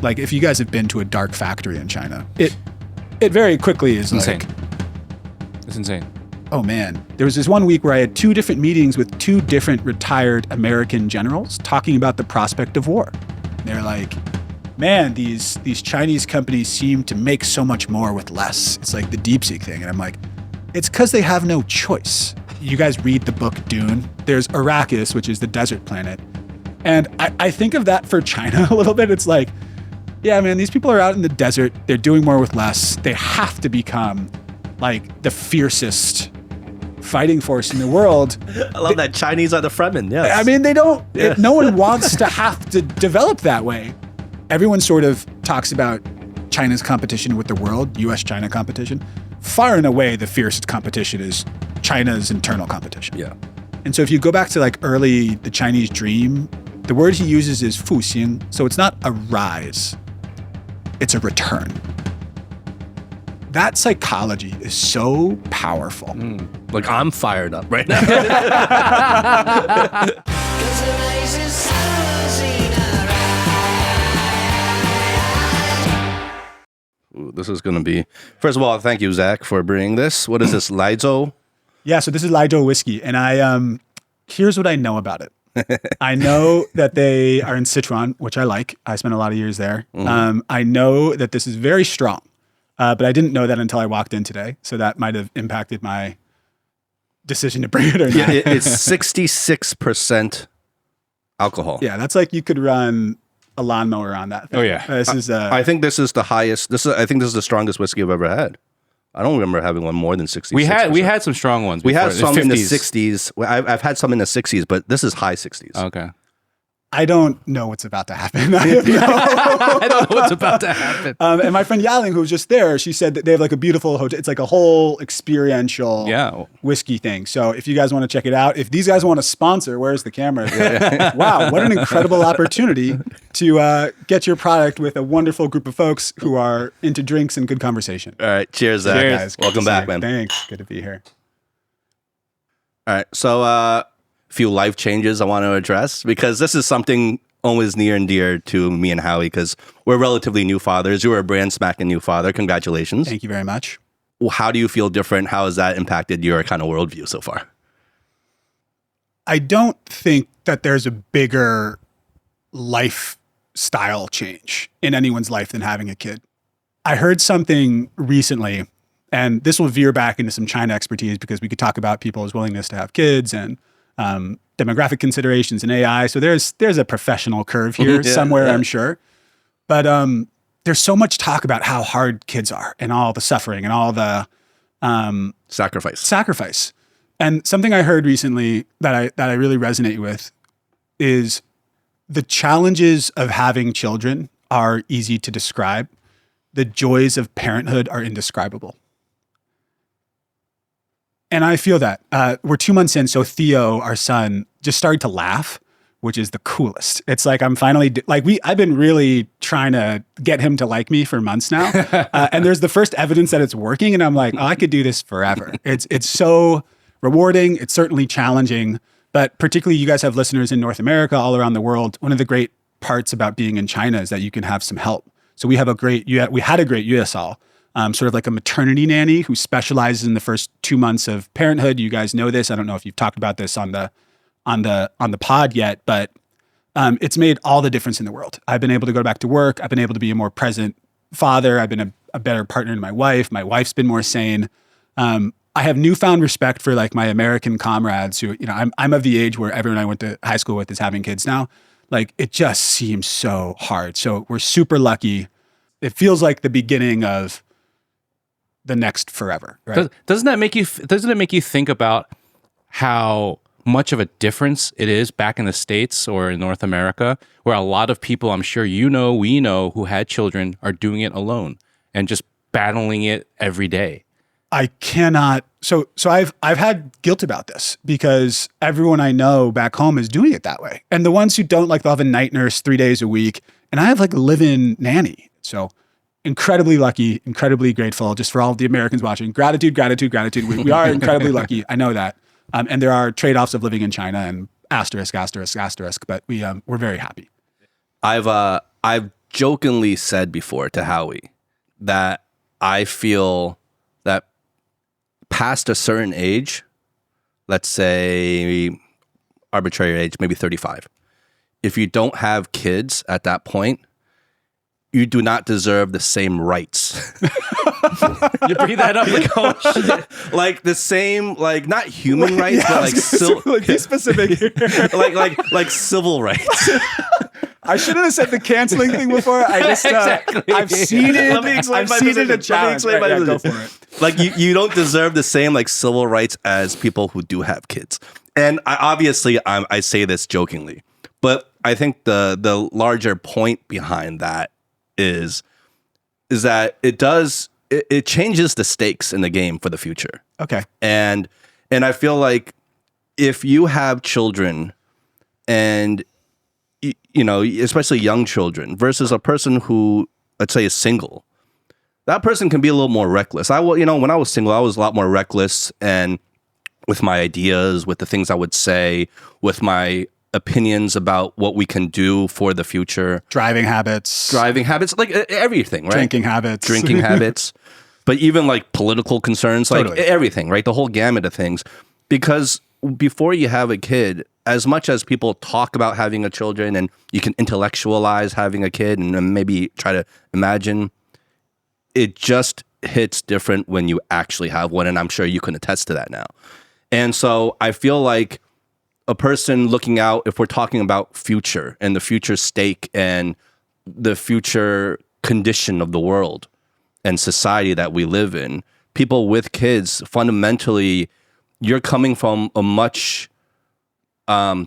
Like if you guys have been to a dark factory in China, it very quickly is insane. like, It's insane. oh man, there was this one week where I had 2 different meetings with 2 different retired American generals talking about the prospect of war. They're like, man, these Chinese companies seem to make so much more with less. It's like the DeepSeek thing. And I'm like, it's because they have no choice. You guys read the book Dune. There's Arrakis, which is the desert planet. And I think of that for China a little bit. It's like, yeah, man, these people are out in the desert. They're doing more with less. They have to become like the fiercest fighting force in the world. I love that Chinese are the Fremen, yes. I mean, they don't, no one wants to have to develop that way. Everyone sort of talks about China's competition with the world, US-China competition. Far and away, the fiercest competition is China's internal competition. Yeah. And so if you go back to like early, the Chinese dream, the word he uses is fuxing. So it's not a rise, it's a return. That psychology is so powerful. Like I'm fired up right now. Ooh, this is going to be... First of all, thank you, Zach, for bringing this. What is this, Laizo? Yeah, so this is Laizo whiskey. And here's what I know about it. I know that they are in Sichuan, which I like. I spent a lot of years there. I know that this is very strong, but I didn't know that until I walked in today. So that might have impacted my decision to bring it or not. Yeah, it's 66% alcohol. Yeah, that's like you could run a lawnmower on that thing. Oh, yeah. This is I think this is the highest. I think this is the strongest whiskey I've ever had. I don't remember having one more than 66%. We had some strong ones. We before, had some in the 60s. I've had some in the 60s, but this is high 60s. Okay. I don't know what's about to happen. I have I don't know what's about to happen. and my friend Yaling, who was just there, she said that they have like a beautiful hotel. It's like a whole experiential whiskey thing. So if you guys want to check it out, if these guys want to sponsor, where's the camera? Wow, what an incredible opportunity to get your product with a wonderful group of folks who are into drinks and good conversation. All right. Cheers, Zach. Cheers. Guys, Welcome back, man. Thanks. Good to be here. All right. So a few life changes I want to address because this is something always near and dear to me and Howie because we're relatively new fathers. You were a brand smacking new father. Congratulations. Thank you very much. Well, how do you feel different? How has that impacted your kind of worldview so far? I don't think that there's a bigger lifestyle change in anyone's life than having a kid. I heard something recently, and this will veer back into some China expertise because we could talk about people's willingness to have kids and demographic considerations and AI. So there's a professional curve here somewhere, I'm sure. But there's so much talk about how hard kids are and all the suffering and all the sacrifice. And something I heard recently that I really resonate with is the challenges of having children are easy to describe. The joys of parenthood are indescribable. And I feel that. We're 2 months in, so Theo, our son, just started to laugh, which is the coolest. It's like I'm finally, I've been really trying to get him to like me for months now. And there's the first evidence that it's working, and I'm like, oh, I could do this forever. It's so rewarding. It's certainly challenging, but particularly you guys have listeners in North America, all around the world. One of the great parts about being in China is that you can have some help. So we had a great USL, sort of like a maternity nanny who specializes in the first 2 months of parenthood. You guys know this. I don't know if you've talked about this on the pod yet, but it's made all the difference in the world. I've been able to go back to work. I've been able to be a more present father. I've been a better partner to my wife. My wife's been more sane. I have newfound respect for like my American comrades who, I'm of the age where everyone I went to high school with is having kids now. Like it just seems so hard. So we're super lucky. It feels like the beginning of the next forever, right? Doesn't it make you think about how much of a difference it is back in the States or in North America, where a lot of people, I'm sure we know who had children are doing it alone and just battling it every day. I cannot. So I've had guilt about this because everyone I know back home is doing it that way. And the ones who don't, like, they'll have a night nurse 3 days a week. And I have like a live-in nanny. So incredibly lucky, incredibly grateful just for all of the Americans watching. Gratitude. We are incredibly lucky. I know that. And there are trade-offs of living in China and asterisk, but we're very happy. I've jokingly said before to Howie that I feel that past a certain age, let's say arbitrary age, maybe 35, if you don't have kids at that point, you do not deserve the same rights. You bring that up like, oh shit. Like the same, like not human rights, but like be specific here. like civil rights. I shouldn't have said the canceling thing before. I just Exactly. I've seen it. Let me explain I've my seen position. it a challenge. Let me explain my Go position. for it. Like you don't deserve the same like civil rights as people who do have kids. And I say this jokingly, but I think the larger point behind that is that it changes the stakes in the game for the future. Okay. And I feel like if you have children and you know, especially young children versus a person who, let's say, is single, that person can be a little more reckless. When I was single, I was a lot more reckless and with my ideas, with the things I would say, with my opinions about what we can do for the future. Driving habits, like everything, right? drinking habits. But even like political concerns, like Totally. everything, right? The whole gamut of things. Because before you have a kid, as much as people talk about having a children and you can intellectualize having a kid and maybe try to imagine, it just hits different when you actually have one. And I'm sure you can attest to that now. And so I feel like a person looking out, if we're talking about future and the future stake and the future condition of the world and society that we live in, people with kids, fundamentally, you're coming from a much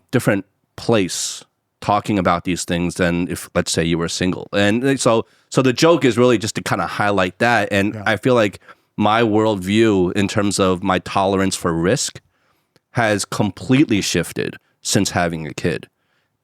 different place talking about these things than if, let's say, you were single. And so the joke is really just to kind of highlight that. And I feel like my worldview in terms of my tolerance for risk has completely shifted since having a kid,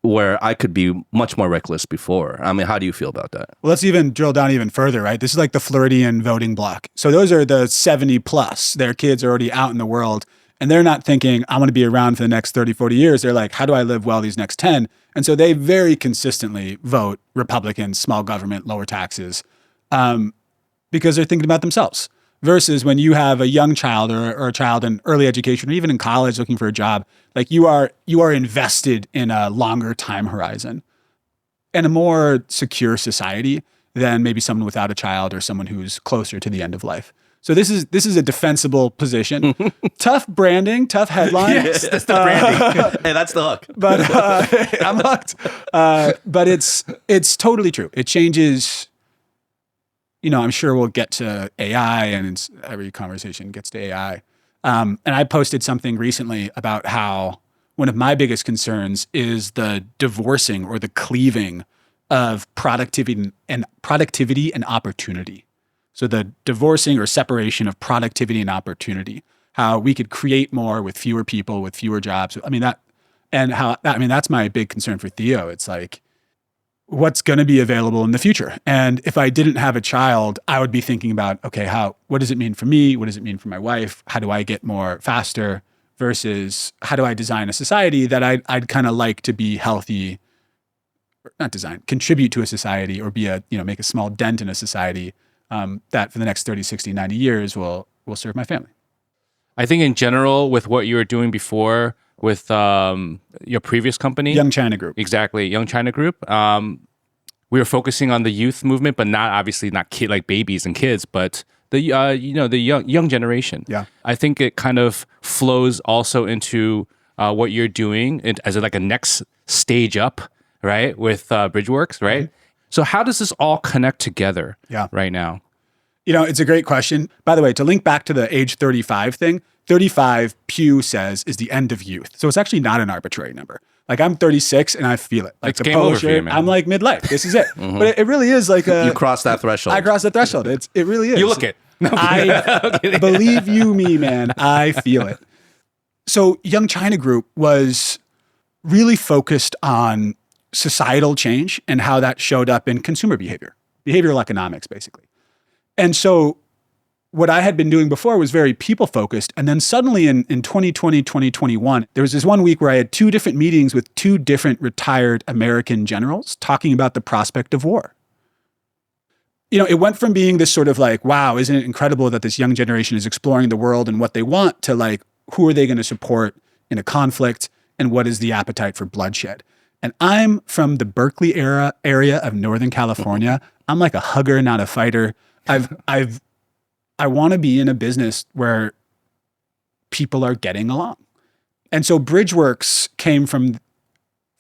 where I could be much more reckless before. I mean, how do you feel about that? Well, let's even drill down even further, right? This is like the Floridian voting bloc. So those are the 70 plus. Their kids are already out in the world and they're not thinking, I want to be around for the next 30, 40 years. They're like, how do I live well these next 10? And so they very consistently vote Republican, small government, lower taxes, because they're thinking about themselves. Versus when you have a young child or a child in early education or even in college looking for a job, like you are invested in a longer time horizon and a more secure society than maybe someone without a child or someone who's closer to the end of life. So this is a defensible position. Tough branding, tough headlines. Yes, that's the branding. Hey, that's the hook. But I'm hooked. But it's totally true. It changes. You know, I'm sure we'll get to AI, and every conversation gets to AI. And I posted something recently about how one of my biggest concerns is the divorcing or the cleaving of productivity and opportunity. So the divorcing or separation of productivity and opportunity, how we could create more with fewer people, with fewer jobs. I mean, that's my big concern for Theo. It's like, what's going to be available in the future? And if I didn't have a child, I would be thinking about, okay, what does it mean for me? What does it mean for my wife? How do I get more faster versus how do I design a society that I'd kind of like to be healthy, not design, contribute to a society or make a small dent in a society that for the next 30, 60, 90 years will serve my family. I think in general, with what you were doing before with your previous company, Young China Group. Exactly, Young China Group. We were focusing on the youth movement, but not like babies and kids, but the young generation. Yeah, I think it kind of flows also into what you're doing as like a next stage up, right? With BridgeWorks, right? Mm-hmm. So how does this all connect together? Right now? You know, it's a great question. By the way, to link back to the age 35 thing, 35, Pew says, is the end of youth. So it's actually not an arbitrary number. Like I'm 36 and I feel it. Like it's game over for you, man. I'm like midlife. This is it. Mm-hmm. But it really is like you cross that threshold. I cross that threshold. It really is. You look it. No, I believe you me, man. I feel it. So Young China Group was really focused on societal change and how that showed up in consumer behavioral economics, basically. And so what I had been doing before was very people-focused. And then suddenly in 2020, 2021, there was this one week where I had 2 different meetings with 2 different retired American generals talking about the prospect of war. it went from being this sort of like, wow, isn't it incredible that this young generation is exploring the world and what they want, to like, who are they going to support in a conflict, and what is the appetite for bloodshed? And I'm from the Berkeley area of Northern California. I'm like a hugger, not a fighter. I want to be in a business where people are getting along. And so BridgeWorks came from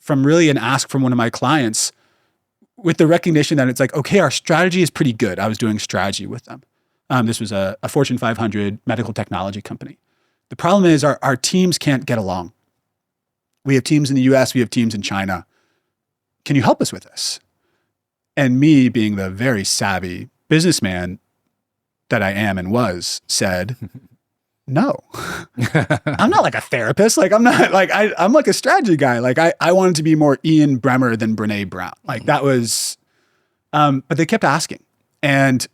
really an ask from one of my clients, with the recognition that it's like, okay, our strategy is pretty good. I was doing strategy with them. This was a Fortune 500 medical technology company. The problem is our teams can't get along. We have teams in the US, we have teams in China. Can you help us with this? And me, being the very savvy businessman that I am and was, said, no. I'm not like a therapist. Like I'm not like, I'm like a strategy guy. Like I wanted to be more Ian Bremmer than Brene Brown. Like that was, but they kept asking. And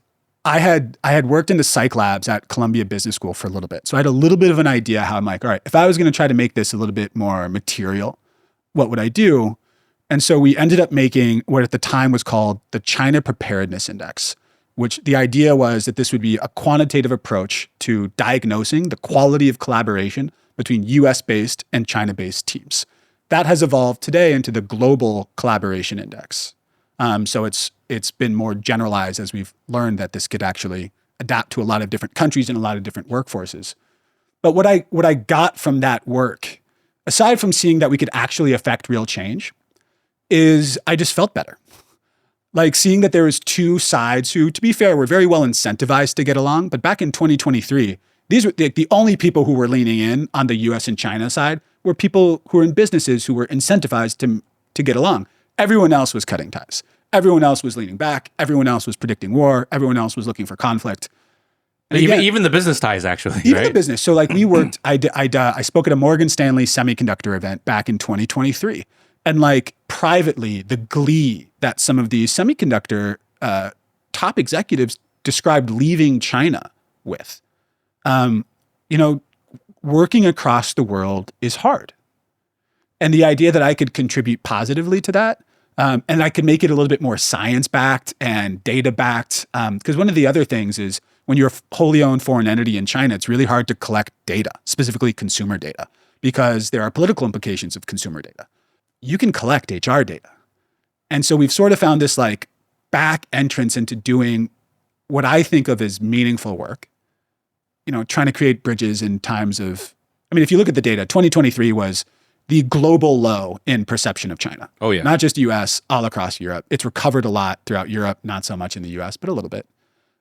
I had worked in the psych labs at Columbia Business School for a little bit. So I had a little bit of an idea how I'm like, all right, if I was going to try to make this a little bit more material, what would I do? And so we ended up making what at the time was called the China Preparedness Index, which the idea was that this would be a quantitative approach to diagnosing the quality of collaboration between US-based and China-based teams. That has evolved today into the Global Collaboration Index. So it's been more generalized as we've learned that this could actually adapt to a lot of different countries and a lot of different workforces. But what I got from that work, aside from seeing that we could actually affect real change, is I just felt better. Like seeing that there was two sides who, to be fair, were very well incentivized to get along. But back in 2023, these were the only people who were leaning in on the US and China side were people who were in businesses who were incentivized to get along. Everyone else was cutting ties. Everyone else was leaning back. Everyone else was predicting war. Everyone else was looking for conflict. And even the business ties, actually. Even right? the business. So like we worked, I spoke at a Morgan Stanley semiconductor event back in 2023. And like privately, the glee that some of these semiconductor top executives described leaving China with. Working across the world is hard. And the idea that I could contribute positively to that, and I could make it a little bit more science-backed and data-backed, because one of the other things is when you're a wholly owned foreign entity in China, it's really hard to collect data, specifically consumer data, because there are political implications of consumer data. You can collect HR data. And so we've sort of found this like back entrance into doing what I think of as meaningful work, trying to create bridges in times of, if you look at the data, 2023 was the global low in perception of China. Oh yeah. Not just US, all across Europe. It's recovered a lot throughout Europe, not so much in the US, but a little bit.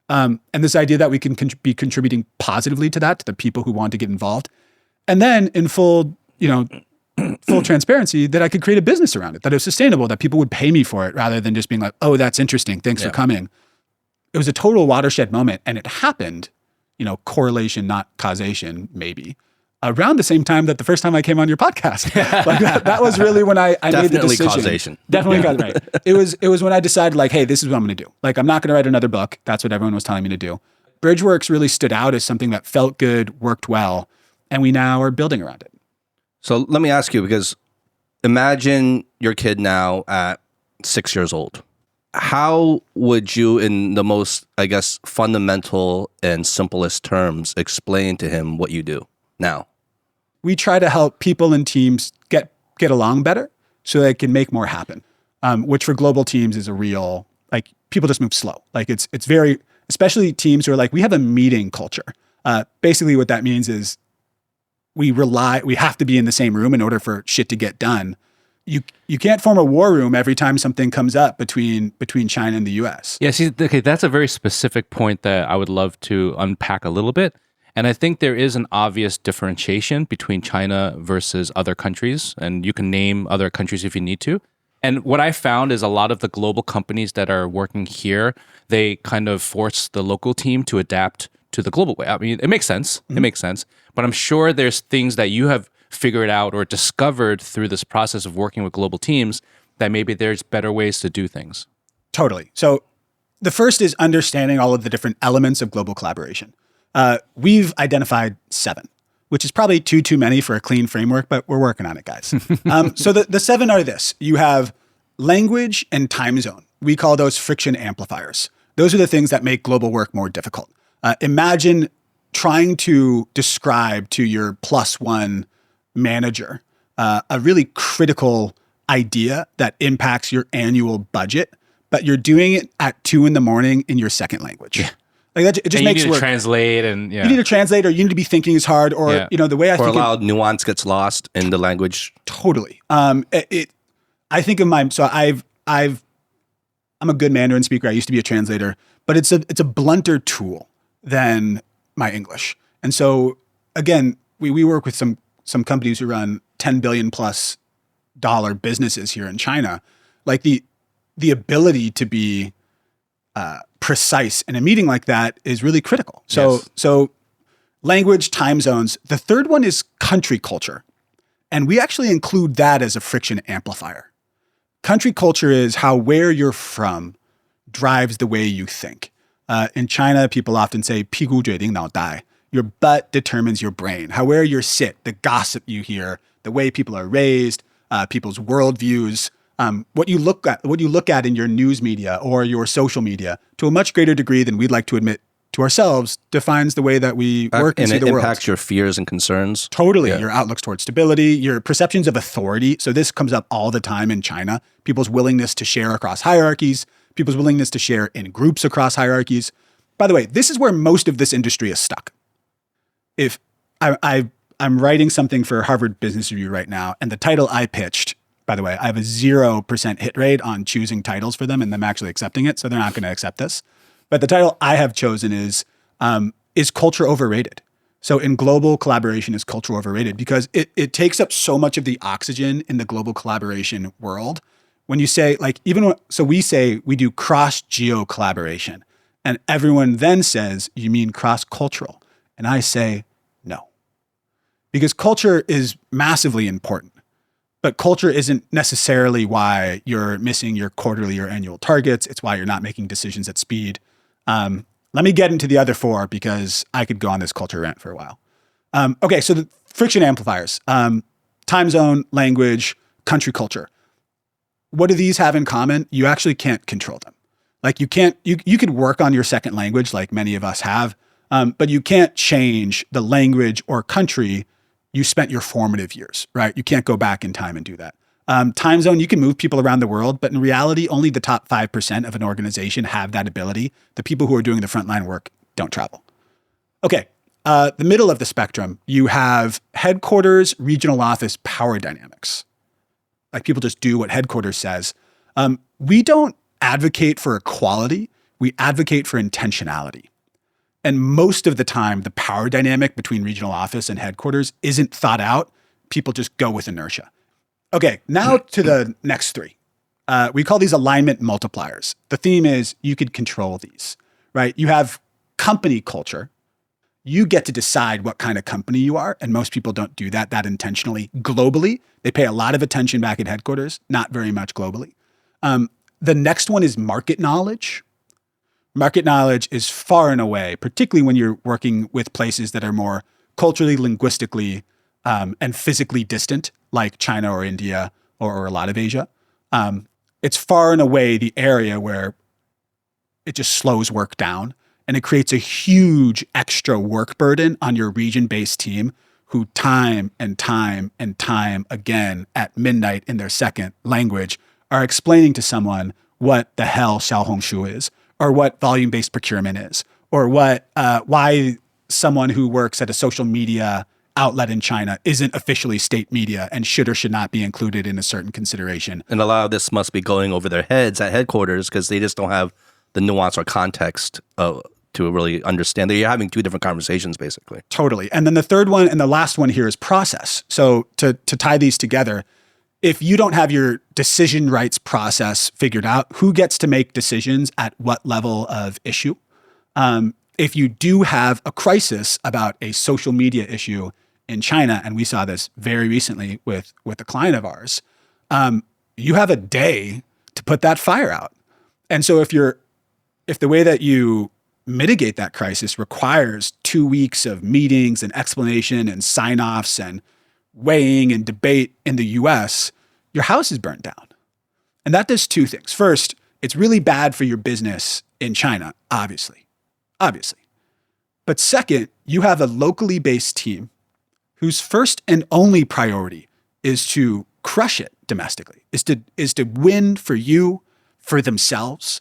And this idea that we can be contributing positively to that, to the people who want to get involved. And then in full transparency, that I could create a business around it, that it was sustainable, that people would pay me for it rather than just being like, oh, that's interesting. Thanks for coming. It was a total watershed moment. And it happened, correlation, not causation, maybe, around the same time that the first time I came on your podcast. Like that was really when I made the decision. Causation. Definitely causation. Right. It was when I decided like, hey, this is what I'm going to do. Like, I'm not going to write another book. That's what everyone was telling me to do. BridgeWorks really stood out as something that felt good, worked well, and we now are building around it. So let me ask you, because imagine your kid now at 6 years old. How would you, in the most, fundamental and simplest terms, explain to him what you do now? We try to help people and teams get along better so they can make more happen, which for global teams is a real, people just move slow. It's very, especially teams who are like, we have a meeting culture. Basically what that means is we have to be in the same room in order for shit to get done. You can't form a war room every time something comes up between China and the US. Yeah, see, okay, that's a very specific point that I would love to unpack a little bit. And I think there is an obvious differentiation between China versus other countries. And you can name other countries if you need to. And what I found is a lot of the global companies that are working here, they kind of force the local team to adapt to the global way. It makes sense. Mm-hmm. It makes sense. But I'm sure there's things that you have figured out or discovered through this process of working with global teams that maybe there's better ways to do things. Totally. So the first is understanding all of the different elements of global collaboration. We've identified 7, which is probably too many for a clean framework, but we're working on it, guys. So the 7 are this. You have language and time zone. We call those friction amplifiers. Those are the things that make global work more difficult. Imagine trying to describe to your +1 manager a really critical idea that impacts your annual budget, but you're doing it at 2 a.m. in your second language. Yeah. Like that, it just and makes you need work. to translate and You need to translate, or you need to be thinking as hard, or the way I think. Or a lot of nuance gets lost in the language. Totally. I think of I'm a good Mandarin speaker. I used to be a translator, but it's a blunter tool than my English. And so again, we work with some companies who run $10 billion+ businesses here in China. Like the ability to be precise in a meeting like that is really critical. So language, time zones. The third one is country culture. And we actually include that as a friction amplifier. Country culture is how where you're from drives the way you think. In China, people often say, 屁股决定脑袋. Your butt determines your brain. How where you sit, the gossip you hear, the way people are raised, people's worldviews, what you look at in your news media or your social media, to a much greater degree than we'd like to admit to ourselves, defines the way that we work and see the world. And it impacts your fears and concerns. Totally. Yeah. Your outlooks towards stability, your perceptions of authority. So this comes up all the time in China. People's willingness to share across hierarchies, people's willingness to share in groups across hierarchies. By the way, this is where most of this industry is stuck. If I'm writing something for Harvard Business Review right now, and the title I pitched, by the way, I have a 0% hit rate on choosing titles for them and them actually accepting it. So they're not going to accept this. But the title I have chosen is culture overrated? So in global collaboration, is culture overrated? Because it takes up so much of the oxygen in the global collaboration world. When you say, like, we say we do cross-geo collaboration, and everyone then says, you mean cross-cultural? And I say, no. Because culture is massively important. But culture isn't necessarily why you're missing your quarterly or annual targets. It's why you're not making decisions at speed. Let me get into the other 4 because I could go on this culture rant for a while. Okay, so the friction amplifiers, time zone, language, country culture. What do these have in common? You actually can't control them. Like you could work on your second language like many of us have, but you can't change the language or country you spent your formative years, right? You can't go back in time and do that. Time zone, you can move people around the world, but in reality, only the top 5% of an organization have that ability. The people who are doing the frontline work don't travel. Okay, the middle of the spectrum, you have headquarters, regional office, power dynamics. Like people just do what headquarters says. We don't advocate for equality. We advocate for intentionality. And most of the time, the power dynamic between regional office and headquarters isn't thought out. People just go with inertia. Okay, now to the next 3. We call these alignment multipliers. The theme is you could control these, right? You have company culture. You get to decide what kind of company you are, and most people don't do that intentionally globally. They pay a lot of attention back at headquarters, not very much globally. The next one is market knowledge. Market knowledge is far and away, particularly when you're working with places that are more culturally, linguistically, and physically distant, like China or India or a lot of Asia. It's far and away the area where it just slows work down, and it creates a huge extra work burden on your region-based team who time and time and time again at midnight in their second language are explaining to someone what the hell Xiaohongshu is, or what volume-based procurement is, or why someone who works at a social media outlet in China isn't officially state media and should or should not be included in a certain consideration. And a lot of this must be going over their heads at headquarters because they just don't have the nuance or context to really understand that you're having 2 different conversations, basically. Totally. And then the third one and the last one here is process. So to tie these together, if you don't have your decision rights process figured out, who gets to make decisions at what level of issue? If you do have a crisis about a social media issue in China, and we saw this very recently with a client of ours, you have a day to put that fire out. And so if the way that you mitigate that crisis requires 2 weeks of meetings and explanation and sign-offs and weighing and debate in the US, your house is burned down. And that does 2 things. First, it's really bad for your business in China, obviously. But second, you have a locally based team whose first and only priority is to crush it domestically, is to win for you, for themselves.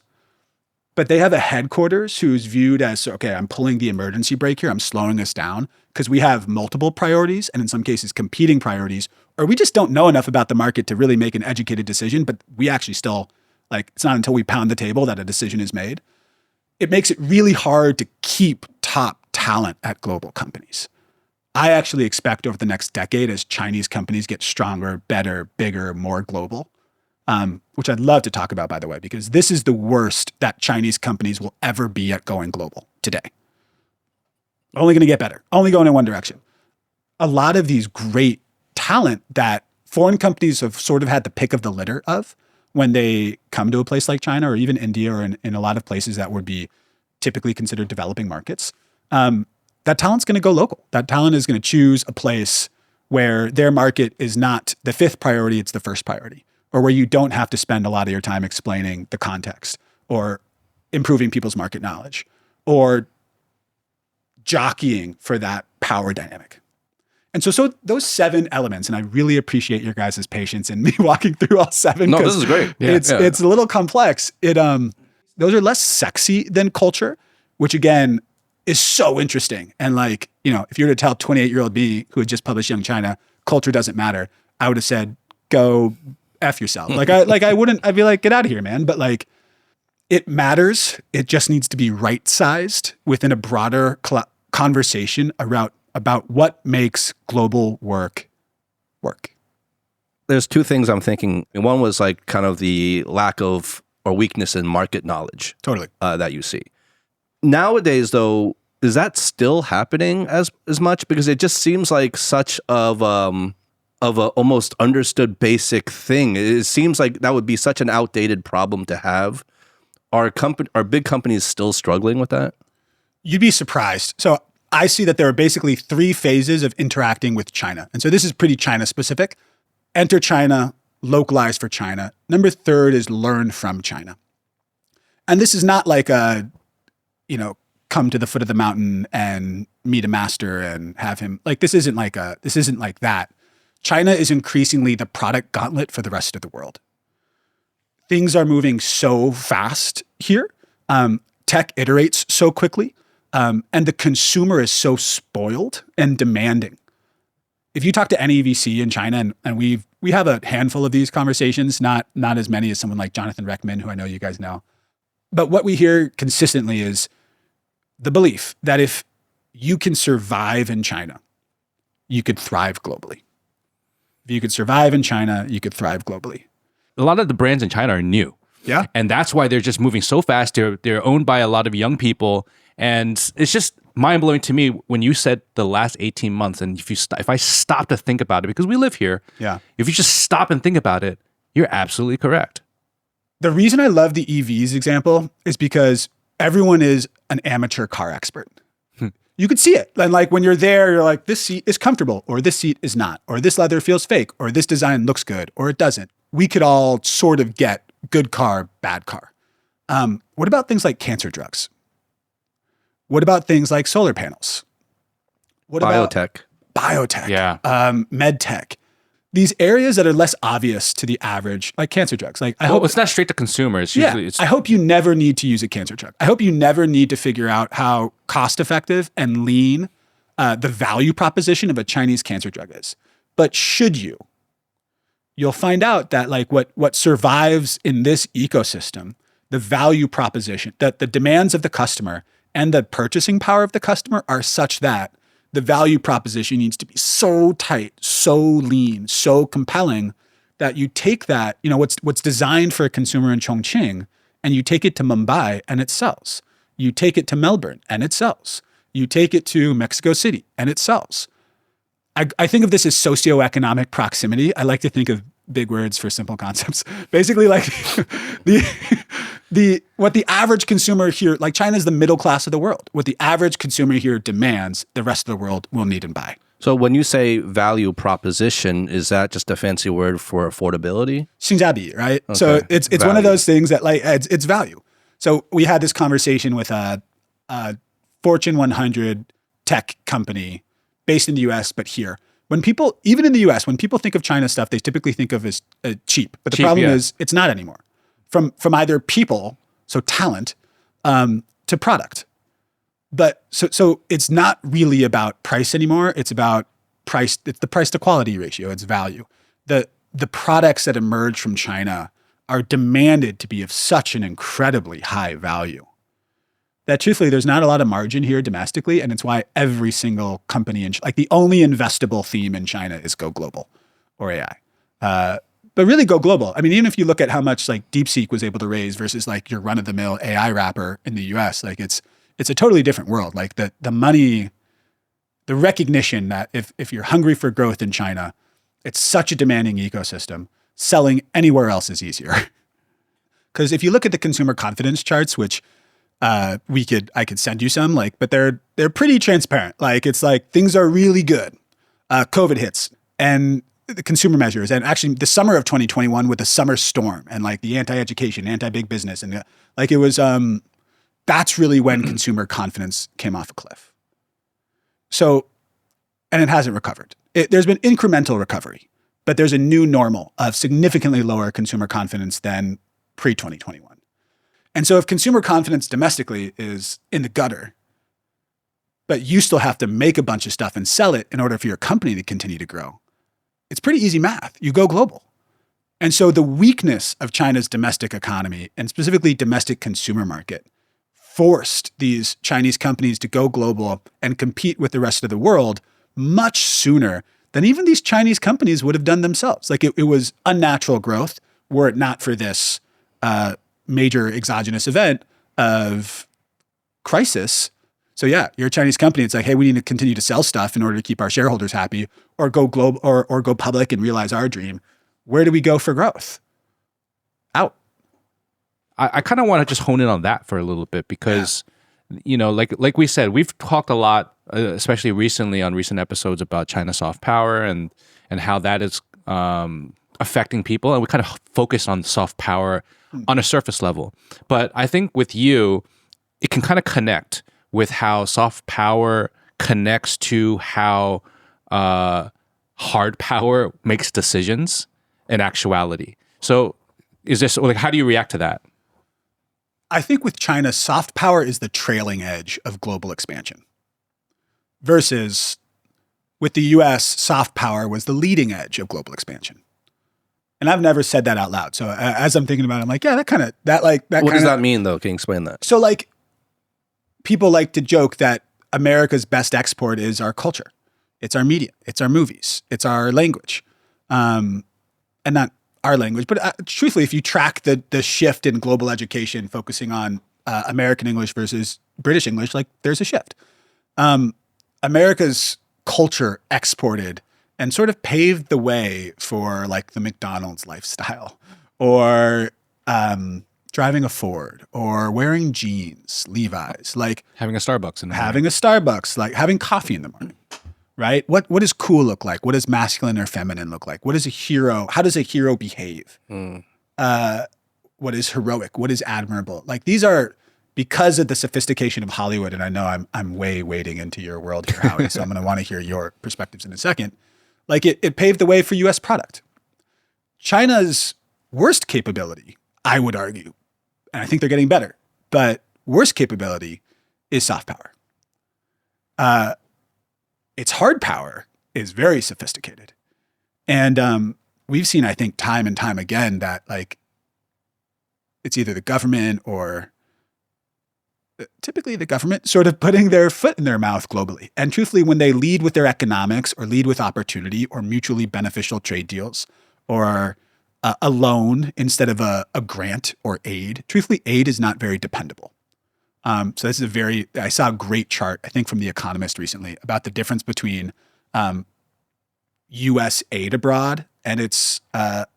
But they have a headquarters who's viewed as, okay, I'm pulling the emergency brake here. I'm slowing us down because we have multiple priorities and in some cases competing priorities, or we just don't know enough about the market to really make an educated decision. But we actually still, it's not until we pound the table that a decision is made. It makes it really hard to keep top talent at global companies. I actually expect over the next decade, as Chinese companies get stronger, better, bigger, more global, which I'd love to talk about, by the way, because this is the worst that Chinese companies will ever be at going global today. Only going to get better, only going in one direction. A lot of these great talent that foreign companies have sort of had the pick of the litter of when they come to a place like China or even India or in a lot of places that would be typically considered developing markets, that talent's going to go local. That talent is going to choose a place where their market is not the fifth priority, it's the first priority, or where you don't have to spend a lot of your time explaining the context or improving people's market knowledge or jockeying for that power dynamic. And so those 7 elements, and I really appreciate your guys' patience in me walking through all 7. No, this is great. It's a little complex. Those are less sexy than culture, which again is so interesting. And if you were to tell 28-year-old me who had just published Young China, culture doesn't matter, I would have said, go F yourself. I'd be like, get out of here, man. But it matters. It just needs to be right-sized within a broader conversation about what makes global work. There's 2 things I'm thinking. One was kind of the lack of or weakness in market knowledge. Totally. That you see. Nowadays, though, is that still happening as much? Because it just seems like such of a almost understood basic thing. It seems like that would be such an outdated problem to have. Are big companies still struggling with that? You'd be surprised. So I see that there are basically 3 phases of interacting with China. And so this is pretty China specific. Enter China, localize for China. Number 3 is learn from China. And this is not like come to the foot of the mountain and meet a master and have him this isn't like that. China is increasingly the product gauntlet for the rest of the world. Things are moving so fast here. Tech iterates so quickly. And the consumer is so spoiled and demanding. If you talk to any VC in China, and we have a handful of these conversations, not as many as someone like Jonathan Reckman, who I know you guys know. But what we hear consistently is the belief that if you can survive in China, you could thrive globally. If you could survive in China, you could thrive globally. A lot of the brands in China are new. Yeah. And that's why they're just moving so fast. They're owned by a lot of young people. And it's just mind-blowing to me when you said the last 18 months. And if I stop to think about it, because we live here, if you just stop and think about it, you're absolutely correct. The reason I love the EVs example is because everyone is an amateur car expert. You could see it. And when you're there, you're like, this seat is comfortable, or this seat is not, or this leather feels fake, or this design looks good, or it doesn't. We could all sort of get good car, bad car. What about things like cancer drugs? What about things like solar panels? What biotech? Yeah. Med tech. These areas that are less obvious to the average, like cancer drugs. I hope it's not straight to consumers. I hope you never need to use a cancer drug. I hope you never need to figure out how cost-effective and lean the value proposition of a Chinese cancer drug is. But should you, you'll find out that what survives in this ecosystem, the value proposition, that the demands of the customer and the purchasing power of the customer are such that the value proposition needs to be so tight, so lean, so compelling that you take that, what's designed for a consumer in Chongqing, and you take it to Mumbai and it sells. You take it to Melbourne and it sells. You take it to Mexico City and it sells. I think of this as socioeconomic proximity. I like to think of big words for simple concepts. Basically, what the average consumer here, China's the middle class of the world. What the average consumer here demands, the rest of the world will need and buy. So when you say value proposition, is that just a fancy word for affordability? Xingjiabi, right? Okay. So it's one of those things that it's value. So we had this conversation with a Fortune 100 tech company based in the US, but here. When people, even in the US, when people think of China stuff, they typically think of as cheap. But the problem is it's not anymore. From either people, so talent, to product. But so it's not really about price anymore. It's about price. It's the price to quality ratio. It's value. The products that emerge from China are demanded to be of such an incredibly high value that truthfully, there's not a lot of margin here domestically. And it's why every single company like the only investable theme in China is go global or AI. But really go global. I mean, even if you look at how much like DeepSeek was able to raise versus like your run of the mill AI wrapper in the US, like it's a totally different world. Like the money, the recognition that if you're hungry for growth in China, it's such a demanding ecosystem. Selling anywhere else is easier. Because if you look at the consumer confidence charts, which I could send you some, like, but they're pretty transparent. Like it's like things are really good. COVID hits and the consumer measures, and actually the summer of 2021 with the summer storm and like the anti-education, anti-big business, and like it was. That's really when consumer confidence came off a cliff. So, and it hasn't recovered. There's been incremental recovery, but there's a new normal of significantly lower consumer confidence than pre-2021. And so if consumer confidence domestically is in the gutter, but you still have to make a bunch of stuff and sell it in order for your company to continue to grow, it's pretty easy math. You go global. And so the weakness of China's domestic economy and specifically domestic consumer market forced these Chinese companies to go global and compete with the rest of the world much sooner than even these Chinese companies would have done themselves. Like it was unnatural growth were it not for this major exogenous event of crisis. So yeah, you're a Chinese company. It's like, hey, we need to continue to sell stuff in order to keep our shareholders happy or go global or go public and realize our dream. Where do we go for growth? Out. I kind of want to just hone in on that for a little bit because, you know, like we said, we've talked a lot, especially recently on recent episodes about China soft power and how that is affecting people. And we kind of focus on soft power on a surface level. But I think with you, it can kind of connect with how soft power connects to how hard power makes decisions in actuality. So is this like, how do you react to that? I think with China, soft power is the trailing edge of global expansion versus with the US, soft power was the leading edge of global expansion. And I've never said that out loud. So as I'm thinking about it, I'm like, yeah, that What does that mean though? Can you explain that? So like people like to joke that America's best export is our culture. It's our media. It's our movies. It's our language. And not our language, but truthfully, if you track the shift in global education, focusing on American English versus British English, like there's a shift. America's culture exported and sort of paved the way for like the McDonald's lifestyle or driving a Ford or wearing jeans, Levi's, like having a Starbucks in the morning. Having a Starbucks, like having coffee in the morning. Right? What does cool look like? What does masculine or feminine look like? What is a hero? How does a hero behave? What is heroic? What is admirable? Like these are because of the sophistication of Hollywood. And I know I'm way wading into your world here, Howie. So I'm going to want to hear your perspectives in a second. Like it paved the way for U.S. product. China's worst capability, I would argue, and I think they're getting better, but worst capability is soft power. Its hard power is very sophisticated. And we've seen, I think, time and time again that like it's either the government or typically the government sort of putting their foot in their mouth globally. And truthfully, when they lead with their economics or lead with opportunity or mutually beneficial trade deals or a loan instead of a grant or aid, truthfully, aid is not very dependable. So this is I saw a great chart, I think from The Economist recently about the difference between U.S. aid abroad and its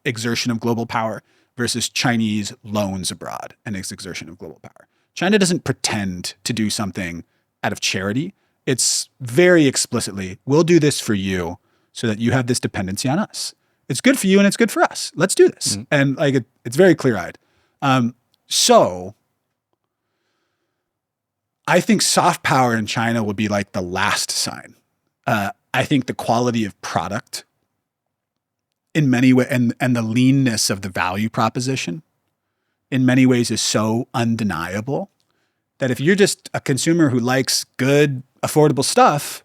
exertion of global power versus Chinese loans abroad and its exertion of global power. China doesn't pretend to do something out of charity. It's very explicitly, we'll do this for you so that you have this dependency on us. It's good for you and it's good for us. Let's do this. And like it's very clear-eyed. So I think soft power in China will be like the last sign. I think the quality of product in many ways, and the leanness of the value proposition in many ways is so undeniable that if you're just a consumer who likes good, affordable stuff,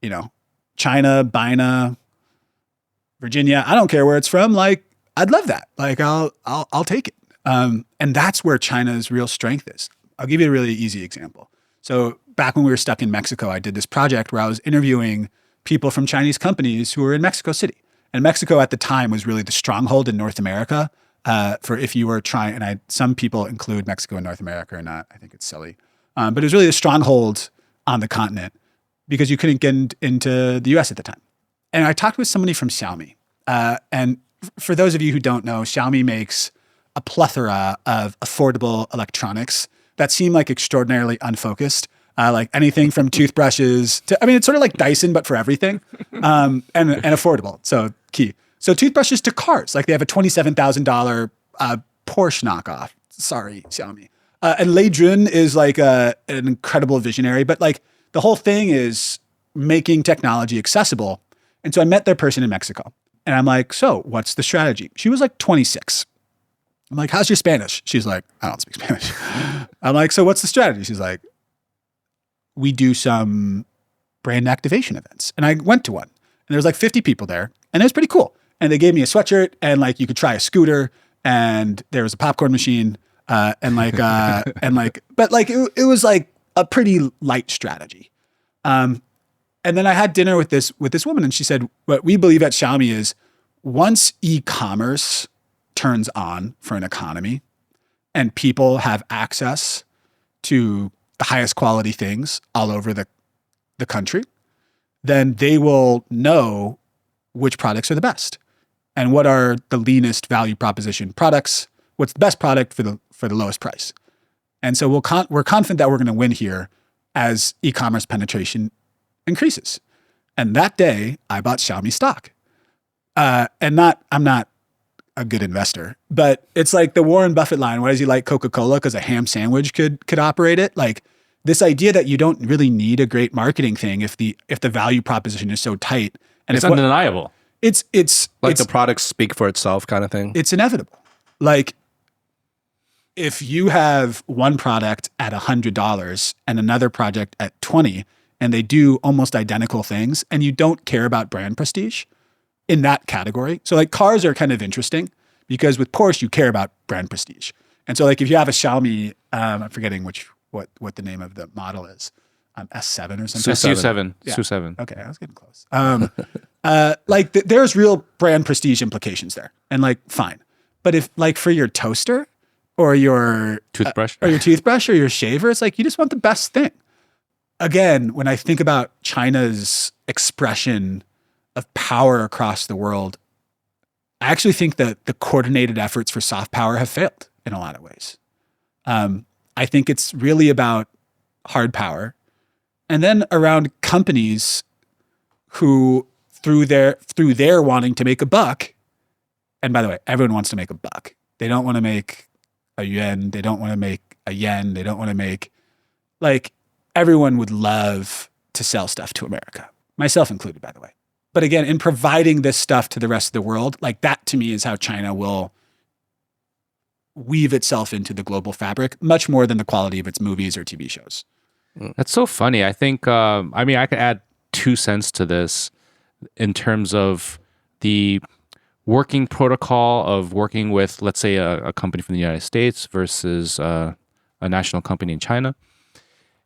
you know, China, Bina, Virginia, I don't care where it's from. Like, I'd love that. Like, I'll take it. And that's where China's real strength is. I'll give you a really easy example. So back when we were stuck in Mexico, I did this project where I was interviewing people from Chinese companies who were in Mexico City. And Mexico at the time was really the stronghold in North America for if you were trying, and some people include Mexico in North America or not. I think it's silly. But it was really the stronghold on the continent because you couldn't get into the US at the time. And I talked with somebody from Xiaomi. And for those of you who don't know, Xiaomi makes a plethora of affordable electronics that seem like extraordinarily unfocused. Like anything from toothbrushes to, I mean, it's sort of like Dyson, but for everything, and affordable. So key. So toothbrushes to cars. Like they have a $27,000 Porsche knockoff. Sorry, Xiaomi. And Lei Jun is like an incredible visionary, but like the whole thing is making technology accessible. And so I met their person in Mexico and I'm like, so what's the strategy? She was like 26. I'm like, how's your Spanish? She's like, I don't speak Spanish. I'm like, so what's the strategy? She's like, we do some brand activation events. And I went to one and there was like 50 people there and it was pretty cool. And they gave me a sweatshirt and like you could try a scooter and there was a popcorn machine but like it was like a pretty light strategy. And then I had dinner with this woman and she said, what we believe at Xiaomi is once e-commerce turns on for an economy and people have access to the highest quality things all over the country, then they will know which products are the best and what are the leanest value proposition products, what's the best product for the lowest price. And so we're confident that we're going to win here as e-commerce penetration increases. And that day I bought Xiaomi stock. I'm not a good investor, but it's like the Warren Buffett line. Why does he like Coca-Cola? Because a ham sandwich could operate it. Like this idea that you don't really need a great marketing thing if the value proposition is so tight. And it's undeniable. It's like the products speak for itself kind of thing. It's inevitable. Like if you have one product at $100 and another product at $20 and they do almost identical things and you don't care about brand prestige in that category. So like cars are kind of interesting because with Porsche, you care about brand prestige. And so like if you have a Xiaomi, I'm forgetting what the name of the model is, S7 or something. SU7. Yeah. SU7. Okay, I was getting close. There's real brand prestige implications there, and like fine. But if like for your toaster or your toothbrush or your shaver, it's like you just want the best thing. Again, when I think about China's expression of power across the world, I actually think that the coordinated efforts for soft power have failed in a lot of ways. I think it's really about hard power. And then around companies who through their wanting to make a buck, and by the way, everyone wants to make a buck. They don't want to make a yuan. They don't want to make a yen. They don't want to make, like, everyone would love to sell stuff to America, myself included, by the way. But again, in providing this stuff to the rest of the world, like that to me is how China will weave itself into the global fabric, much more than the quality of its movies or TV shows. That's so funny. I think, I could add 2 cents to this in terms of the working protocol of working with, let's say, a company from the United States versus a national company in China.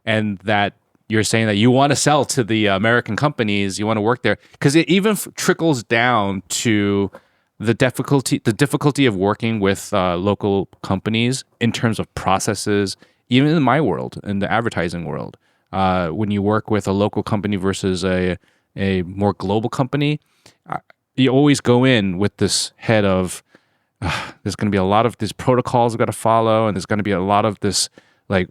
And that you're saying that you want to sell to the American companies, you want to work there, because it even trickles down to the difficulty of working with local companies in terms of processes, even in my world, in the advertising world. When you work with a local company versus a more global company, you always go in with this head of there's going to be a lot of these protocols we've got to follow, and there's going to be a lot of this like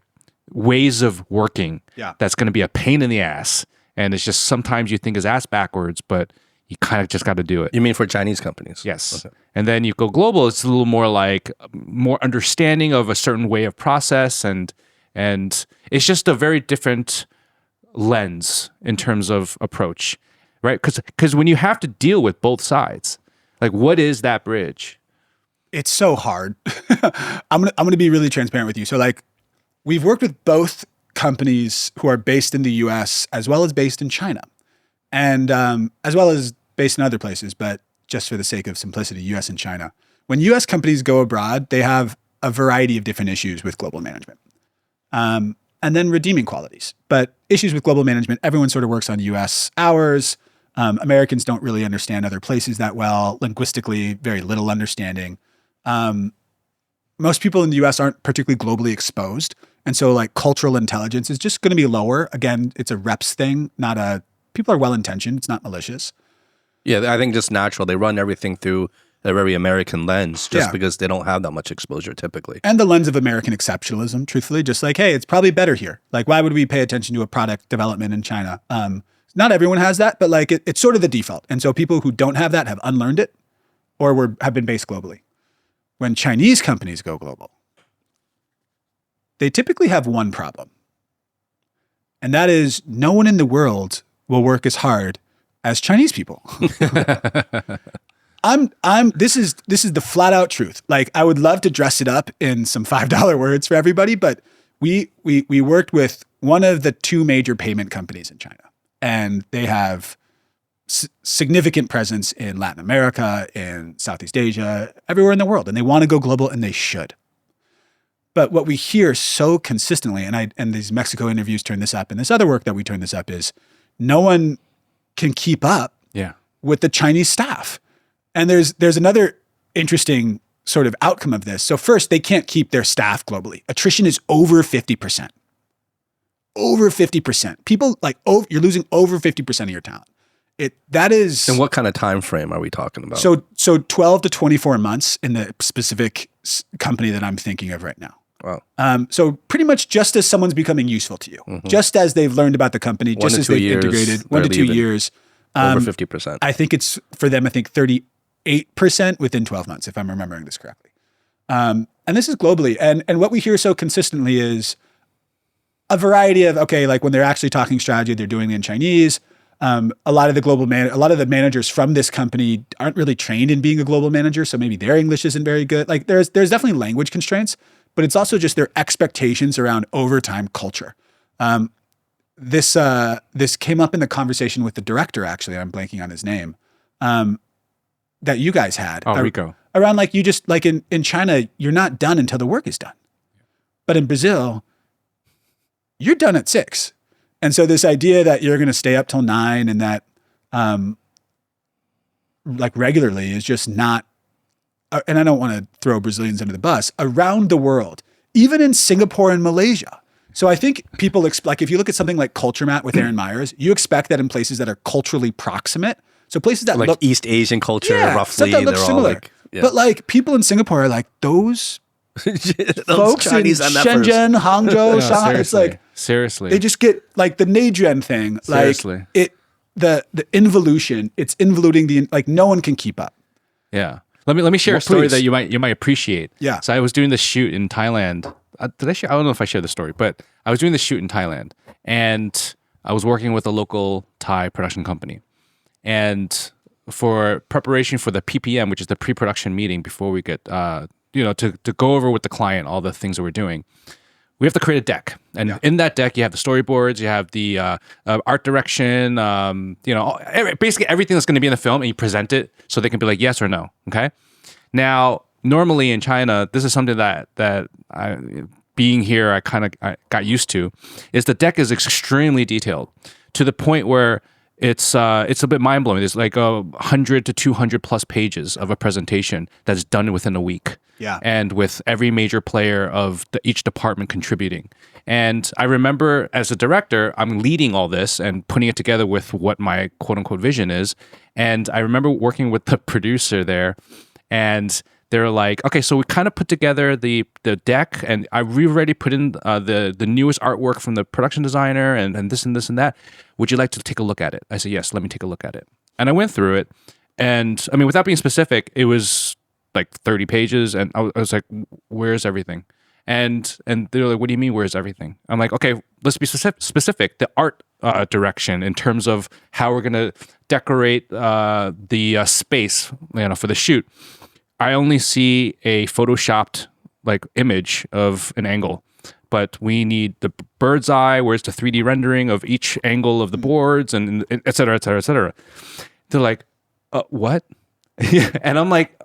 ways of working that's going to be a pain in the ass. And it's just sometimes you think is ass backwards, but you kind of just got to do it. You mean for Chinese companies? Yes. Okay. And then you go global, it's a little more like more understanding of a certain way of process and And it's just a very different lens in terms of approach, right? Because when you have to deal with both sides, like what is that bridge? It's so hard. I'm gonna be really transparent with you. So like we've worked with both companies who are based in the US as well as based in China. And as well as based in other places, but just for the sake of simplicity, US and China. When US companies go abroad, they have a variety of different issues with global management. And then redeeming qualities. But issues with global management, everyone sort of works on US hours. Americans don't really understand other places that well. Linguistically, very little understanding. Most people in the US aren't particularly globally exposed. And so like cultural intelligence is just going to be lower. Again, it's a reps thing, people are well-intentioned. It's not malicious. Yeah, I think just natural. They run everything through a very American lens just because they don't have that much exposure typically. And the lens of American exceptionalism, truthfully, just like, hey, it's probably better here. Like, why would we pay attention to a product development in China? Not everyone has that, but like it's sort of the default. And so people who don't have that have unlearned it or have been based globally. When Chinese companies go global, they typically have one problem. And that is no one in the world will work as hard as Chinese people. This is the flat out truth. Like I would love to dress it up in some $5 words for everybody, but we worked with one of the two major payment companies in China, and they have significant presence in Latin America, in Southeast Asia, everywhere in the world, and they want to go global, and they should. But what we hear so consistently, and these Mexico interviews turn this up, and this other work that we turn this up is no one can keep up with the Chinese staff. And there's another interesting sort of outcome of this. So first, they can't keep their staff globally. Attrition is over 50%. Over 50%. People you're losing over 50% of your talent. That is. And what kind of time frame are we talking about? So 12 to 24 months in the specific company that I'm thinking of right now. Wow. So pretty much just as someone's becoming useful to you, just as they've learned about the company, just as they've integrated, 1 to 2 years. Over 50%. I think it's for them, 38% within 12 months, if I'm remembering this correctly. And this is globally. And what we hear so consistently is a variety of, like when they're actually talking strategy, they're doing it in Chinese. A lot of the managers from this company aren't really trained in being a global manager. So maybe their English isn't very good. Like there's definitely language constraints, but it's also just their expectations around overtime culture. This came up in the conversation with the director, actually, I'm blanking on his name, that you guys had. Rico. Around like you just like in China, you're not done until the work is done. But in Brazil, you're done at 6. And so this idea that you're going to stay up till 9 and that like regularly is just not, and I don't want to throw Brazilians under the bus, around the world, even in Singapore and Malaysia. So I think people like if you look at something like Culture Mat with Aaron Myers, you expect that in places that are culturally proximate. So places that like look East Asian culture, roughly, that look they're similar. all like, But like people in Singapore are like those folks Chinese in MFers. Shenzhen, Hangzhou, Shanghai. It's like seriously, they just get like the Nadren thing. Seriously. Like the involution. It's involuting no one can keep up. Yeah. Let me share a story please. that you might appreciate. Yeah. So I was doing this shoot in Thailand. Did I share? I don't know if I shared the story, but I was doing this shoot in Thailand, and I was working with a local Thai production company, and for preparation for the PPM, which is the pre-production meeting before we get to go over with the client all the things that we're doing, we have to create a deck. And in that deck, you have the storyboards, you have the art direction, basically everything that's going to be in the film, and you present it so they can be like yes or no. Okay. Now, normally in China, this is something that being here, I got used to, is the deck is extremely detailed to the point where it's a bit mind blowing. There's like 100 to 200 plus pages of a presentation that's done within a week. Yeah. And with every major player of each department contributing. And I remember as a director, I'm leading all this and putting it together with what my quote unquote vision is. And I remember working with the producer there, and they're like, okay, so we kind of put together the deck, and we've already put in the newest artwork from the production designer and this and this and that. Would you like to take a look at it? I said, yes, let me take a look at it. And I went through it, and I mean, without being specific, it was like 30 pages, and I was like, where's everything? And they're like, what do you mean, where's everything? I'm like, okay, let's be specific. The art direction in terms of how we're going to decorate the space, for the shoot. I only see a photoshopped like image of an angle, but we need the bird's eye. Where's the 3D rendering of each angle of the boards and et cetera, et cetera, et cetera. They're like, what? And I'm like,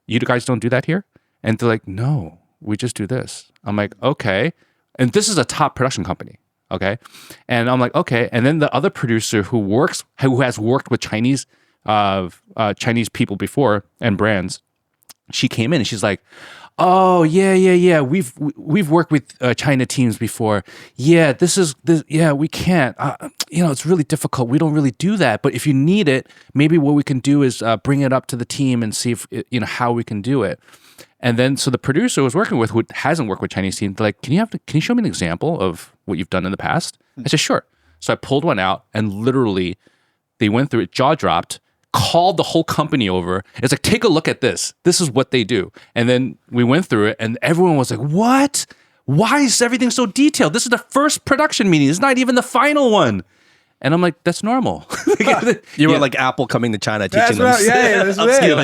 you guys don't do that here? And they're like, no, we just do this. I'm like, okay. And this is a top production company. Okay. And I'm like, okay. And then the other producer who has worked with Chinese people before and brands, she came in and she's like, oh yeah. We've worked with China teams before. Yeah, this. Yeah, we can't. It's really difficult. We don't really do that. But if you need it, maybe what we can do is bring it up to the team and see if how we can do it. And then so the producer I was working with, who hasn't worked with Chinese teams, like, can you show me an example of what you've done in the past? I said, sure. So I pulled one out, and literally they went through it, jaw dropped, called the whole company over. It's like, take a look at this. This is what they do. And then we went through it, and everyone was like, what? Why is everything so detailed? This is the first production meeting. It's not even the final one. And I'm like, that's normal. You were like Apple coming to China teaching them.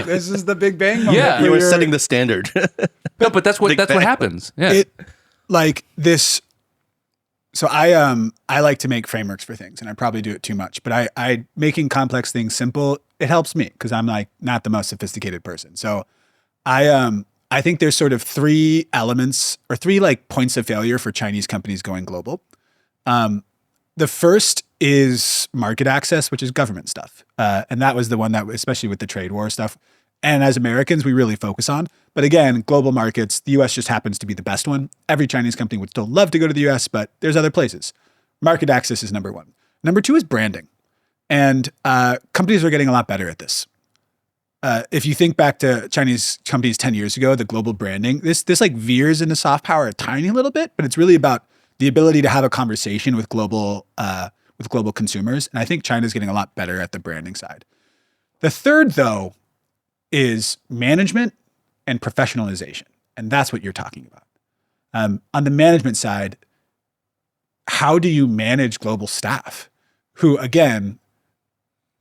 This is the Big Bang moment. Yeah. You were setting the standard. No, but that's what happens. Yeah. So I like to make frameworks for things, and I probably do it too much. But I making complex things simple, it helps me because I'm like not the most sophisticated person. So I think there's sort of three elements or three like points of failure for Chinese companies going global. The first is market access, which is government stuff. And that was the one that, especially with the trade war stuff, and as Americans, we really focus on. But again, global markets, the US just happens to be the best one. Every Chinese company would still love to go to the US, but there's other places. Market access is number one. Number two is branding. And companies are getting a lot better at this. If you think back to Chinese companies 10 years ago, the global branding, this like veers into soft power a tiny little bit, but it's really about the ability to have a conversation with global consumers. And I think China's getting a lot better at the branding side. The third, though, is management and professionalization. And that's what you're talking about. On the management side, how do you manage global staff who, again,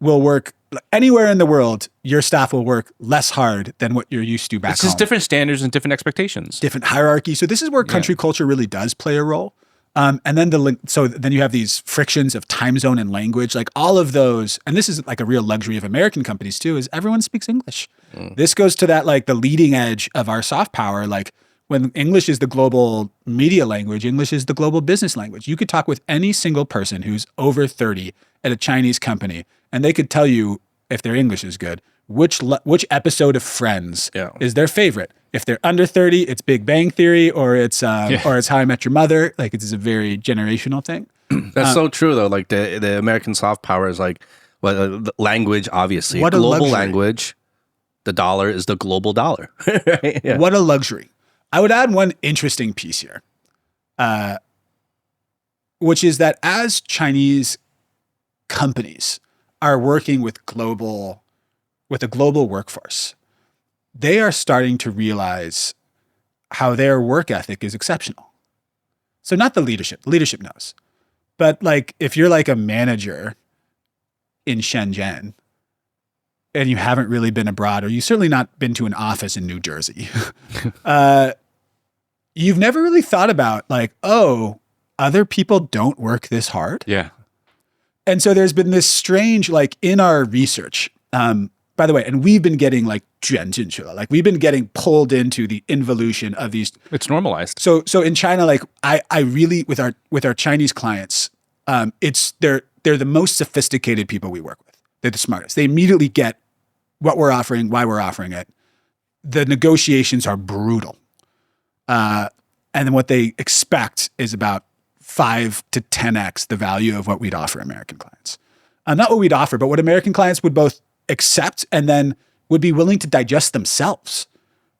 will work anywhere in the world? Your staff will work less hard than what you're used to back home. It's just different standards and different expectations. Different hierarchy. So this is where country culture really does play a role. And then then you have these frictions of time zone and language, like all of those. And this is like a real luxury of American companies too, is everyone speaks English. This goes to that, like the leading edge of our soft power. Like when English is the global media language, English is the global business language. You could talk with any single person who's over 30 at a Chinese company, and they could tell you, if their English is good, which episode of Friends is their favorite. If they're under 30, it's Big Bang Theory or it's How I Met Your Mother. Like it's a very generational thing. That's so true though. Like the American soft power is like, the language, obviously. What a global luxury. Language. The dollar is the global dollar. Right? Yeah. What a luxury. I would add one interesting piece here, which is that as Chinese companies are working with a global workforce, they are starting to realize how their work ethic is exceptional. So not the leadership knows, but like if you're like a manager in Shenzhen and you haven't really been abroad, or you've certainly not been to an office in New Jersey, you've never really thought about like, oh, other people don't work this hard. Yeah. And so there's been this strange, like in our research, by the way, and we've been getting like we've been getting pulled into the involution of these. It's normalized. So in China, like I really, with our Chinese clients, they're the most sophisticated people we work with. They're the smartest. They immediately get what we're offering, why we're offering it. The negotiations are brutal. And then what they expect is about 5 to 10x the value of what we'd offer American clients. Not what we'd offer, but what American clients would both accept and then would be willing to digest themselves,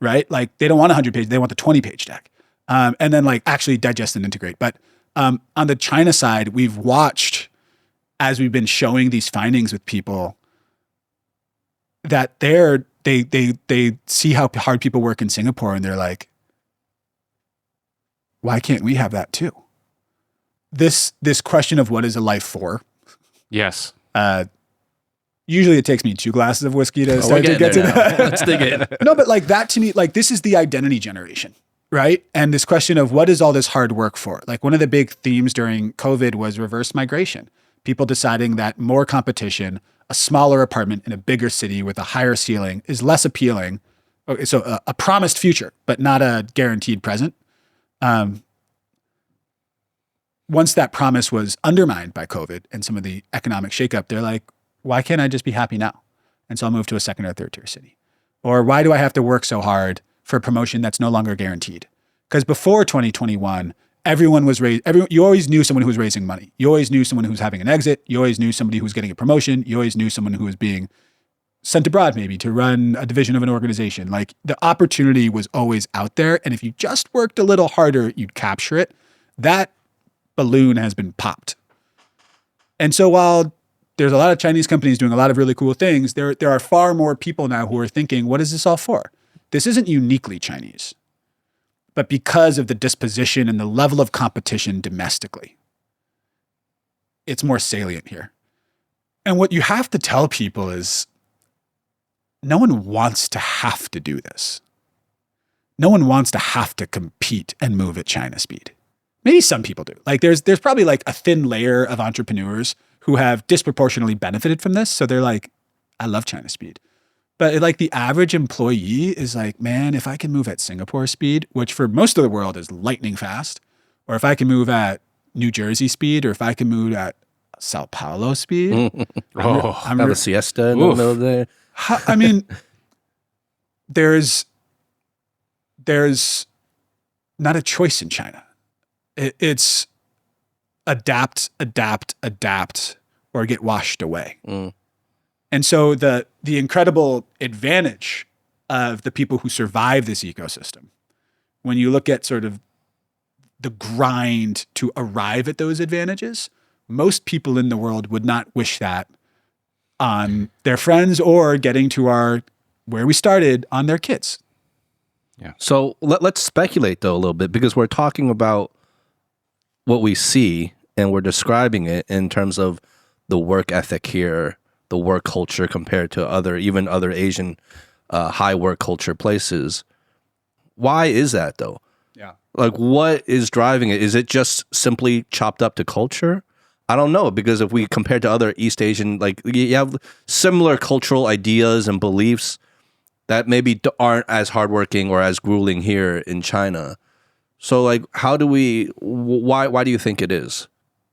right? Like they don't want a 100-page, they want the 20-page deck. And then like actually digest and integrate. But on the China side, we've watched as we've been showing these findings with people that they see how hard people work in Singapore and they're like, why can't we have that too? This question of what is a life for? Yes. Usually it takes me 2 glasses of whiskey to start to get to that. Let's dig in. No, but like that to me, like this is the identity generation, right? And this question of what is all this hard work for? Like one of the big themes during COVID was reverse migration. People deciding that more competition, a smaller apartment in a bigger city with a higher ceiling is less appealing. Okay, so a promised future, but not a guaranteed present. Once that promise was undermined by COVID and some of the economic shakeup, they're like, why can't I just be happy now? And so I'll move to a second or third tier city. Or why do I have to work so hard for a promotion that's no longer guaranteed? Because before 2021, everyone was you always knew someone who was raising money. You always knew someone who was having an exit. You always knew somebody who was getting a promotion. You always knew someone who was being sent abroad maybe to run a division of an organization. Like the opportunity was always out there. And if you just worked a little harder, you'd capture it. That balloon has been popped. And so while there's a lot of Chinese companies doing a lot of really cool things, there are far more people now who are thinking, what is this all for? This isn't uniquely Chinese, but because of the disposition and the level of competition domestically, it's more salient here. And what you have to tell people is no one wants to have to do this. No one wants to have to compete and move at China speed. Maybe some people do. Like there's probably like a thin layer of entrepreneurs who have disproportionately benefited from this. So they're like, I love China speed. But like the average employee is like, man, if I can move at Singapore speed, which for most of the world is lightning fast, or if I can move at New Jersey speed, or if I can move at Sao Paulo speed, I'm have a siesta in the middle of the day. I mean, there's not a choice in China. It's adapt, or get washed away. And so the incredible advantage of the people who survive this ecosystem, when you look at sort of the grind to arrive at those advantages, most people in the world would not wish that on their friends or getting to where we started on their kids. Yeah. So let's speculate though a little bit, because we're talking about what we see and we're describing it in terms of the work ethic here, the work culture compared to even other Asian high work culture places. Why is that though? Yeah. Like what is driving it? Is it just simply chopped up to culture? I don't know, because if we compare to other East Asian, like you have similar cultural ideas and beliefs that maybe aren't as hardworking or as grueling here in China. So like, why do you think it is?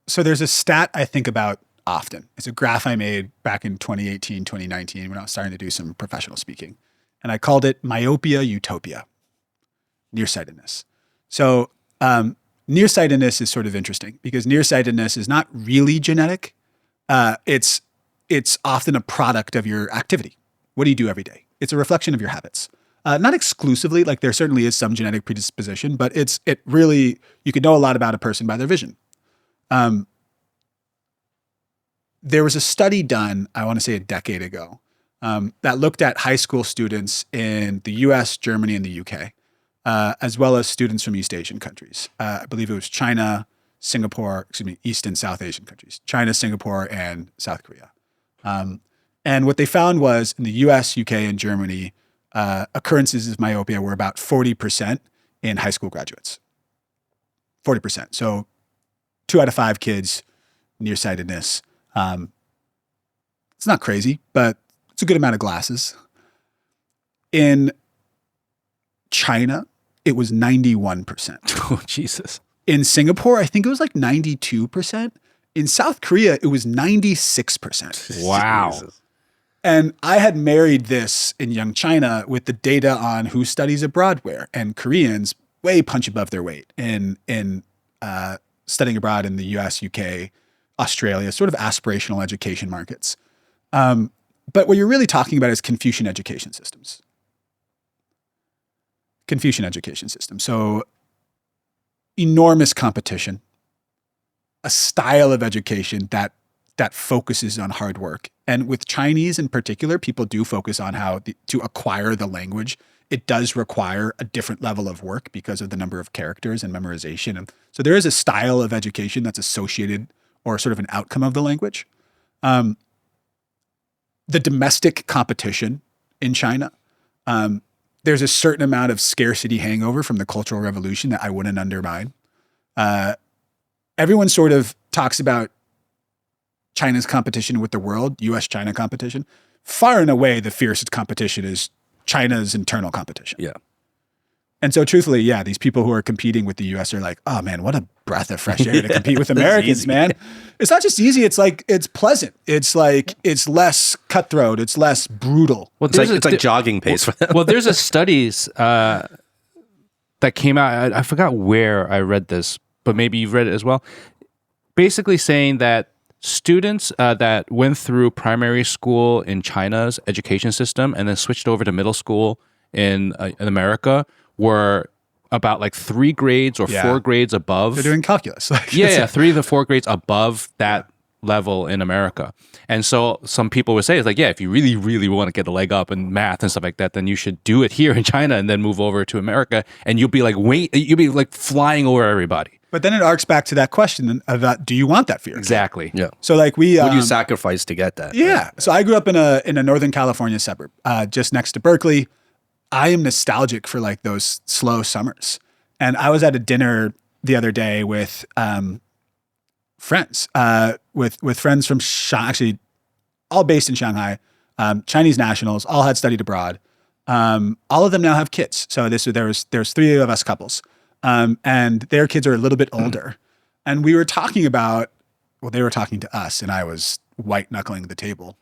So there's a stat I think about often. It's a graph I made back in 2018, 2019 when I was starting to do some professional speaking. And I called it myopia utopia, nearsightedness. So nearsightedness is sort of interesting because nearsightedness is not really genetic. It's often a product of your activity. What do you do every day? It's a reflection of your habits. Not exclusively, like there certainly is some genetic predisposition, but it really, you could know a lot about a person by their vision. There was a study done, I want to say a decade ago, that looked at high school students in the US, Germany, and the UK, as well as students from East Asian countries. I believe it was China, Singapore, East and South Asian countries, China, Singapore, and South Korea. And what they found was in the US, UK, and Germany, occurrences of myopia were about 40% in high school graduates. 40%. So 2 out of 5 kids, nearsightedness. It's not crazy, but it's a good amount of glasses. In China, it was 91%. Oh, Jesus. In Singapore, I think it was like 92%. In South Korea, it was 96%. Wow. Jesus. And I had married this in young China with the data on who studies abroad where, and Koreans way punch above their weight in studying abroad in the US, UK, Australia, sort of aspirational education markets. But what you're really talking about is Confucian education systems. Confucian education system. So enormous competition, a style of education that focuses on hard work. And with Chinese in particular, people do focus on how to acquire the language it does require a different level of work because of the number of characters and memorization. And so there is a style of education that's associated or sort of an outcome of the language. The domestic competition in China, there's a certain amount of scarcity hangover from the Cultural Revolution that I wouldn't undermine. Everyone sort of talks about China's competition with the world, US-China competition. Far and away, the fiercest competition is China's internal competition. Yeah. And so truthfully, yeah, these people who are competing with the US are like, oh man, what a breath of fresh air to compete with Americans, man. It's not just easy, it's like, it's pleasant. It's like, it's less cutthroat, it's less brutal. Well, It's like jogging pace for them. Well, there's a studies that came out. I forgot where I read this, but maybe you've read it as well. Basically saying that students that went through primary school in China's education system and then switched over to middle school in America were about like 3 grades or 4 grades above. They're doing calculus. Yeah, 3 to 4 grades above that level in America. And so some people would say, it's like, yeah, if you really, really want to get a leg up in math and stuff like that, then you should do it here in China and then move over to America. And you'll be like flying over everybody. But then it arcs back to that question about, do you want that fear? Exactly. Yeah. So like what do you sacrifice to get that? Yeah. So I grew up in a Northern California suburb, just next to Berkeley. I am nostalgic for like those slow summers. And I was at a dinner the other day with friends, with friends from actually all based in Shanghai, Chinese nationals, all had studied abroad. All of them now have kids. So there's 3 of us couples, and their kids are a little bit older. And we were talking about, well, they were talking to us, and I was white knuckling the table.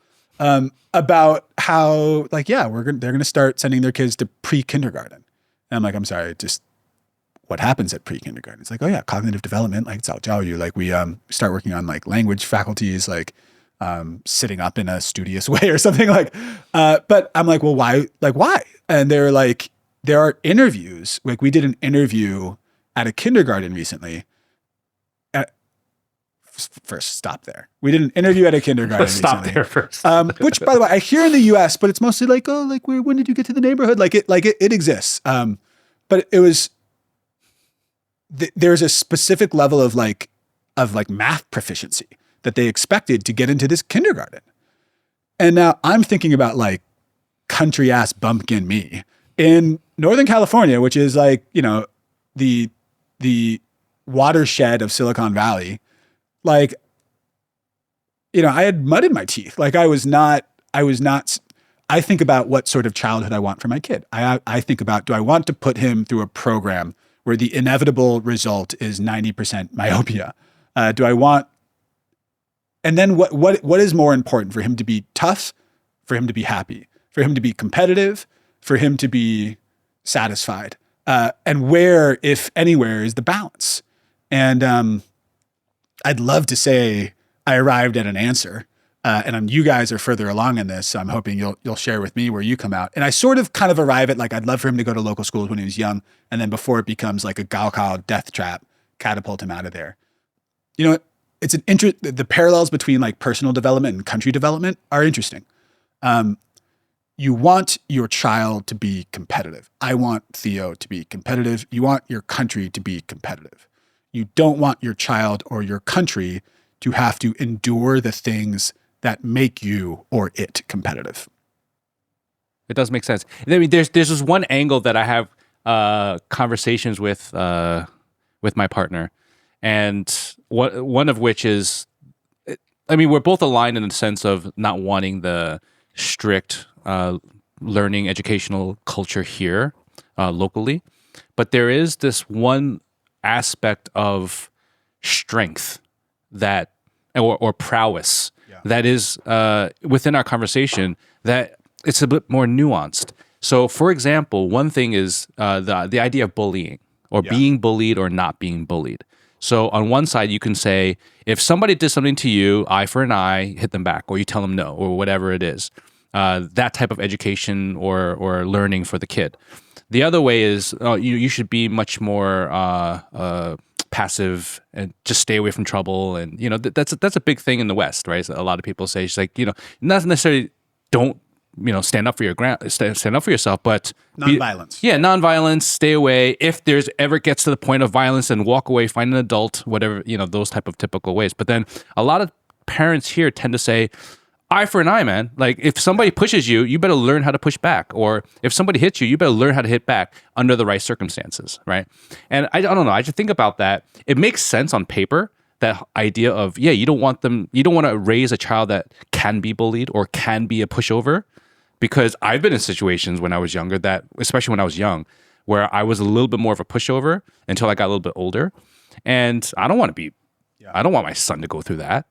About how like, yeah, they're going to start sending their kids to pre-kindergarten. And I'm like, I'm sorry, just what happens at pre-kindergarten? It's like, oh yeah, cognitive development, like 早教育, like we start working on like language faculties, like sitting up in a studious way or something like, but I'm like, well, why? And they're like, there are interviews, like we did an interview at a kindergarten recently. First, stop there. We did an interview at a kindergarten Stop recently. there first. Which, by the way, I hear in the U.S., but it's mostly like, oh, like when did you get to the neighborhood? Like it exists. But it was there's a specific level of math proficiency that they expected to get into this kindergarten, and now I'm thinking about like country ass bumpkin me in Northern California, which is like the watershed of Silicon Valley. Like, I had mud in my teeth. Like I think about what sort of childhood I want for my kid. I think about, do I want to put him through a program where the inevitable result is 90% myopia? Do I want, and then what is more important for him to be tough, for him to be happy, for him to be competitive, for him to be satisfied? And where, if anywhere, is the balance? And, I'd love to say I arrived at an answer, and you guys are further along in this. So I'm hoping you'll share with me where you come out. And I sort of kind of arrive at like, I'd love for him to go to local schools when he was young, and then before it becomes like a Gaokao death trap, catapult him out of there. It's the parallels between like personal development and country development are interesting. You want your child to be competitive. I want Theo to be competitive. You want your country to be competitive. You don't want your child or your country to have to endure the things that make you or it competitive. It does make sense. I mean, there's this one angle that I have conversations with my partner, and one of which is, I mean, we're both aligned in the sense of not wanting the strict learning educational culture here locally, but there is this one aspect of strength that or prowess that is within our conversation that it's a bit more nuanced. So for example, one thing is the idea of bullying or being bullied or not being bullied. So on one side you can say, if somebody did something to you, eye for an eye, hit them back, or you tell them no, or whatever it is. That type of education or learning for the kid. The other way is you should be much more passive and just stay away from trouble. And that's a big thing in the West, right? So a lot of people say, it's like, not necessarily don't stand up for stand up for yourself, but Nonviolence. Nonviolence, stay away. If there's ever gets to the point of violence, then walk away, find an adult, whatever, those type of typical ways. But then a lot of parents here tend to say, eye for an eye, man. Like if somebody pushes you, you better learn how to push back. Or if somebody hits you, you better learn how to hit back under the right circumstances, right? And I don't know. I just think about that. It makes sense on paper, that idea of, you don't want to raise a child that can be bullied or can be a pushover. Because I've been in situations when I was younger especially when I was young, where I was a little bit more of a pushover until I got a little bit older. And I don't want my son to go through that.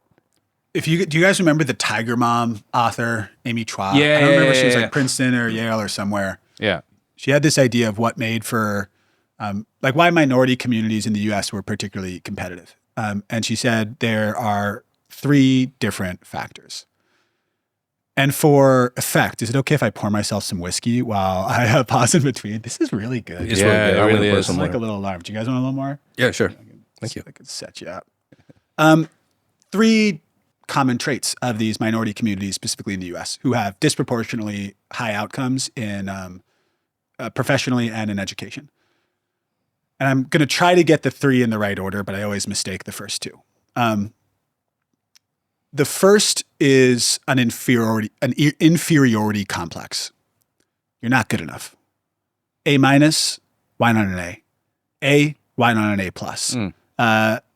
Do you guys remember the Tiger Mom author, Amy Chua? Yeah. I don't remember if she was like Princeton or Yale or somewhere. Yeah. She had this idea of what made for, why minority communities in the U.S. were particularly competitive. And she said there are 3 different factors. And for effect, is it okay if I pour myself some whiskey while I pause in between? This is really good. It's really good. it I'm really gonna pour is. some It's like more. a little alarm. Do you guys want a little more? Yeah, sure. Thank you. I could set you up. 3 common traits of these minority communities, specifically in the U.S., who have disproportionately high outcomes in professionally and in education. And I'm going to try to get the 3 in the right order, but I always mistake the first 2. The first is an inferiority complex. You're not good enough. A-, why not an A? A, why not an A+.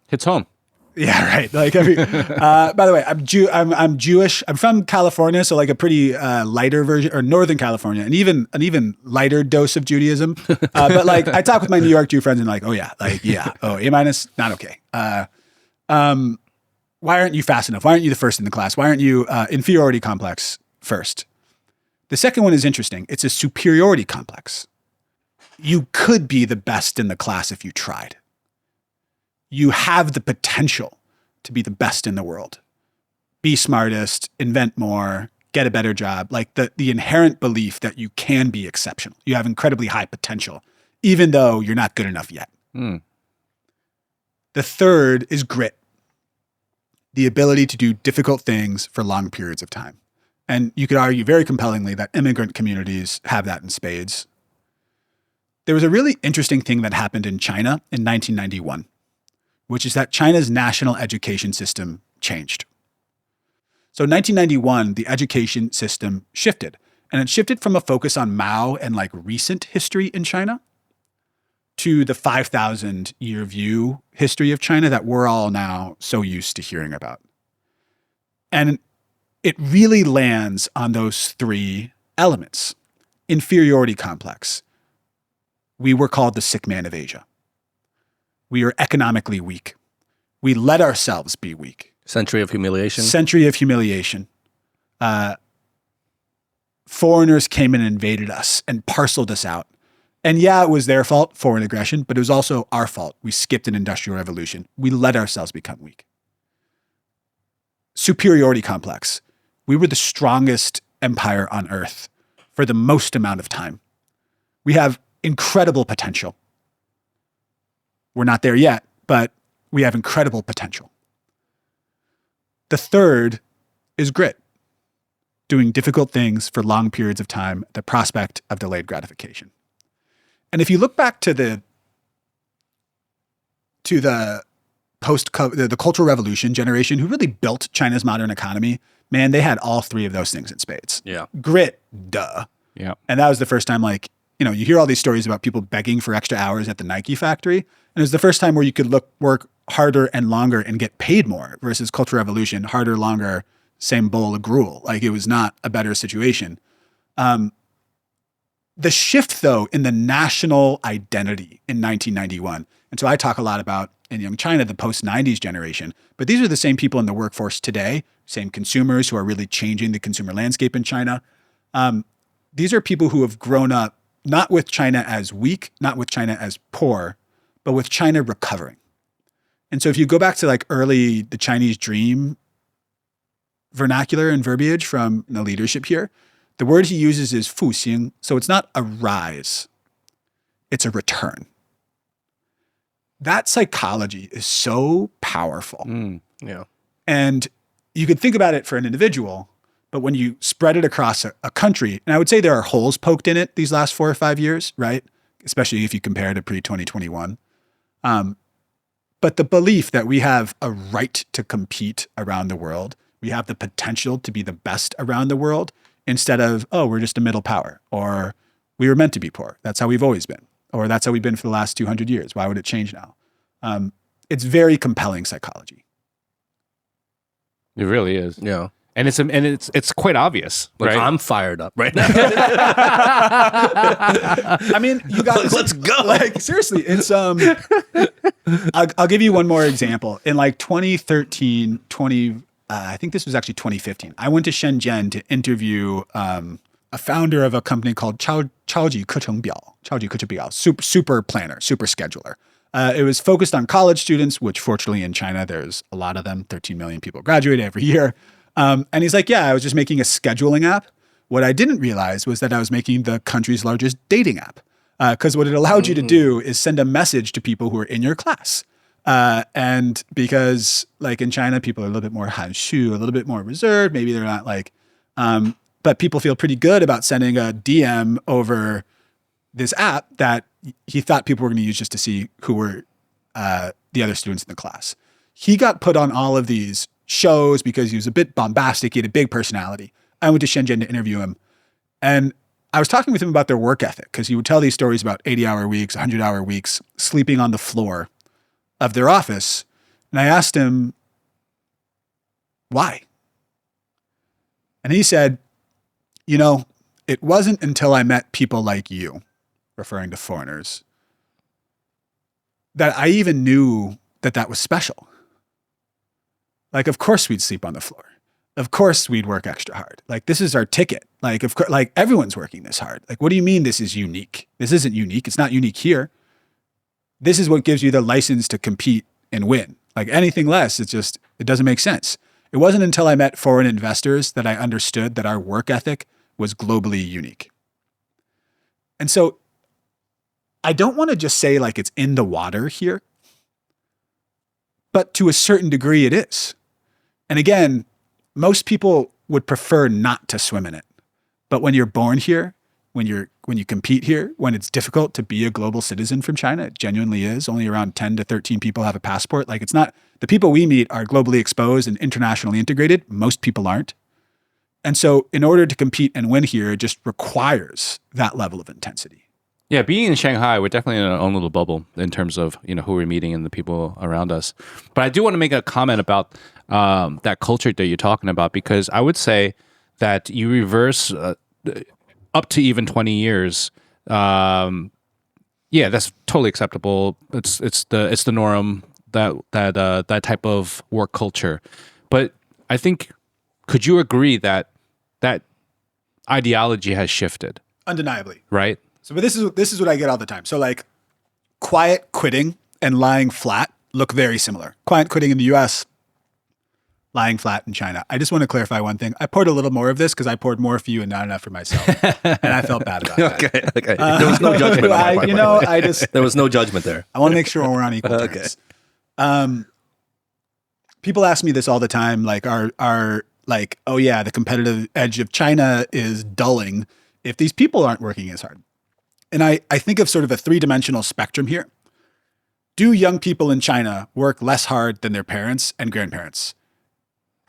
Hits home. Yeah, right. Like by the way, I'm Jewish. I'm from California, so like a pretty lighter version, or Northern California, and even an even lighter dose of Judaism. But like I talk with my New York Jew friends and like, oh, A-, not okay. Why aren't you fast enough? Why aren't you the first in the class? Why aren't you inferiority complex first? The second one is interesting. It's a superiority complex. You could be the best in the class if you tried. You have the potential to be the best in the world. Be smartest, invent more, get a better job. Like the inherent belief that you can be exceptional. You have incredibly high potential, even though you're not good enough yet. The third is grit. The ability to do difficult things for long periods of time. And you could argue very compellingly that immigrant communities have that in spades. There was a really interesting thing that happened in China in 1991. Which is that China's national education system changed. So in 1991, the education system shifted. And it shifted from a focus on Mao and like recent history in China to the 5,000-year view history of China that we're all now so used to hearing about. And it really lands on those 3 elements. Inferiority complex. We were called the sick man of Asia. We are economically weak. We let ourselves be weak. Century of humiliation. Foreigners came and invaded us and parceled us out. And yeah, it was their fault, foreign aggression, but it was also our fault. We skipped an industrial revolution. We let ourselves become weak. Superiority complex. We were the strongest empire on earth for the most amount of time. We have incredible potential. We're not there yet, but we have incredible potential. The third is grit, doing difficult things for long periods of time, the prospect of delayed gratification. And if you look back to the Cultural Revolution generation who really built China's modern economy, man, they had all 3 of those things in spades. Yeah. Grit, duh. Yeah. And that was the first time, like, you hear all these stories about people begging for extra hours at the Nike factory. And it was the first time where you could work harder and longer and get paid more versus Cultural Revolution, harder, longer, same bowl of gruel. Like it was not a better situation. The shift though in the national identity in 1991. And so I talk a lot about in young China, the post-90s generation, but these are the same people in the workforce today, same consumers who are really changing the consumer landscape in China. These are people who have grown up not with China as weak, not with China as poor, but with China recovering. And so if you go back to like the Chinese dream vernacular and verbiage from the leadership here, the word he uses is fuxing. So it's not a rise, it's a return. That psychology is so powerful. Yeah. And you could think about it for an individual, But when you spread it across a country, and I would say there are holes poked in it these last 4 or 5 years, right? Especially if you compare to pre-2021. But the belief that we have a right to compete around the world, we have the potential to be the best around the world, instead of, oh, we're just a middle power, or we were meant to be poor. That's how we've always been, or that's how we've been for the last 200 years. Why would it change now? It's very compelling psychology. It really is. Yeah. And it's quite obvious, Like, right? I'm fired up right now. I mean, you guys, Let's go. Like, seriously, it's I'll give you one more example. In like 2013, I think this was actually 2015. I went to Shenzhen to interview a founder of a company called Chaoji Kechengbiao, super planner, super scheduler. It was focused on college students, which fortunately in China, there's a lot of them. 13 million people graduate every year. And he's like, yeah, I was just making a scheduling app. What I didn't realize was that I was making the country's largest dating app. Because what it allowed you to do is send a message to people who are in your class. And because like in China, people are a little bit more hanshu, a little bit more reserved. Maybe they're not like, but people feel pretty good about sending a DM over this app that he thought people were going to use just to see who were the other students in the class. He got put on all of these shows because he was a bit bombastic. He had a big personality. I went to Shenzhen to interview him. And I was talking with him about their work ethic because he would tell these stories about 80-hour weeks, 100-hour weeks, sleeping on the floor of their office. And I asked him, why? And he said, you know, it wasn't until I met people like you, referring to foreigners, that I even knew that that was special. Like, of course we'd sleep on the floor. Of course we'd work extra hard. Like, this is our ticket. Like, of course, like everyone's working this hard. Like, what do you mean this is unique? This isn't unique. It's not unique here. This is what gives you the license to compete and win. Like anything less, it doesn't make sense. It wasn't until I met foreign investors that I understood that our work ethic was globally unique. And so I don't want to just say like it's in the water here, but to a certain degree it is. And again, most people would prefer not to swim in it. But when you're born here, when you compete here, when it's difficult to be a global citizen from China, it genuinely is. Only around 10 to 13 people have a passport. Like, it's not, the people we meet are globally exposed and internationally integrated. Most people aren't. And so in order to compete and win here, it just requires that level of intensity. Yeah, being in Shanghai, we're definitely in our own little bubble in terms of, you know, who we're meeting and the people around us. But I do want to make a comment about that culture that you're talking about, because I would say that you reverse up to even 20 years. Yeah, that's totally acceptable. It's the norm, that type of work culture. But I think, could you agree that that ideology has shifted? Undeniably. Right? So, but this is what I get all the time. So like quiet quitting and lying flat look very similar. Quiet quitting in the US, lying flat in China. I just want to clarify one thing. I poured a little more of this because I poured more for you and not enough for myself. And I felt bad about that. Okay. There was no judgment on my part. There was no judgment there. I want to make sure we're on equal terms. People ask me this all the time, like, are like, oh yeah, the competitive edge of China is dulling if these people aren't working as hard. And I think of sort of a three-dimensional spectrum here. Do young people in China work less hard than their parents and grandparents?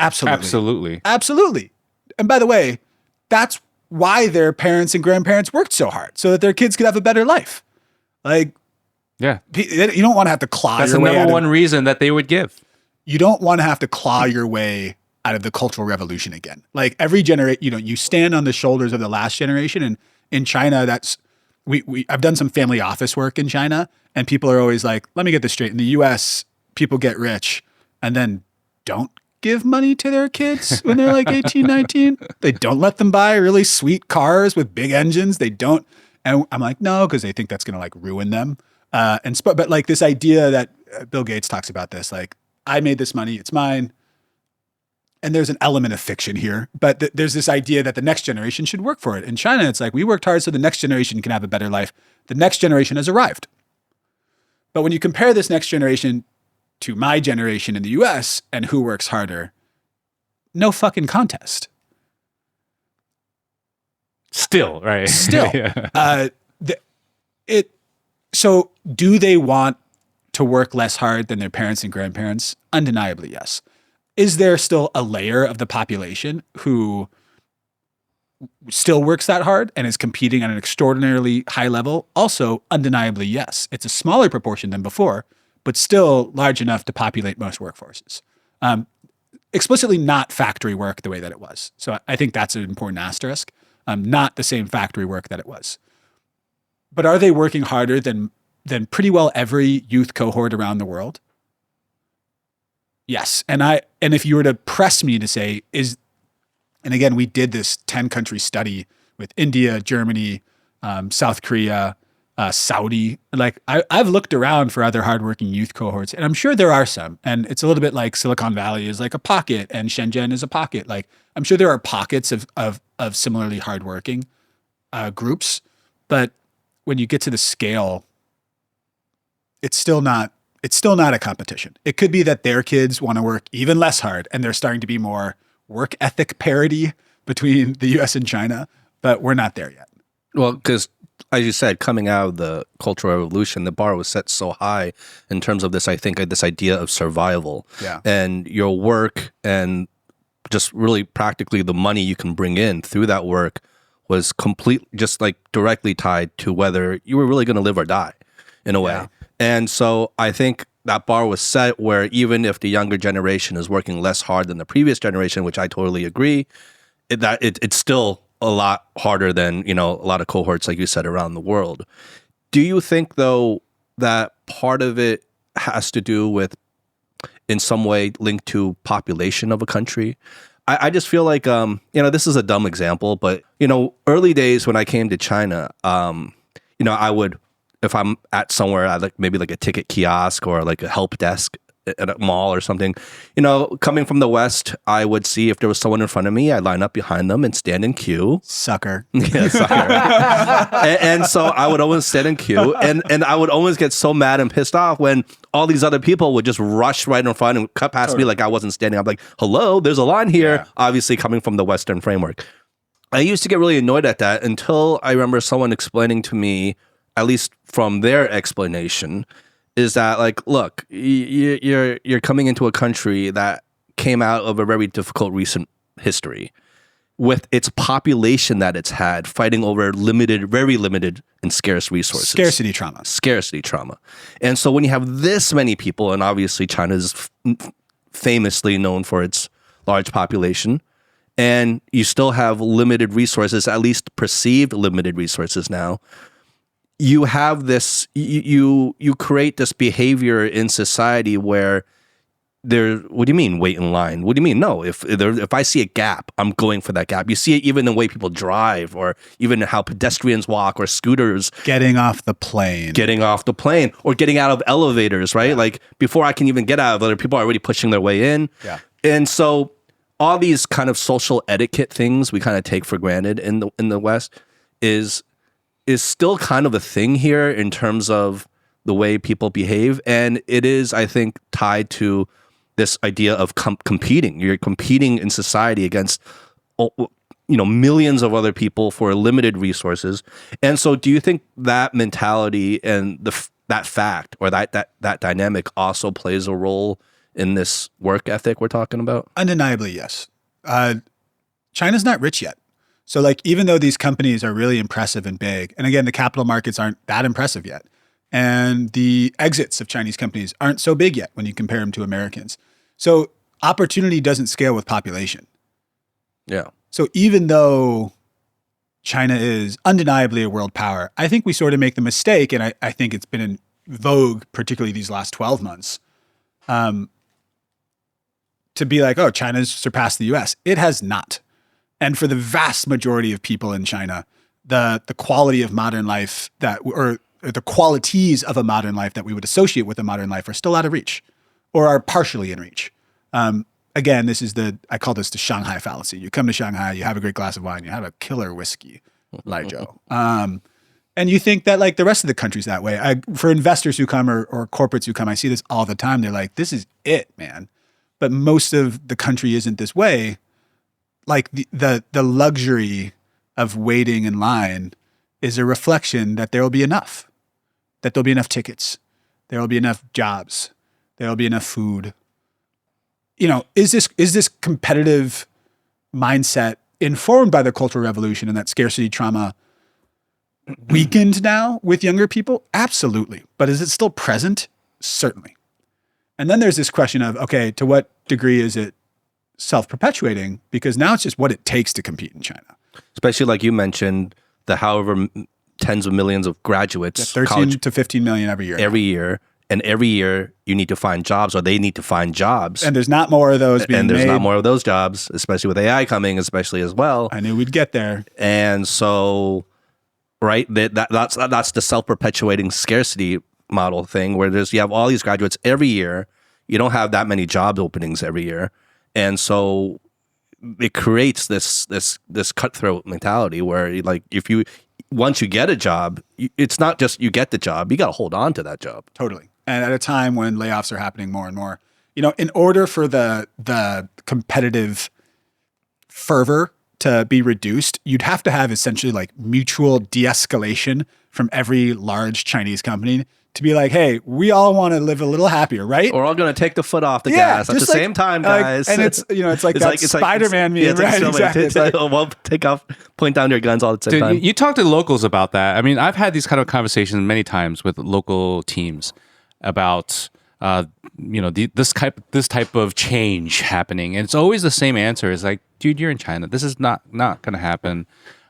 Absolutely. And by the way, that's why their parents and grandparents worked so hard, so that their kids could have a better life. Like, yeah, you don't want to have to claw That's your way. That's the number one reason that they would give. You don't want to have to claw your way out of the Cultural Revolution again. Like every generation, you stand on the shoulders of the last generation. And in China, I've done some family office work in China, and people are always like, let me get this straight. In the US, people get rich and then don't give money to their kids when they're like 18, 19. They don't let them buy really sweet cars with big engines. They don't. And I'm like, no, because they think that's going to like ruin them. But like this idea that Bill Gates talks about this, like, I made this money, it's mine. And there's an element of fiction here, but there's this idea that the next generation should work for it. In China, it's like, we worked hard so the next generation can have a better life. The next generation has arrived. But when you compare this next generation to my generation in the US and who works harder, no fucking contest. Still, right? Still, Yeah. So do they want to work less hard than their parents and grandparents? Undeniably, yes. Is there still a layer of the population who still works that hard and is competing at an extraordinarily high level? Also, undeniably, yes. It's a smaller proportion than before, but still large enough to populate most workforces. Explicitly not factory work the way that it was. So I think that's an important asterisk. Not the same factory work that it was. But are they working harder than pretty well every youth cohort around the world? Yes. And if you were to press me to say, and again, we did this 10-country study with India, Germany, South Korea, Saudi. Like I've looked around for other hardworking youth cohorts, and I'm sure there are some. And it's a little bit like Silicon Valley is like a pocket, and Shenzhen is a pocket. Like I'm sure there are pockets of similarly hardworking groups, but when you get to the scale, it's still not a competition. It could be that their kids want to work even less hard, and there's starting to be more work ethic parity between the US and China, but we're not there yet. Well, because as you said, coming out of the Cultural Revolution, the bar was set so high in terms of this, I think, this idea of survival. Yeah. And your work and just really practically the money you can bring in through that work was just like directly tied to whether you were really going to live or die in a way. Yeah. And so I think that bar was set where even if the younger generation is working less hard than the previous generation, which I totally agree, it's still a lot harder than, a lot of cohorts, like you said, around the world. Do you think, though, that part of it has to do with, in some way, linked to population of a country? I just feel like, this is a dumb example, but, early days when I came to China, I would, if I'm at somewhere, I'd like maybe like a ticket kiosk or like a help desk at a mall or something, coming from the West, I would see if there was someone in front of me, I'd line up behind them and stand in queue. Sucker. Yeah, sucker. and so I would always stand in queue, and I would always get so mad and pissed off when all these other people would just rush right in front and cut past me like I wasn't standing. I'm like, hello, there's a line here, Yeah. obviously coming from the Western framework. I used to get really annoyed at that until I remember someone explaining to me, at least from their explanation, is that like, look, you're coming into a country that came out of a very difficult recent history with its population that it's had fighting over very limited and scarce resources. Scarcity trauma. Scarcity trauma. And so when you have this many people, and obviously China is famously known for its large population, and you still have limited resources, at least perceived limited resources now, you have this, you create this behavior in society where what do you mean wait in line? What do you mean? No, if I see a gap, I'm going for that gap. You see it even in the way people drive, or even how pedestrians walk, or scooters. Getting off the plane. Or getting out of elevators, right? Yeah. Like before I can even get out of elevator, people are already pushing their way in. Yeah. And so all these kind of social etiquette things we kind of take for granted in the West is still kind of a thing here in terms of the way people behave. And it is, I think, tied to this idea of competing. You're competing in society against, millions of other people for limited resources. And so do you think that mentality and that fact or that dynamic also plays a role in this work ethic we're talking about? Undeniably, yes. China's not rich yet. So like, even though these companies are really impressive and big, and again, the capital markets aren't that impressive yet, and the exits of Chinese companies aren't so big yet when you compare them to Americans. So opportunity doesn't scale with population. Yeah. So even though China is undeniably a world power, I think we sort of make the mistake, and I think it's been in vogue, particularly these last 12 months, to be like, oh, China's surpassed the US. It has not. And for the vast majority of people in China, the quality of modern life or the qualities of a modern life that we would associate with a modern life are still out of reach, or are partially in reach. Again, I call this the Shanghai fallacy. You come to Shanghai, you have a great glass of wine, you have a killer whiskey, Lijo. And you think that like the rest of the country's that way. For investors who come or corporates who come, I see this all the time. They're like, this is it, man. But most of the country isn't this way. Like the luxury of waiting in line is a reflection that there will be enough, that there'll be enough tickets, there will be enough jobs, there will be enough food. Is this competitive mindset informed by the Cultural Revolution and that scarcity trauma weakened now with younger people? Absolutely. But is it still present? Certainly. And then there's this question of, okay, to what degree is it self-perpetuating? Because now it's just what it takes to compete in China. Especially like you mentioned, the however tens of millions of graduates. 13 to 15 million every year. Every year. And every year you need to find jobs, or they need to find jobs. And there's not more of those being And there's made. not more of those jobs, especially with AI coming, especially as well. I knew we'd get there. And so, right, that's the self-perpetuating scarcity model thing, where you have all these graduates every year. You don't have that many job openings every year. And so it creates this cutthroat mentality where, like, once you get a job, it's not just you get the job, you got to hold on to that job. Totally. And at a time when layoffs are happening more and more, in order for the competitive fervor to be reduced, you'd have to have essentially like mutual de-escalation from every large Chinese company to be like, hey, we all want to live a little happier, right? We're all going to take the foot off the gas at the same time, guys. And it's like that Spider-Man meme, right? Exactly. We'll point down your guns all at the same time. You talk to locals about that. I mean, I've had these kind of conversations many times with local teams about this type of change happening, and it's always the same answer. It's like, dude, you're in China. This is not going to happen.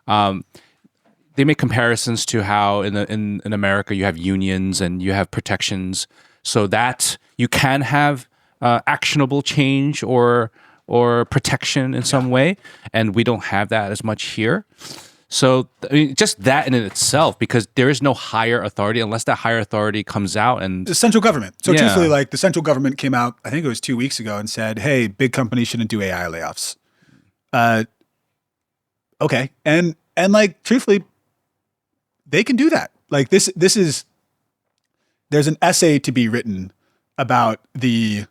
They make comparisons to how in America you have unions and you have protections, so that you can have actionable change or protection in some way, and we don't have that as much here. So just that in itself, because there is no higher authority unless that higher authority comes out and the central government. So truthfully, like the central government came out, I think it was 2 weeks ago, and said, "Hey, big companies shouldn't do AI layoffs." Okay, and like truthfully, they can do that. Like this is there's an essay to be written about the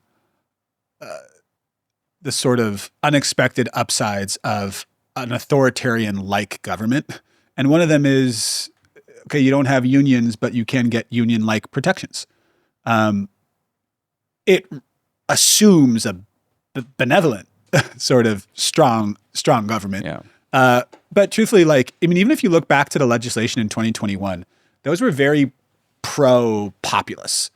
sort of unexpected upsides of an authoritarian-like government. And one of them is, okay, you don't have unions, but you can get union-like protections. It assumes a benevolent sort of strong government. yeah. But truthfully, like, I mean, even if you look back to the legislation in 2021, those were very pro-populace.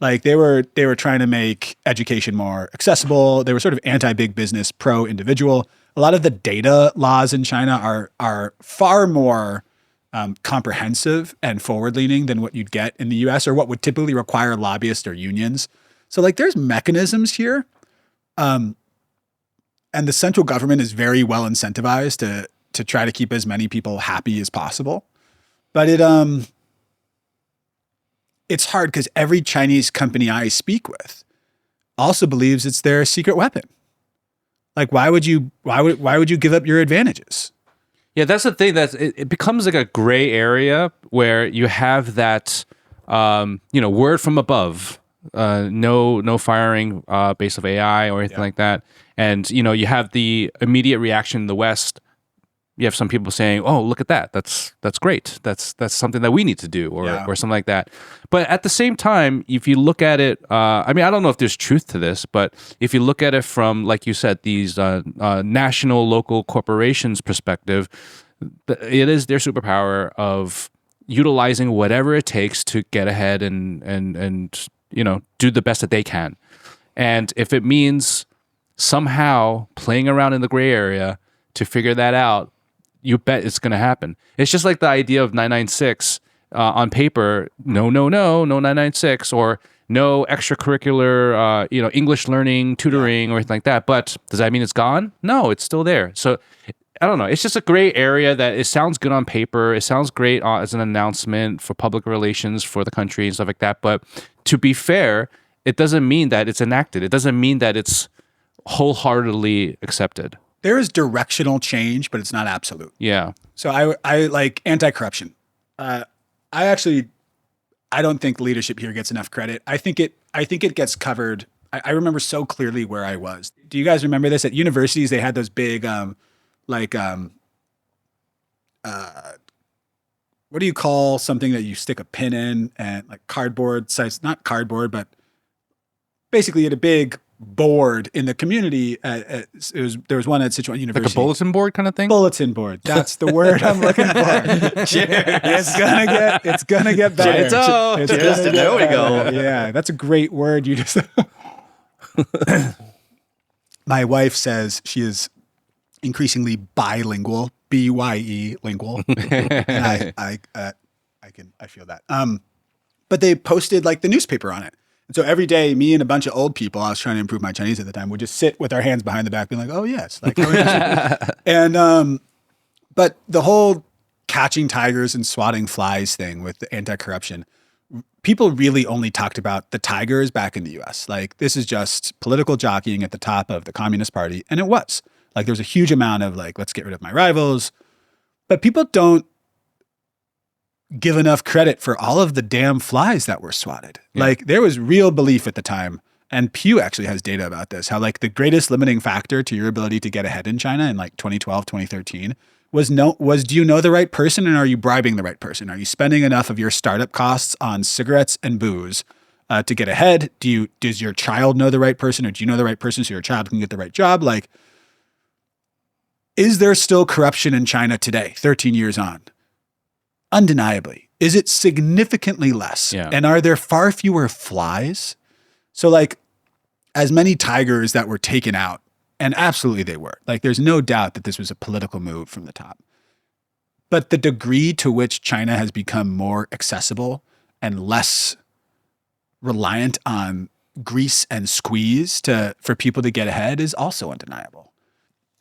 Like they were trying to make education more accessible. They were sort of anti-big business, pro-individual. A lot of the data laws in China are far more comprehensive and forward-leaning than what you'd get in the US or what would typically require lobbyists or unions. So like there's mechanisms here. And the central government is very well incentivized to try to keep as many people happy as possible. But it's hard because every Chinese company I speak with also believes it's their secret weapon. Like, why would you give up your advantages? Yeah, that's the thing. It becomes like a gray area where you have that, word from above, no firing based of AI or anything like that, and you have the immediate reaction in the West. You have some people saying, "Oh, look at that! That's great. That's something that we need to do," or something like that. But at the same time, if you look at it, I don't know if there's truth to this, but if you look at it from, like you said, these national, local corporations' perspective, it is their superpower of utilizing whatever it takes to get ahead and do the best that they can. And if it means somehow playing around in the gray area to figure that out, you bet it's going to happen. It's just like the idea of 996 on paper. No 996, or no extracurricular, English learning, tutoring, or anything like that. But does that mean it's gone? No, it's still there. So I don't know. It's just a gray area that it sounds good on paper. It sounds great as an announcement for public relations for the country and stuff like that. But to be fair, it doesn't mean that it's enacted. It doesn't mean that it's wholeheartedly accepted. There is directional change, but it's not absolute. Yeah. So I like anti-corruption. I don't think leadership here gets enough credit. I think it gets covered. I remember so clearly where I was. Do you guys remember this? At universities, they had those big what do you call something that you stick a pin in and like cardboard size, not cardboard, but basically you had a big board in the community. There was one at Sichuan University. Like a bulletin board kind of thing? Bulletin board. That's the word I'm looking for. Cheers. It's gonna get better. Cheers. There we go. Yeah, that's a great word. You just. My wife says she is increasingly bilingual, BYE lingual, and I feel that. But they posted like the newspaper on it. And so every day, me and a bunch of old people, I was trying to improve my Chinese at the time, would just sit with our hands behind the back, being like, "Oh yes," like, how interesting. And but the whole catching tigers and swatting flies thing with the anti-corruption, people really only talked about the tigers back in the U.S. Like this is just political jockeying at the top of the Communist Party, and it was like there's a huge amount of like, let's get rid of my rivals, but people don't give enough credit for all of the damn flies that were swatted. Yeah. Like there was real belief at the time, and Pew actually has data about this, how like the greatest limiting factor to your ability to get ahead in China in like 2012, 2013 was do you know the right person and are you bribing the right person? Are you spending enough of your startup costs on cigarettes and booze to get ahead? Does your child know the right person, or do you know the right person so your child can get the right job? Like, is there still corruption in China today, 13 years on? Undeniably. Is it significantly less? Yeah. And are there far fewer flies? So like as many tigers that were taken out, and absolutely they were, like there's no doubt that this was a political move from the top. But the degree to which China has become more accessible and less reliant on grease and squeeze for people to get ahead is also undeniable.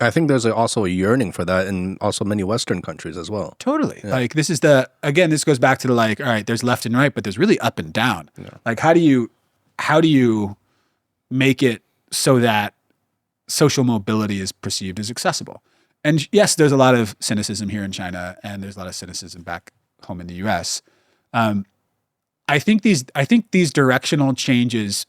I think there's also a yearning for that in also many Western countries as well. Totally. Yeah. Like this goes back to the like, all right, there's left and right, but there's really up and down. Yeah. Like how do you make it so that social mobility is perceived as accessible? And yes, there's a lot of cynicism here in China, and there's a lot of cynicism back home in the US. I think these directional changes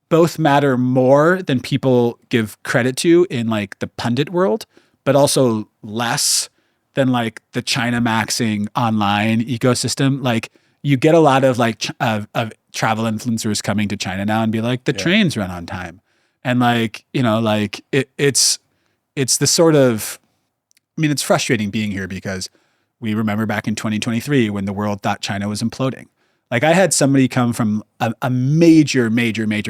both matter more than people give credit to in like the pundit world, but also less than like the China maxing online ecosystem. Like you get a lot of like of travel influencers coming to China now and be like, the trains run on time. And like, you know, like it's the sort of, I mean, it's frustrating being here because we remember back in 2023 when the world thought China was imploding. Like I had somebody come from a major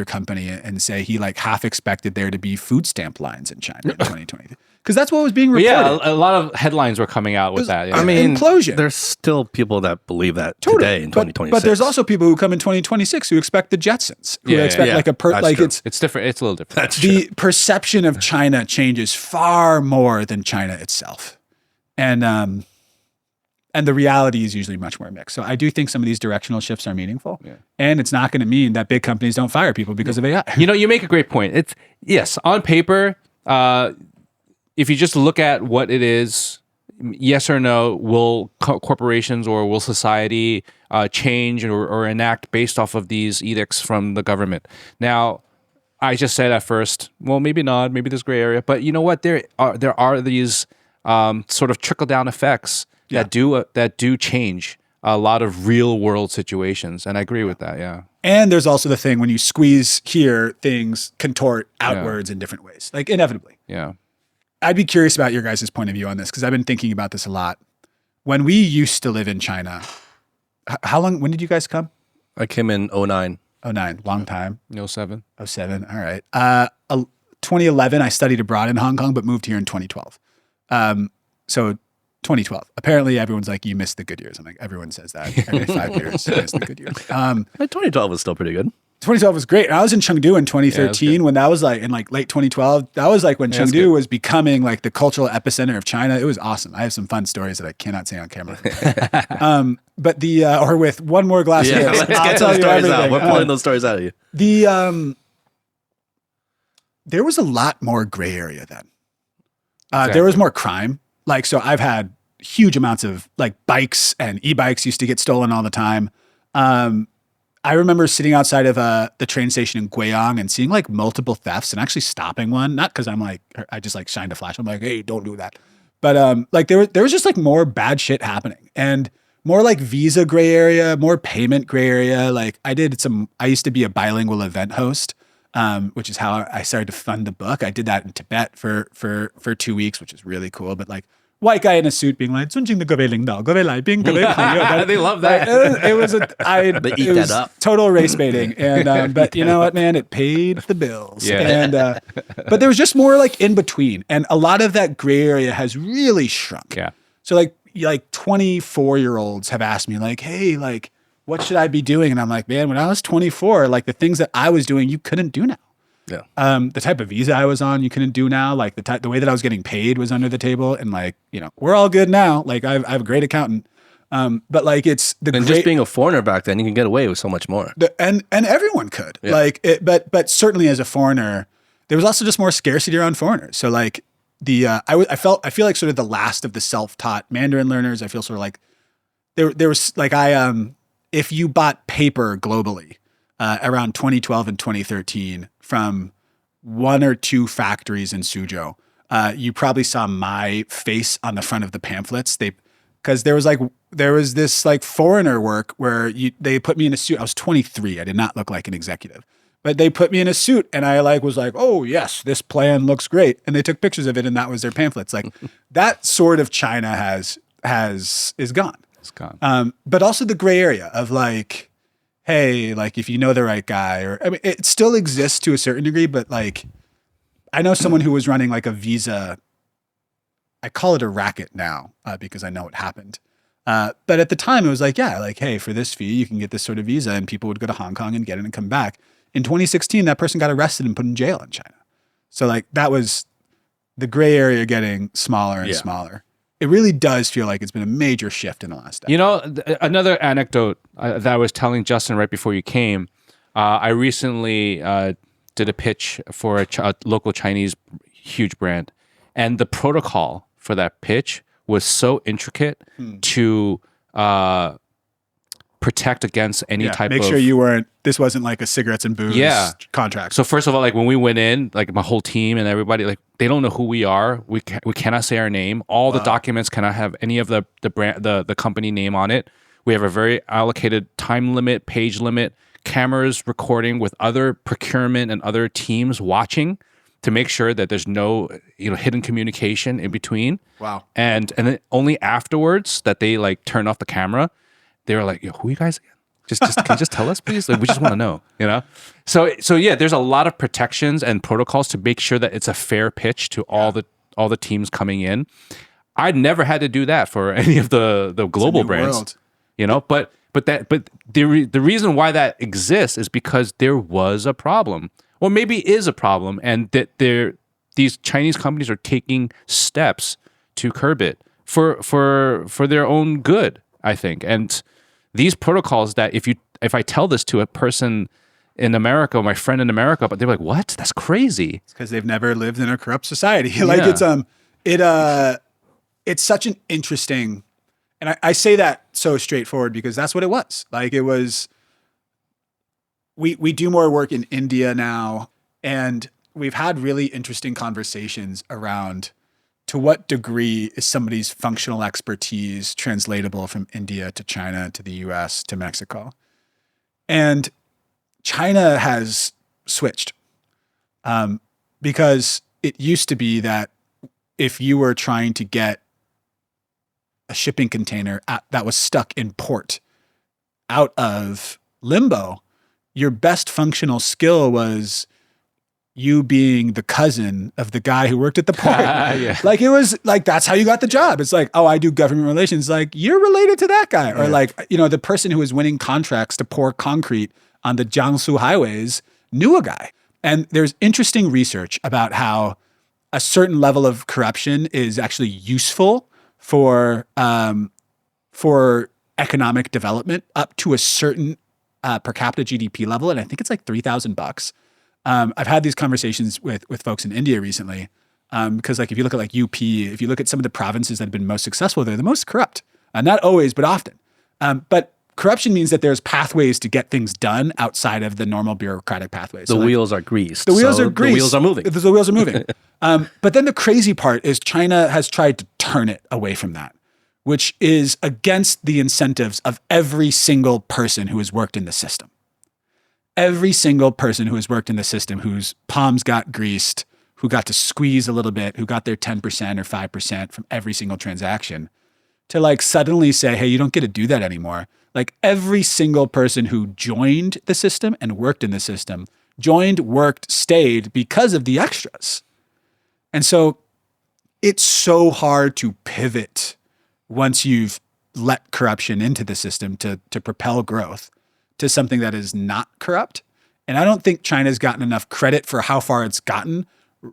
company and say he like half expected there to be food stamp lines in China in 2020. Because that's what was being reported. Yeah, a lot of headlines were coming out with that. Yeah. I mean, implosion. There's still people that believe that today in 2026. But there's also people who come in 2026 who expect the Jetsons. Who expect like it's different. It's a little different. That's the true. perception of China changes far more than China itself. And the reality is usually much more mixed. So I do think some of these directional shifts are meaningful. Yeah. And it's not going to mean that big companies don't fire people because of AI. You know, you make a great point. It's yes, on paper, if you just look at what it is, yes or no, will corporations or will society change or enact based off of these edicts from the government? Now, I just said at first, well, maybe not, maybe there's gray area, but you know what? There are these sort of trickle down effects that do change a lot of real world situations, and I agree with that. Yeah. And there's also the thing when you squeeze here, things contort outwards in different ways, like inevitably. Yeah. I'd be curious about your guys' point of view on this because I've been thinking about this a lot. When we used to live in China, when did you guys come? I came in 2009. 2009, long time. 2007. 2007, all right. 2011, I studied abroad in Hong Kong, but moved here in 2012. So 2012. Apparently, everyone's like, you missed the good years. I'm like, everyone says that every 5 years. You missed the good years. 2012 was still pretty good. 2012 was great. And I was in Chengdu in 2013 when that was like in like late 2012. That was like when Chengdu was becoming like the cultural epicenter of China. It was awesome. I have some fun stories that I cannot say on camera. But or with one more glass of this, let's get those stories out. We're pulling those stories out of you. There was a lot more gray area then. There was more crime. Like, so I've had huge amounts of like bikes and e-bikes used to get stolen all the time. I remember sitting outside of the train station in Guiyang and seeing like multiple thefts and actually stopping one. Not because I'm like, I just like shined a flash. I'm like, hey, don't do that. But like there was just like more bad shit happening, and more like visa gray area, more payment gray area. Like I used to be a bilingual event host, which is how I started to fund the book. I did that in Tibet for 2 weeks, which is really cool. But like white guy in a suit being like, 尊敬的各位领导，各位来宾，各位朋友. They love that. It was eat that up. Total race baiting. And but you know what, man, it paid the bills. Yeah. And but there was just more like in between, and a lot of that gray area has really shrunk. Yeah. So like 24-year-olds have asked me like, hey, like, what should I be doing? And I'm like, man, when I was 24, like the things that I was doing, you couldn't do now. Yeah. The type of visa I was on, you couldn't do now. Like the way that I was getting paid was under the table. And like, you know, we're all good now. Like I have a great accountant. But like it's the And just being a foreigner back then, you can get away with so much more. and everyone could. Yeah. Like it, but certainly as a foreigner, there was also just more scarcity around foreigners. So like I feel like sort of the last of the self-taught Mandarin learners. I feel sort of like there was like if you bought paper globally around 2012 and 2013 from one or two factories in Suzhou, you probably saw my face on the front of the pamphlets. Because there was this like foreigner work where they put me in a suit. I was 23. I did not look like an executive, but they put me in a suit, and I like was like, oh yes, this plan looks great, and they took pictures of it, and that was their pamphlets. Like that sort of China is gone. It's gone. But also the gray area of like, hey, like if you know the right guy, or I mean, it still exists to a certain degree, but like, I know someone who was running like a visa. I call it a racket now because I know what happened. But at the time, it was like, yeah, like, hey, for this fee, you can get this sort of visa, and people would go to Hong Kong and get it and come back. In 2016, that person got arrested and put in jail in China. So like that was the gray area getting smaller and smaller. It really does feel like it's been a major shift in the last decade. You know, another anecdote that I was telling Justin right before you came, I recently did a pitch for a local Chinese huge brand, and the protocol for that pitch was so intricate to protect against any type of... Make sure this wasn't like a cigarettes and booze contract. So first of all, like when we went in, like my whole team and everybody, like they don't know who we are. We cannot say our name. All the documents cannot have any of the brand, the company name on it. We have a very allocated time limit, page limit, cameras recording with other procurement and other teams watching to make sure that there's no hidden communication in between. Wow. And then only afterwards that they like turn off the camera, they were like, yo, who are you guys again? Just can you just tell us, please? Like, we just want to know, So yeah, there's a lot of protections and protocols to make sure that it's a fair pitch to all the teams coming in. I never had to do that for any of the global brands, world. But the reason why that exists is because there was a problem, or maybe is a problem, and that these Chinese companies are taking steps to curb it for their own good, I think. And these protocols that if I tell this to a person in America, my friend in America, but they're like, what? That's crazy. It's because they've never lived in a corrupt society. Like it's such an interesting, and I say that so straightforward because that's what it was. Like it was, we do more work in India now, and we've had really interesting conversations around to what degree is somebody's functional expertise translatable from India to China to the US to Mexico. And China has switched because it used to be that if you were trying to get a shipping container that was stuck in port out of limbo, your best functional skill was you being the cousin of the guy who worked at the port. Yeah. Like it was like, that's how you got the job. It's like, oh, I do government relations. Like you're related to that guy. Or like, the person who was winning contracts to pour concrete on the Jiangsu highways knew a guy. And there's interesting research about how a certain level of corruption is actually useful for economic development up to a certain per capita GDP level. And I think it's like $3,000. I've had these conversations with folks in India recently because like if you look at like UP, if you look at some of the provinces that have been most successful, they're the most corrupt. Not always, but often. But corruption means that there's pathways to get things done outside of the normal bureaucratic pathways. The wheels are greased. The wheels so are greased. The wheels are moving. The wheels are moving. But then the crazy part is China has tried to turn it away from that, which is against the incentives of every single person who has worked in the system. Every single person who has worked in the system, whose palms got greased, who got to squeeze a little bit, who got their 10% or 5% from every single transaction, to like suddenly say, hey, you don't get to do that anymore. Like every single person who joined the system and worked in the system, joined, worked, stayed because of the extras. And so it's so hard to pivot once you've let corruption into the system to propel growth to something that is not corrupt. And I don't think China's gotten enough credit for how far it's gotten,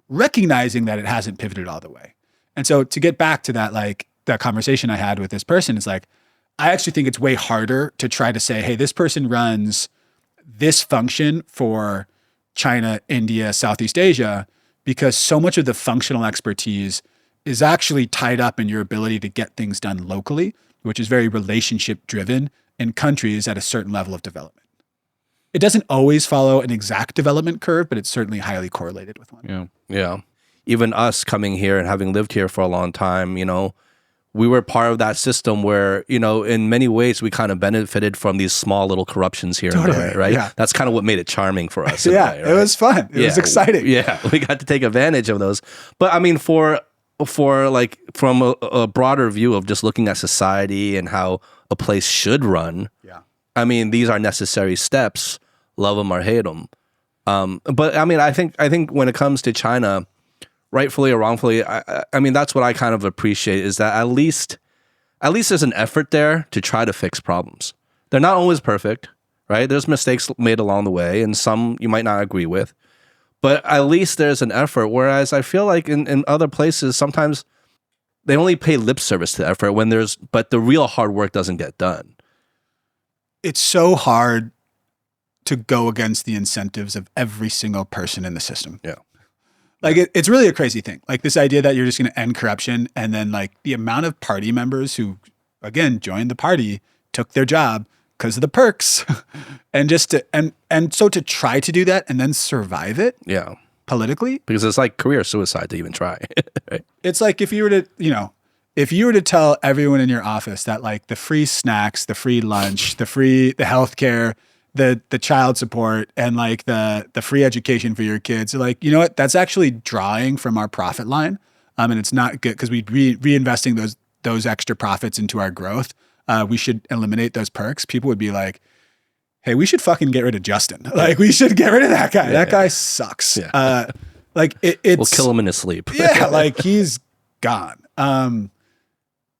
recognizing that it hasn't pivoted all the way. And so to get back to that, like that conversation I had with this person, is like, I actually think it's way harder to try to say, hey, this person runs this function for China, India, Southeast Asia, because so much of the functional expertise is actually tied up in your ability to get things done locally, which is very relationship driven in countries at a certain level of development. It doesn't always follow an exact development curve, but it's certainly highly correlated with one. Yeah. Yeah. Even us coming here and having lived here for a long time, we were part of that system where, in many ways we kind of benefited from these small little corruptions here and there, right? Yeah. That's kind of what made it charming for us. in a way, right? It was fun. It was exciting. Yeah, we got to take advantage of those. But I mean, for like from a broader view of just looking at society and how a place should run, I mean, these are necessary steps, love them or hate them. But I mean, I think when it comes to China, rightfully or wrongfully, I mean, that's what I kind of appreciate, is that at least there's an effort there to try to fix problems. They're not always perfect, right? There's mistakes made along the way, and some you might not agree with. But at least there's an effort, whereas I feel like in other places, sometimes they only pay lip service to effort but the real hard work doesn't get done. It's so hard to go against the incentives of every single person in the system. Yeah. Like it's really a crazy thing. Like this idea that you're just going to end corruption, and then like the amount of party members who, again, joined the party, took their job because of the perks, and so to try to do that and then survive it, politically, because it's like career suicide to even try. Right? It's like if you were to tell everyone in your office that like the free snacks, the free lunch, the healthcare, the child support, and like the free education for your kids, like, you know what, that's actually drawing from our profit line. And it's not good because we'd reinvesting those extra profits into our growth. We should eliminate those perks. People would be like, hey, we should fucking get rid of Justin. Like we should get rid of that guy. That guy sucks. Yeah. We'll kill him in his sleep. Yeah. Like he's gone.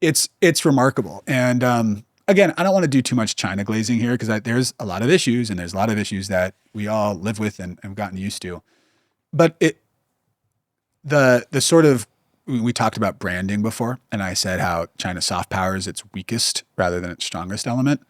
It's remarkable. And, again, I don't want to do too much China glazing here because there's a lot of issues, and there's a lot of issues that we all live with and have gotten used to. But the sort of, we talked about branding before, and I said how China's soft power is its weakest rather than its strongest element.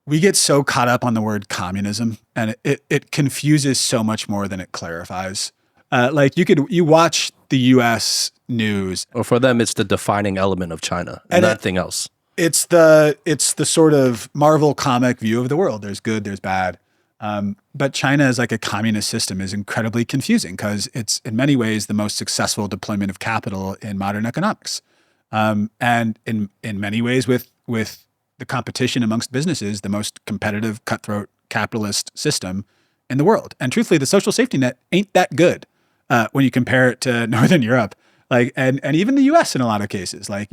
We get so caught up on the word communism, and it confuses so much more than it clarifies. Like you watch the U.S. news, Or for them, it's the defining element of China and nothing else. It's the sort of Marvel comic view of the world. There's good, there's bad. But China as like a communist system is incredibly confusing because it's in many ways the most successful deployment of capital in modern economics. And in many ways with the competition amongst businesses, the most competitive, cutthroat capitalist system in the world. And truthfully, the social safety net ain't that good when you compare it to Northern Europe, like and even the US in a lot of cases. Like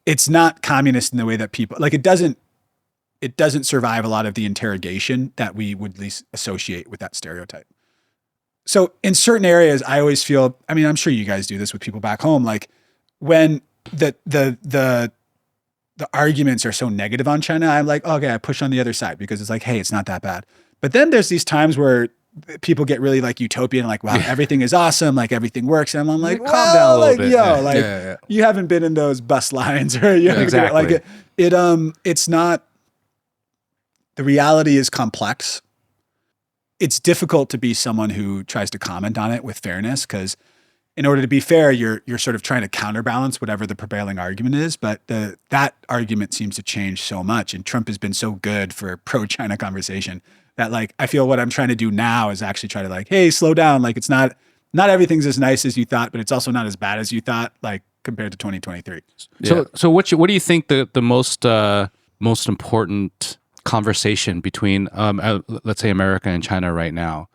it's not communist in the way that people like it doesn't survive a lot of the interrogation that we would at least associate with that stereotype. So in certain areas, I always feel, I mean, I'm sure you guys do this with people back home, like when the arguments are so negative on China, I'm like, okay, I push on the other side because it's like, hey, it's not that bad. But then there's these times where people get really like utopian, like, wow, everything is awesome, like everything works. And I'm like, Calm down a little bit. Yo, you haven't been in those bus lines or exactly. Like it's not, the reality is complex. It's difficult to be someone who tries to comment on it with fairness because in order to be fair, you're sort of trying to counterbalance whatever the prevailing argument is. But that argument seems to change so much. And Trump has been so good for pro-China conversation that like, I feel what I'm trying to do now is actually try to like, hey, slow down. Like it's not everything's as nice as you thought, but it's also not as bad as you thought, like compared to 2023. So what do you think the most important conversation between let's say America and China right now?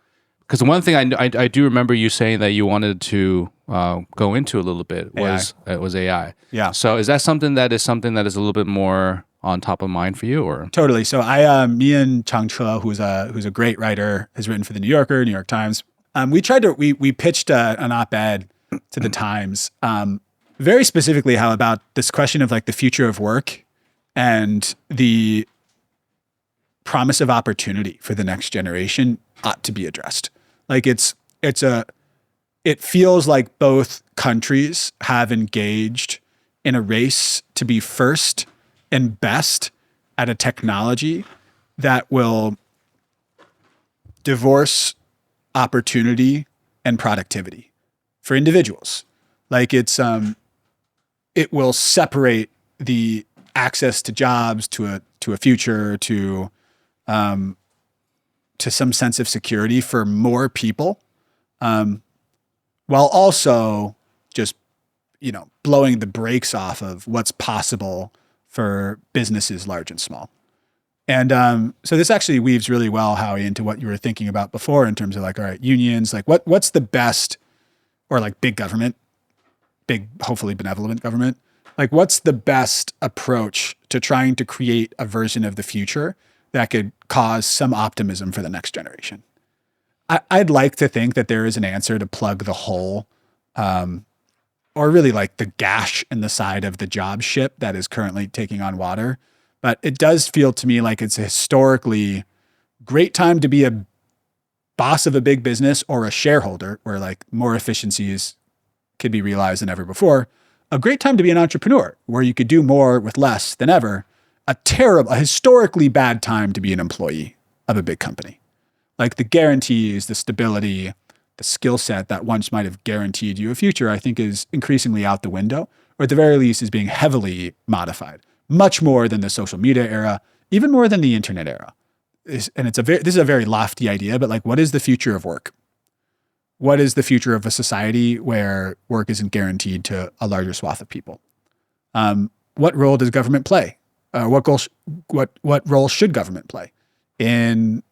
Because one thing I do remember you saying that you wanted to go into a little bit was AI. Yeah. So is that something that is a little bit more on top of mind for you, or? Totally. So me and Chang Che, who's a great writer, has written for the New Yorker, New York Times. We pitched an op-ed to the Times, very specifically how about this question of like the future of work and the promise of opportunity for the next generation ought to be addressed. Like it feels like both countries have engaged in a race to be first and best at a technology that will divorce opportunity and productivity for individuals. Like it will separate the access to jobs, to a future, to some sense of security for more people, while also just, blowing the brakes off of what's possible for businesses large and small. And so this actually weaves really well, Howie, into what you were thinking about before in terms of like, all right, unions, like what's the best, or like big government, big, hopefully benevolent government, like what's the best approach to trying to create a version of the future that could cause some optimism for the next generation? I'd like to think that there is an answer to plug the hole, or really like the gash in the side of the job ship that is currently taking on water. But it does feel to me like it's a historically great time to be a boss of a big business or a shareholder where like more efficiencies could be realized than ever before. A great time to be an entrepreneur where you could do more with less than ever. A historically bad time to be an employee of a big company. Like the guarantees, the stability, the skill set that once might have guaranteed you a future, I think is increasingly out the window, or at the very least is being heavily modified, much more than the social media era, even more than the internet era. This is a very lofty idea, but like, what is the future of work? What is the future of a society where work isn't guaranteed to a larger swath of people? What role does government play? What role should government play in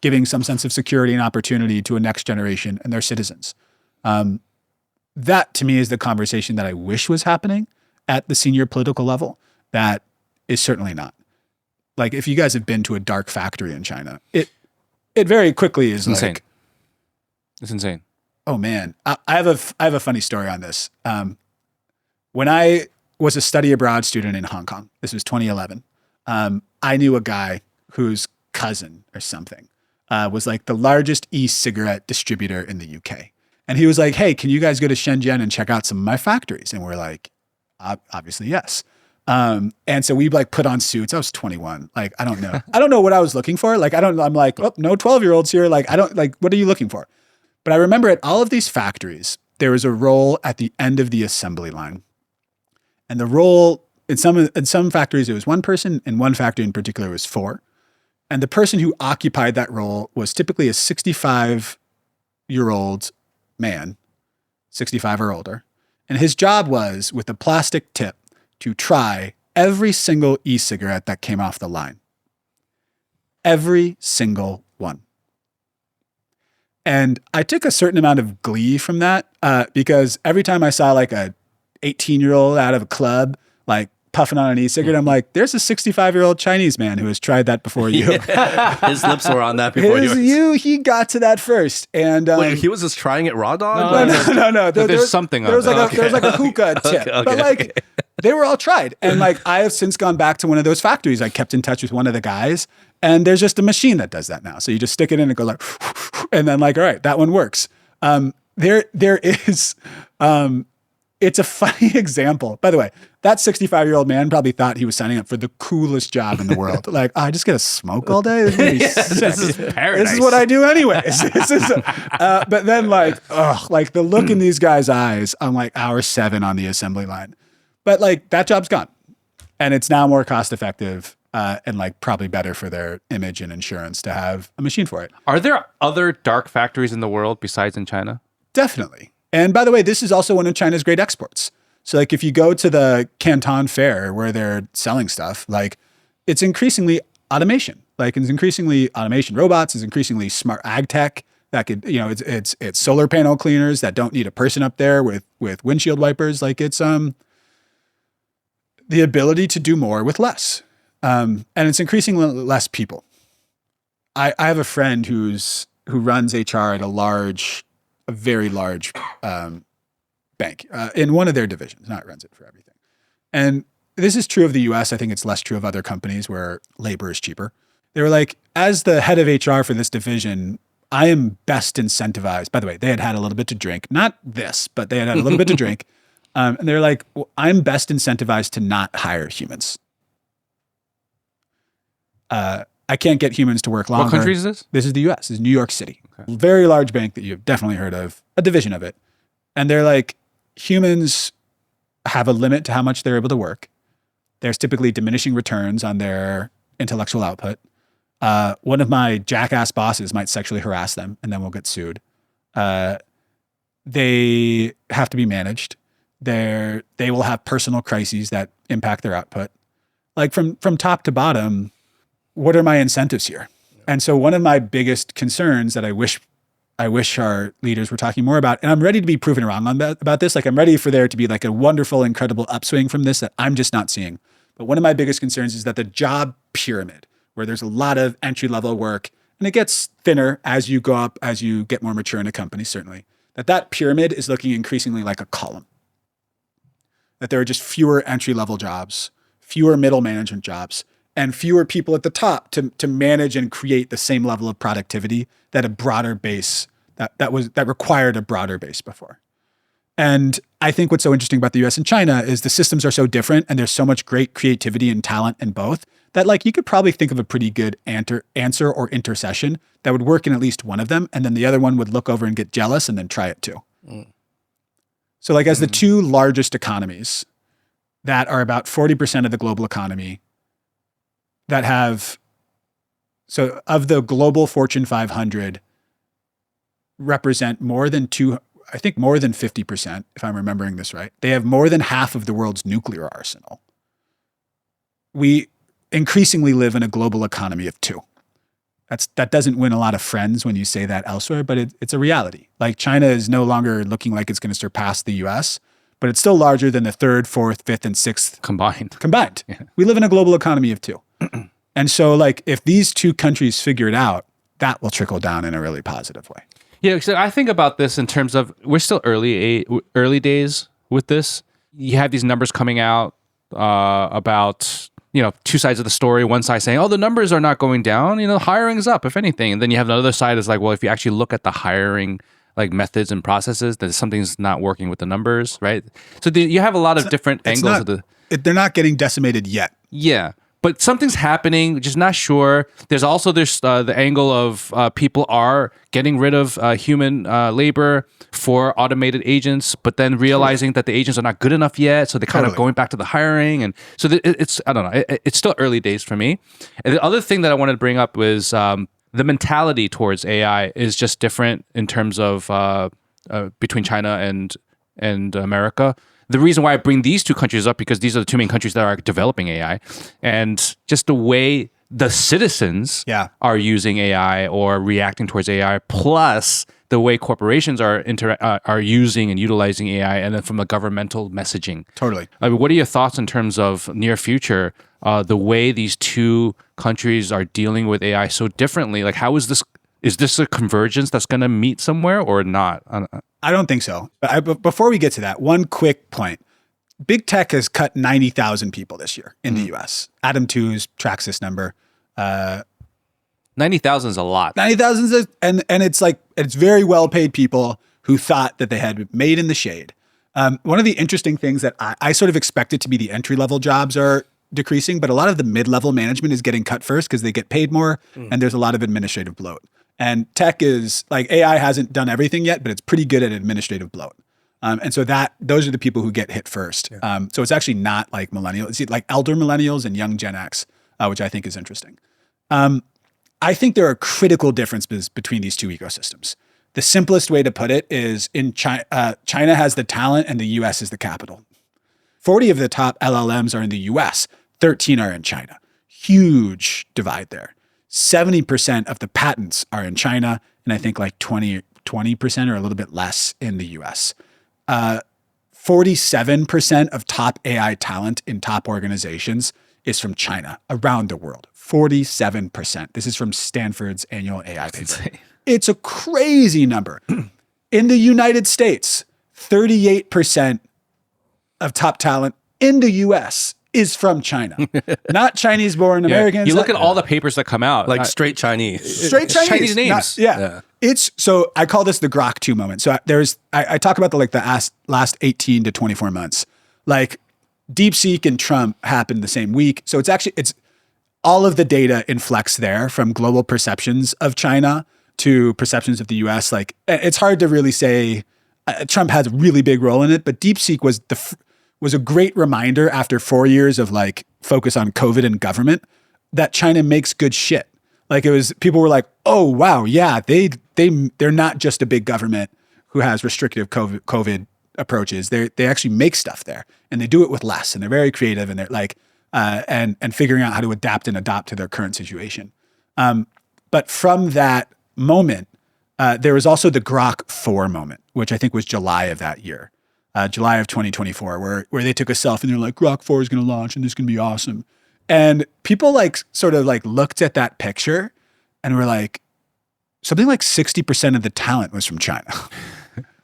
giving some sense of security and opportunity to a next generation and their citizens? That to me is the conversation that I wish was happening at the senior political level. That is certainly not. Like if you guys have been to a dark factory in China, it very quickly is insane. Like, it's insane. Oh man, I have a funny story on this. When I was a study abroad student in Hong Kong, this was 2011. I knew a guy whose cousin or something was like the largest e-cigarette distributor in the UK. And he was like, hey, can you guys go to Shenzhen and check out some of my factories? And we're like, obviously, yes. And so we like put on suits. I was 21. Like, I don't know what I was looking for. Like, I'm like, oh, no 12-year-olds here. Like, what are you looking for? But I remember at all of these factories, there was a role at the end of the assembly line. And the role in some factories, it was one person. In one factory in particular, it was four. And the person who occupied that role was typically a 65-year-old man, 65 or older. And his job was, with a plastic tip, to try every single e-cigarette that came off the line. Every single one. And I took a certain amount of glee from that because every time I saw like a 18-year-old out of a club, like puffing on an e-cigarette, I'm like, there's a 65-year-old Chinese man who has tried that before you. His lips were on that before yours. He got to that first. And wait, he was just trying it raw dog? No. There's something on there was like a hookah tip. Okay. But like, they were all tried. And like, I have since gone back to one of those factories. I kept in touch with one of the guys, and there's just a machine that does that now. So you just stick it in and it goes like, and then like, all right, that one works. There is it's a funny example. By the way, that 65-year-old man probably thought he was signing up for the coolest job in the world. Like, I just get to smoke all day. This is, This is paradise. This is what I do anyways. But then like the look in these guys' eyes on like hour 7 on the assembly line. But like that job's gone. And it's now more cost effective and like probably better for their image and insurance to have a machine for it. Are there other dark factories in the world besides in China? Definitely. And by the way, this is also one of China's great exports. So like if you go to the Canton Fair where they're selling stuff, like it's increasingly automation. Like it's increasingly automation robots, it's increasingly smart ag tech that could, you know, it's solar panel cleaners that don't need a person up there with windshield wipers. Like it's the ability to do more with less. And it's increasingly less people. I have a friend who runs HR at a very large bank in one of their divisions, not runs it for everything. And this is true of the US. I think it's less true of other companies where labor is cheaper. They were like, as the head of HR for this division, I am best incentivized. By the way, they had a little bit to drink, not this, but they had a little bit to drink. And they're like, well, I'm best incentivized to not hire humans. I can't get humans to work longer. What country is this? This is the US. This is New York City. Okay. Very large bank that you've definitely heard of, a division of it. And they're like, humans have a limit to how much they're able to work. There's typically diminishing returns on their intellectual output. One of my jackass bosses might sexually harass them and then we'll get sued. They have to be managed. They will have personal crises that impact their output. Like from top to bottom, what are my incentives here? And so one of my biggest concerns that I wish our leaders were talking more about, and I'm ready to be proven wrong about this. Like I'm ready for there to be like a wonderful, incredible upswing from this that I'm just not seeing. But one of my biggest concerns is that the job pyramid, where there's a lot of entry-level work, and it gets thinner as you go up, as you get more mature in a company, certainly, that pyramid is looking increasingly like a column. That there are just fewer entry-level jobs, fewer middle management jobs, and fewer people at the top to manage and create the same level of productivity that a broader base that required a broader base before. And I think what's so interesting about the US and China is the systems are so different and there's so much great creativity and talent in both that like you could probably think of a pretty good answer or intercession that would work in at least one of them, and then the other one would look over and get jealous and then try it too. So like as the two largest economies that are about 40% of the global economy, that have, so of the global Fortune 500 represent more than 50%, if I'm remembering this right. They have more than half of the world's nuclear arsenal. We increasingly live in a global economy of 2. That doesn't win a lot of friends when you say that elsewhere, but it's a reality. Like China is no longer looking like it's going to surpass the US, but it's still larger than the 3rd, 4th, 5th, and 6th combined. Yeah. We live in a global economy of 2. And so like if these two countries figure it out, that will trickle down in a really positive way. Yeah, so I think about this in terms of we're still early days with this. You have these numbers coming out about, you know, two sides of the story. One side saying, oh, the numbers are not going down, you know, hiring is up, if anything. And then you have the other side is like, well, if you actually look at the hiring like methods and processes, that something's not working with the numbers, right? So you have a lot of different angles of the... They're not getting decimated yet. Yeah. But something's happening, just not sure. There's also the angle of people are getting rid of human labor for automated agents, but then realizing that the agents are not good enough yet, so they're kind of going back to the hiring. And so it's, I don't know, it's still early days for me. And the other thing that I wanted to bring up was the mentality towards AI is just different in terms of between China and America. The reason why I bring these two countries up, because these are the two main countries that are developing AI, and just the way the citizens are using AI or reacting towards AI, plus the way corporations are using and utilizing AI, and then from the governmental messaging. Totally. I mean, what are your thoughts in terms of near future, the way these two countries are dealing with AI so differently? Like, how is this? Is this a convergence that's going to meet somewhere or not? I don't think so. But before we get to that, one quick point. Big tech has cut 90,000 people this year in the US. Adam Tooze tracks this number. 90,000 is a lot. 90,000 and it's like, it's very well paid people who thought that they had made in the shade. One of the interesting things that I sort of expected to be the entry-level jobs are decreasing, but a lot of the mid-level management is getting cut first because they get paid more, and there's a lot of administrative bloat. And tech is, like, AI hasn't done everything yet, but it's pretty good at administrative bloat. And so those are the people who get hit first. Yeah. So it's actually not like millennials, it's like elder millennials and young Gen X, which I think is interesting. I think there are critical differences between these two ecosystems. The simplest way to put it is in China has the talent and the US is the capital. 40 of the top LLMs are in the US, 13 are in China. Huge divide there. 70% of the patents are in China, and I think like 20% or a little bit less in the US. 47% of top AI talent in top organizations is from China around the world. 47%. This is from Stanford's annual AI paper. It's a crazy number. In the United States, 38% of top talent in the US is from China. Not Chinese-born Americans. You look at all the papers that come out. Like straight Chinese. Straight Chinese names. Yeah. So I call this the Grok 2 moment. So I talk about the last 18 to 24 months. Like DeepSeek and Trump happened the same week. So it's all of the data inflects there from global perceptions of China to perceptions of the US. Like it's hard to really say Trump has a really big role in it, but DeepSeek was a great reminder after 4 years of like focus on COVID and government that China makes good shit. Like people were like, oh wow, yeah, they're not just a big government who has restrictive COVID approaches. They actually make stuff there, and they do it with less, and they're very creative, and they're like and figuring out how to adapt and adopt to their current situation. But from that moment, there was also the Grok 4 moment, which I think was July of that year. July of 2024, where they took a selfie and they're like, Grok 4 is going to launch and this is going to be awesome. And people like sort of like looked at that picture and were like, something like 60% of the talent was from China,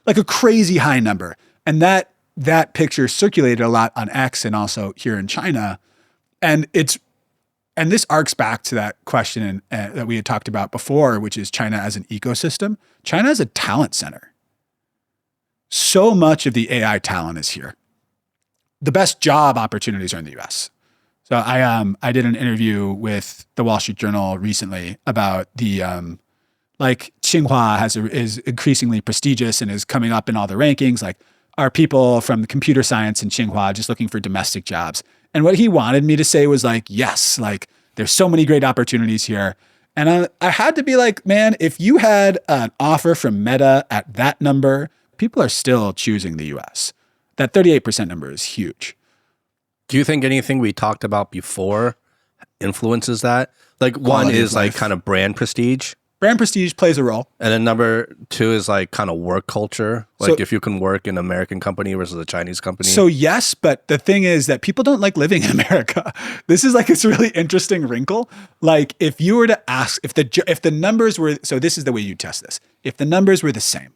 like a crazy high number. And that picture circulated a lot on X and also here in China. And this arcs back to that question that we had talked about before, which is China as an ecosystem. China is a talent center. So much of the AI talent is here. The best job opportunities are in the US. So I did an interview with the Wall Street Journal recently about the like Tsinghua is increasingly prestigious and is coming up in all the rankings. Like, are people from the computer science in Tsinghua just looking for domestic jobs? And what he wanted me to say was like, yes, like there's so many great opportunities here. And I had to be like, man, if you had an offer from Meta at that number, people are still choosing the US. That 38% number is huge. Do you think anything we talked about before influences that? Like one is like kind of brand prestige. Brand prestige plays a role. And then number two is like kind of work culture. Like if you can work in an American company versus a Chinese company. So yes, but the thing is that people don't like living in America. This is like this really interesting wrinkle. Like if you were to ask, if the numbers were, so this is the way you test this. If the numbers were the same,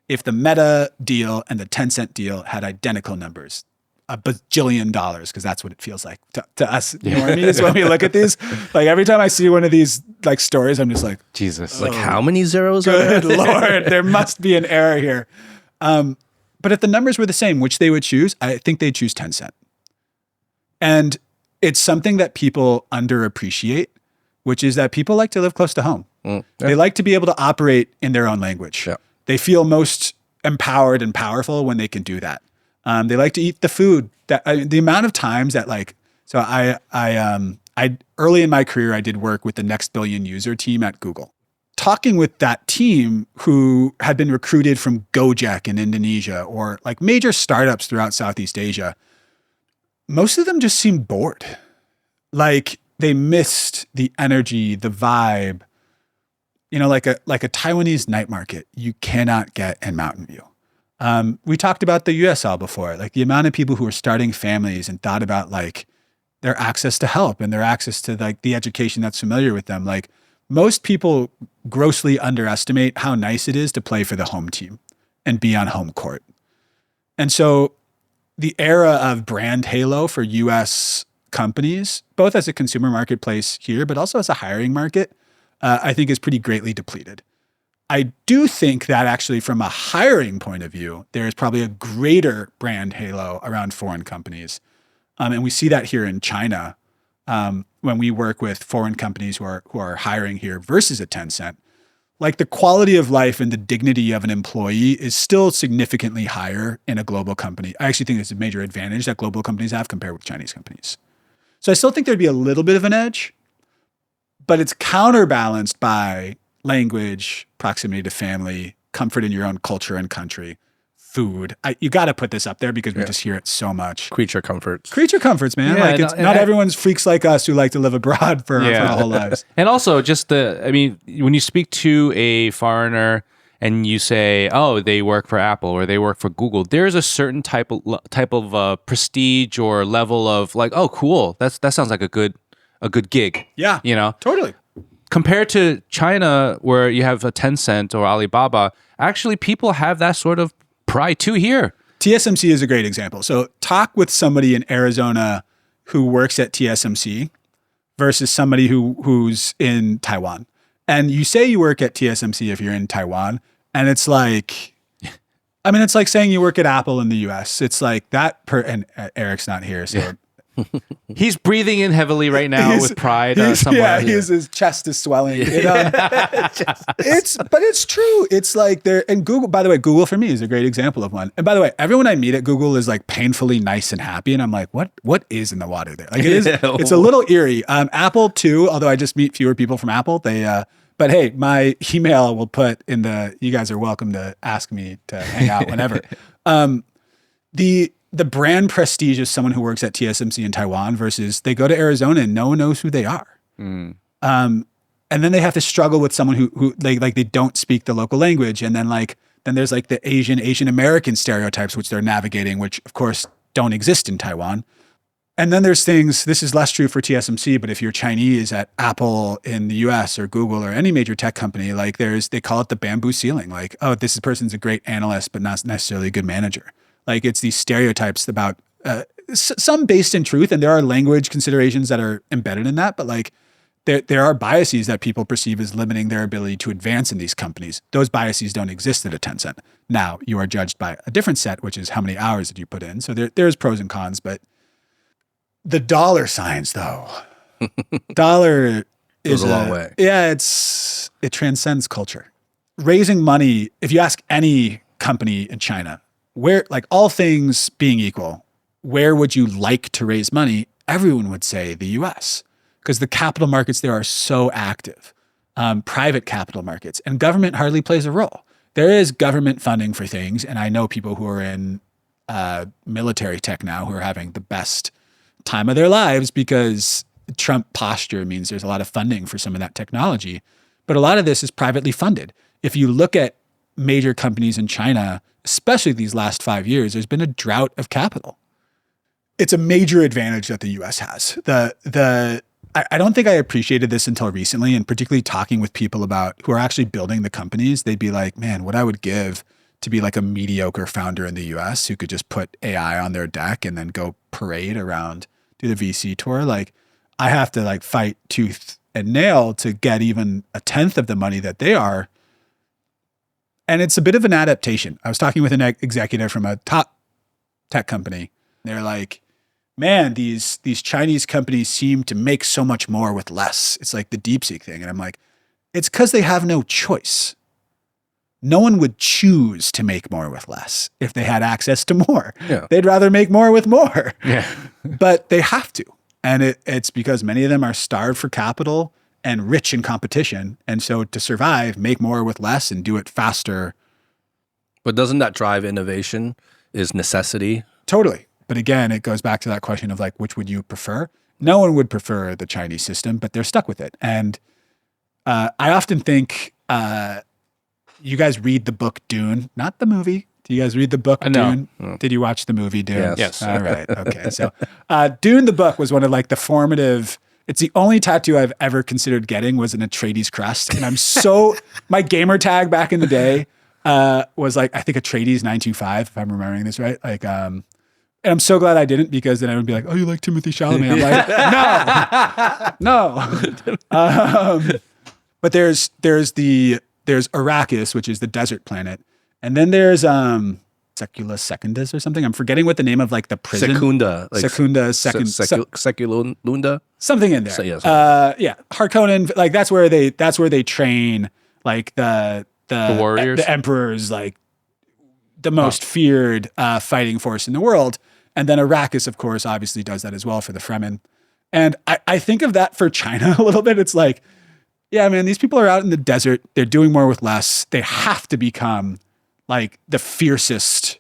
if the Meta deal and the Tencent deal had identical numbers, $1 bajillion, because that's what it feels like to us normies when we look at these. Like every time I see one of these like stories, I'm just like, Jesus. Like how many zeros are there? Good Lord, there must be an error here. But if the numbers were the same, which they would choose, I think they'd choose Tencent. And it's something that people underappreciate, which is that people like to live close to home. They like to be able to operate in their own language. Yeah. They feel most empowered and powerful when they can do that. They like to eat the food. The amount of times that like, so I early in my career, I did work with the Next Billion User team at Google. Talking with that team who had been recruited from Gojek in Indonesia or like major startups throughout Southeast Asia, most of them just seemed bored. Like they missed the energy, the vibe. You know, like a Taiwanese night market, you cannot get in Mountain View. We talked about the USL before, like the amount of people who are starting families and thought about like their access to help and their access to like the education that's familiar with them. Like most people grossly underestimate how nice it is to play for the home team and be on home court. And so the era of brand halo for US companies, both as a consumer marketplace here, but also as a hiring market, I think is pretty greatly depleted. I do think that actually from a hiring point of view, there is probably a greater brand halo around foreign companies. And we see that here in China when we work with foreign companies who are hiring here versus a Tencent. Like the quality of life and the dignity of an employee is still significantly higher in a global company. I actually think it's a major advantage that global companies have compared with Chinese companies. So I still think there'd be a little bit of an edge, but it's counterbalanced by language, proximity to family, comfort in your own culture and country, food. You got to put this up there because we just hear it so much. Creature comforts. Creature comforts, man. Yeah, like it's not everyone's freaks like us who like to live abroad for our whole lives. And also just when you speak to a foreigner and you say, oh, they work for Apple or they work for Google, there's a certain type of prestige or level of like, oh, cool. That sounds like a good gig. Yeah. You know? Totally. Compared to China, where you have a Tencent or Alibaba, actually people have that sort of pride too here. TSMC is a great example. So talk with somebody in Arizona who works at TSMC versus somebody who's in Taiwan. And you say you work at TSMC if you're in Taiwan, and it's like, it's like saying you work at Apple in the US. It's like that and Eric's not here, so He's breathing in heavily right now with pride. Somewhere. His chest is swelling. But it's true. It's like and Google, by the way, Google for me is a great example of one. And by the way, everyone I meet at Google is like painfully nice and happy. And I'm like, what is in the water there? Like it's a little eerie. Apple too, although I just meet fewer people from Apple. But hey, my email will put in you guys are welcome to ask me to hang out whenever. The brand prestige of someone who works at TSMC in Taiwan versus they go to Arizona and no one knows who they are. And then they have to struggle with someone who they don't speak the local language. And then there's like the Asian American stereotypes, which they're navigating, which of course don't exist in Taiwan. And then there's things, this is less true for TSMC, but if you're Chinese at Apple in the US or Google or any major tech company, like they call it the bamboo ceiling. Like, oh, this person's a great analyst, but not necessarily a good manager. Like it's these stereotypes about some based in truth, and there are language considerations that are embedded in that. But like there are biases that people perceive as limiting their ability to advance in these companies. Those biases don't exist at a Tencent. Now you are judged by a different set, which is how many hours did you put in. So there's pros and cons, but the dollar signs though, dollar goes a long way. Yeah, it transcends culture. Raising money, if you ask any company in China, where, like all things being equal, where would you like to raise money? Everyone would say the US, because the capital markets there are so active, private capital markets, and government hardly plays a role. There is government funding for things, and I know people who are in military tech now who are having the best time of their lives because Trump posture means there's a lot of funding for some of that technology. But a lot of this is privately funded. If you look at major companies in China, especially these last 5 years, there's been a drought of capital. It's a major advantage that the US has. I don't think I appreciated this until recently, and particularly talking with people who are actually building the companies, they'd be like, man, what I would give to be like a mediocre founder in the US who could just put AI on their deck and then go parade around, do the VC tour. Like I have to like fight tooth and nail to get even a tenth of the money that they are. And it's a bit of an adaptation. I was talking with an executive from a top tech company. They're like, man, these Chinese companies seem to make so much more with less. It's like the DeepSeek thing. And I'm like, it's because they have no choice. No one would choose to make more with less if they had access to more. Yeah. They'd rather make more with more. Yeah. But they have to. And it's because many of them are starved for capital and rich in competition. And so to survive, make more with less and do it faster. But doesn't that drive innovation is necessity? Totally. But again, it goes back to that question of like, which would you prefer? No one would prefer the Chinese system, but they're stuck with it. And I often think you guys read the book Dune, not the movie. Do you guys read the book Dune? No. Did you watch the movie Dune? Yes. All right. Okay. So Dune, the book, was one of like the formative. It's the only tattoo I've ever considered getting was an Atreides crest. And I'm my gamer tag back in the day was like, I think Atreides 925, if I'm remembering this right. Like, and I'm so glad I didn't, because then I would be like, oh, you like Timothée Chalamet? I'm like, no. But there's the there's Arrakis, which is the desert planet, and then there's Secula Secundus or something. I'm forgetting what the name of like the prison. Secunda. Seculunda. Something in there. So, yes. Yeah, Harkonnen. Like that's where they train like the warriors, the emperors, like the most feared fighting force in the world. And then Arrakis, of course, obviously does that as well for the Fremen. And I think of that for China a little bit. It's like, yeah, man, these people are out in the desert. They're doing more with less. They have to become like the fiercest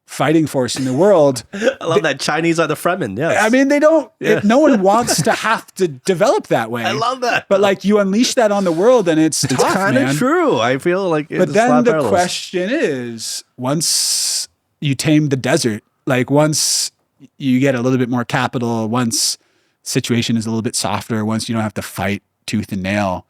fighting force in the world. I love that Chinese are the Fremen. Yes. I mean, they don't, no one wants to have to develop that way. I love that. But like you unleash that on the world and it's tough, kind of true. I feel like it's But then the question is, once you tame the desert, like once you get a little bit more capital, once situation is a little bit softer, once you don't have to fight tooth and nail,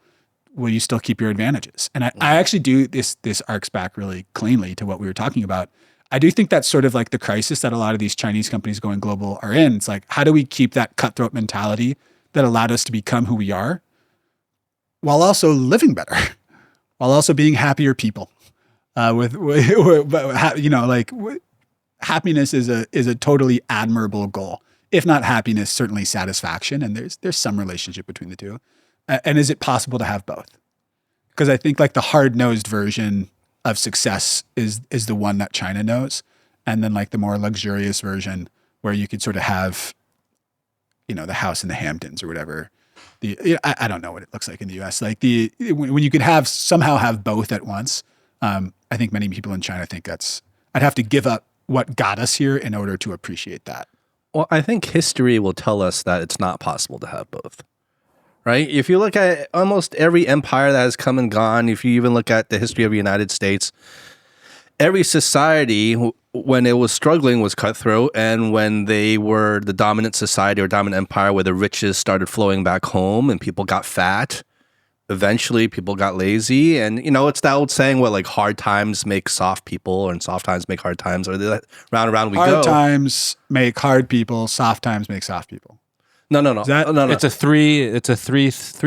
will you still keep your advantages? And I actually do, this arcs back really cleanly to what we were talking about. I do think that's sort of like the crisis that a lot of these Chinese companies going global are in. It's like, how do we keep that cutthroat mentality that allowed us to become who we are while also living better, while also being happier people? Happiness is a totally admirable goal. If not happiness, certainly satisfaction. And there's some relationship between the two. And is it possible to have both? Because I think like the hard-nosed version of success is the one that China knows. And then like the more luxurious version where you could sort of have, the house in the Hamptons or whatever. I don't know what it looks like in the US. Like when you could somehow have both at once. I think many people in China think I'd have to give up what got us here in order to appreciate that. Well, I think history will tell us that it's not possible to have both. Right? If you look at almost every empire that has come and gone, if you even look at the history of the United States, every society, when it was struggling, was cutthroat. And when they were the dominant society or dominant empire where the riches started flowing back home and people got fat, eventually people got lazy. And, it's that old saying, like hard times make soft people and soft times make hard times. Or round and round we go. Hard times make hard people, soft times make soft people. No. It's a three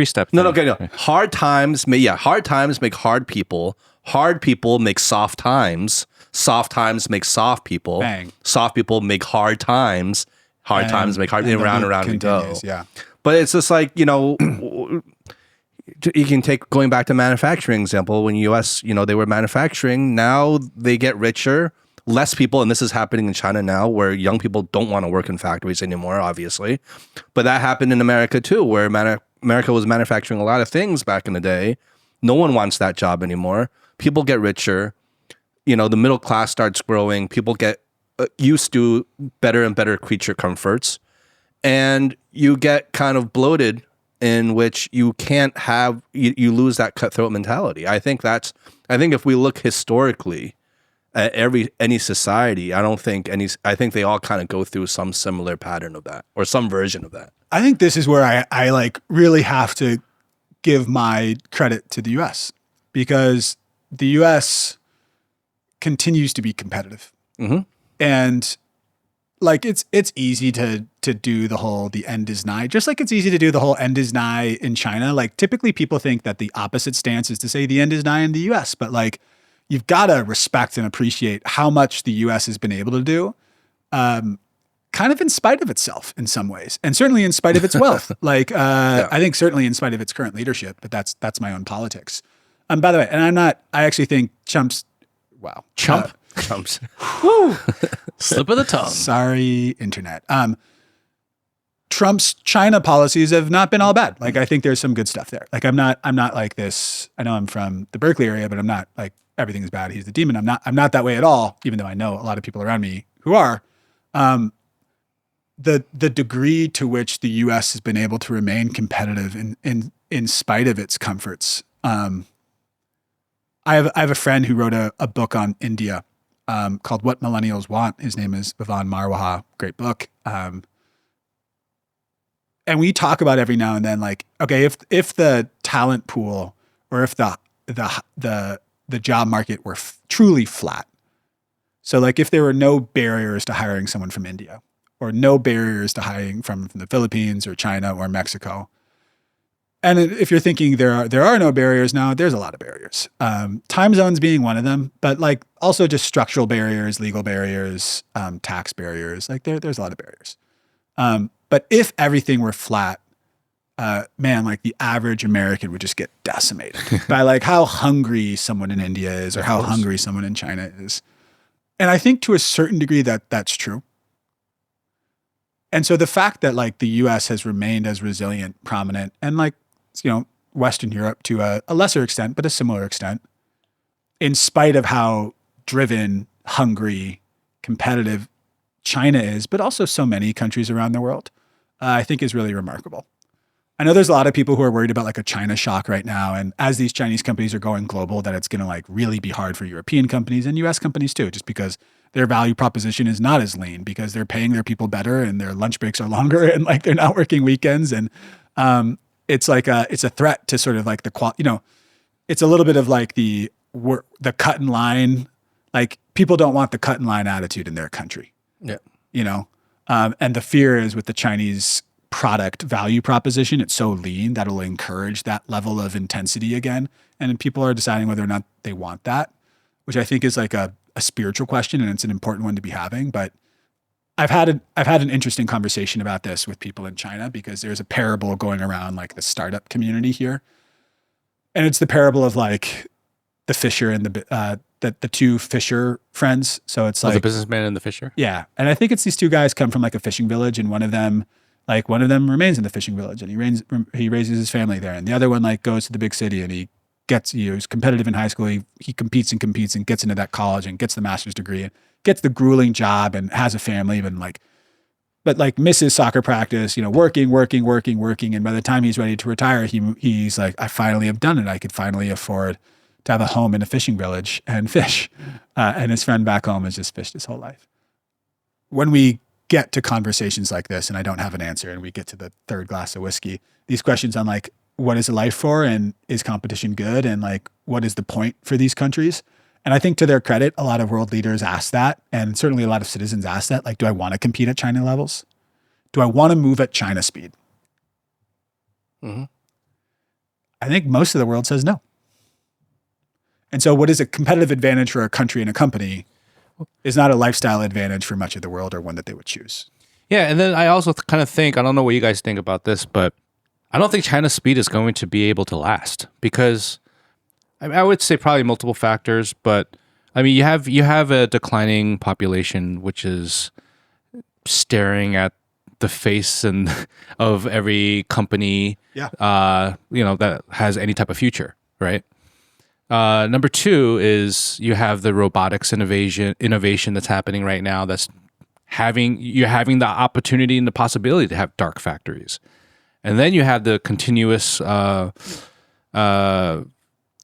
step. No. Hard times make hard people. Hard people make soft times. Soft times make soft people. Bang. Soft people make hard times. Hard times make hard. And round and round we go. Yeah. But it's just like you can take going back to manufacturing example. When U.S. they were manufacturing. Now they get richer. Less people, and this is happening in China now, where young people don't want to work in factories anymore, obviously. But that happened in America too, where America was manufacturing a lot of things back in the day. No one wants that job anymore. People get richer. The middle class starts growing. People get used to better and better creature comforts. And you get kind of bloated in which you can't have, you lose that cutthroat mentality. I think if we look historically, at any society, I think they all kind of go through some similar pattern of that or some version of that. I think this is where I like really have to give my credit to the US because the US continues to be competitive. Mm-hmm. And like it's easy to do the end is nigh, just like it's easy to do the whole end is nigh in China. Like typically people think that the opposite stance is to say the end is nigh in the US, but like you've got to respect and appreciate how much the U.S. has been able to do, kind of in spite of itself in some ways, and certainly in spite of its wealth. I think certainly in spite of its current leadership, but that's my own politics. By the way, and I actually think Chumps. Woo. Slip of the tongue. Sorry, internet. Trump's China policies have not been all bad. Like I think there's some good stuff there. Like I'm not like this. I know I'm from the Berkeley area, but I'm not like everything is bad. He's the demon. I'm not that way at all, even though I know a lot of people around me who are. The degree to which the U.S. has been able to remain competitive in spite of its comforts. I have a friend who wrote a book on India called What Millennials Want. His name is Bhavan Marwaha. Great book. And we talk about every now and then, like, okay, if the talent pool or if the job market were truly flat. So like if there were no barriers to hiring someone from India or no barriers to hiring from the Philippines or China or Mexico, And if you're thinking there are no barriers now, there's a lot of barriers. Time zones being one of them, but like also just structural barriers, legal barriers, tax barriers. Like there's a lot of barriers. But if everything were flat, man, like the average American would just get decimated by like how hungry someone in India is or how hungry someone in China is. And I think to a certain degree that's true. And so the fact that like the US has remained as resilient, prominent, and like, Western Europe to a lesser extent, but a similar extent, in spite of how driven, hungry, competitive China is, but also so many countries around the world, I think is really remarkable. I know there's a lot of people who are worried about like a China shock right now. And as these Chinese companies are going global, that it's going to like really be hard for European companies and US companies too, just because their value proposition is not as lean because they're paying their people better and their lunch breaks are longer and like they're not working weekends. And it's like it's a threat to sort of like it's a little bit of like the cut and line. Like people don't want the cut and line attitude in their country. Yeah. And the fear is with the Chinese product value proposition, it's so lean that it'll encourage that level of intensity again. And people are deciding whether or not they want that, which I think is like a spiritual question, and it's an important one to be having. But I've had an interesting conversation about this with people in China because there's a parable going around like the startup community here. And it's the parable of like the fisher and the two fisher friends. So it's like the businessman and the fisher. Yeah. And I think it's these two guys come from like a fishing village, and one of them remains in the fishing village and he raises his family there. And the other one like goes to the big city and he's competitive in high school. He competes and gets into that college and gets the master's degree and gets the grueling job and has a family but misses soccer practice, working. And by the time he's ready to retire, he's like, I finally have done it. I could finally afford to have a home in a fishing village and fish. And his friend back home has just fished his whole life. When we get to conversations like this and I don't have an answer and we get to the third glass of whiskey, these questions on like, what is it life for? And is competition good? And like, what is the point for these countries? And I think to their credit, a lot of world leaders ask that. And certainly a lot of citizens ask that. Like, do I want to compete at China levels? Do I want to move at China speed? Mm-hmm. I think most of the world says no. And so what is a competitive advantage for a country and a company is not a lifestyle advantage for much of the world or one that they would choose. Yeah. And then I also kind of think, I don't know what you guys think about this, but I don't think China's speed is going to be able to last because I would say probably multiple factors, but I mean, you have a declining population, which is staring at the face of every company, that has any type of future, right? Number two is you have the robotics innovation that's happening right now. You're having the opportunity and the possibility to have dark factories. And then you have the continuous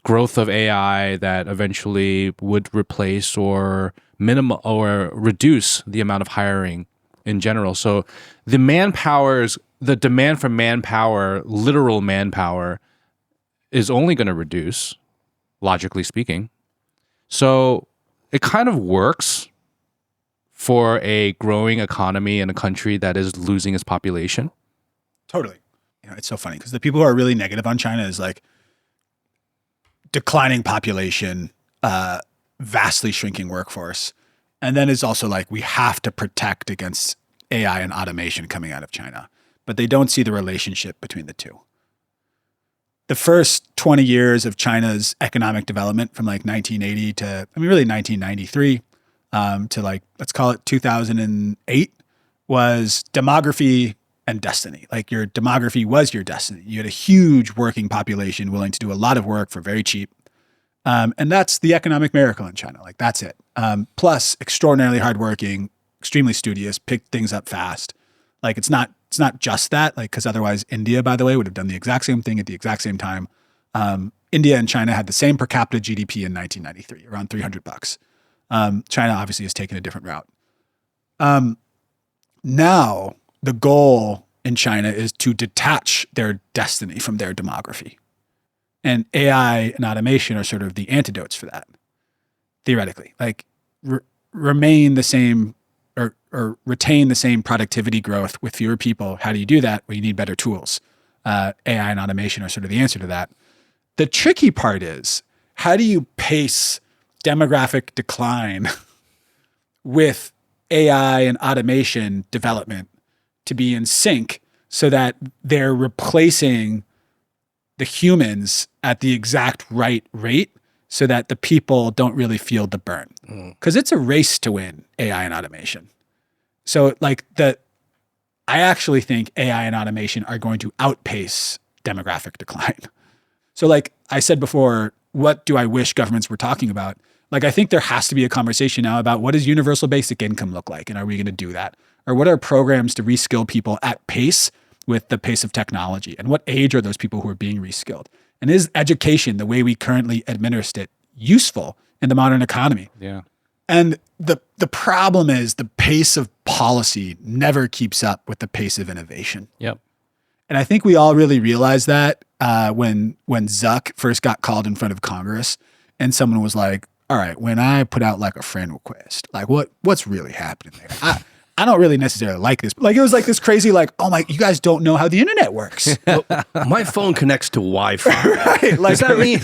growth of AI that eventually would replace or reduce the amount of hiring in general. So the demand for manpower, literal manpower, is only going to reduce, logically speaking. So it kind of works for a growing economy in a country that is losing its population. Totally. It's so funny because the people who are really negative on China is like declining population, vastly shrinking workforce. And then it's also like we have to protect against AI and automation coming out of China. But they don't see the relationship between the two. The first 20 years of China's economic development from like 1980 to, really 1993 to like, let's call it 2008 was demography and destiny. Like your demography was your destiny. You had a huge working population willing to do a lot of work for very cheap. And that's the economic miracle in China. Like that's it. Plus extraordinarily hardworking, extremely studious, picked things up fast. Like it's not just that, like, because otherwise India, by the way, would have done the exact same thing at the exact same time. India and China had the same per capita GDP in 1993, around $300. China obviously has taken a different route. Now the goal in China is to detach their destiny from their demography. And AI and automation are sort of the antidotes for that, theoretically. Like remain the same or retain the same productivity growth with fewer people. How do you do that? Well, you need better tools. AI and automation are sort of the answer to that. The tricky part is, how do you pace demographic decline with AI and automation development to be in sync so that they're replacing the humans at the exact right rate so that the people don't really feel the burn? Because it's a race to win AI and automation. So like I actually think AI and automation are going to outpace demographic decline. So like I said before, what do I wish governments were talking about? Like, I think there has to be a conversation now about what does universal basic income look like? And are we going to do that? Or what are programs to reskill people at pace with the pace of technology? And what age are those people who are being reskilled? And is education, the way we currently administer it, useful in the modern economy? Yeah. And the problem is the pace of policy never keeps up with the pace of innovation. Yep. And I think we all really realized that when Zuck first got called in front of Congress and someone was like, all right, when I put out like a friend request, like what's really happening there? I don't really necessarily like this. Like, it was like this crazy, like, oh my, you guys don't know how the internet works. My phone connects to Wi-Fi. Right? Like, Does that mean?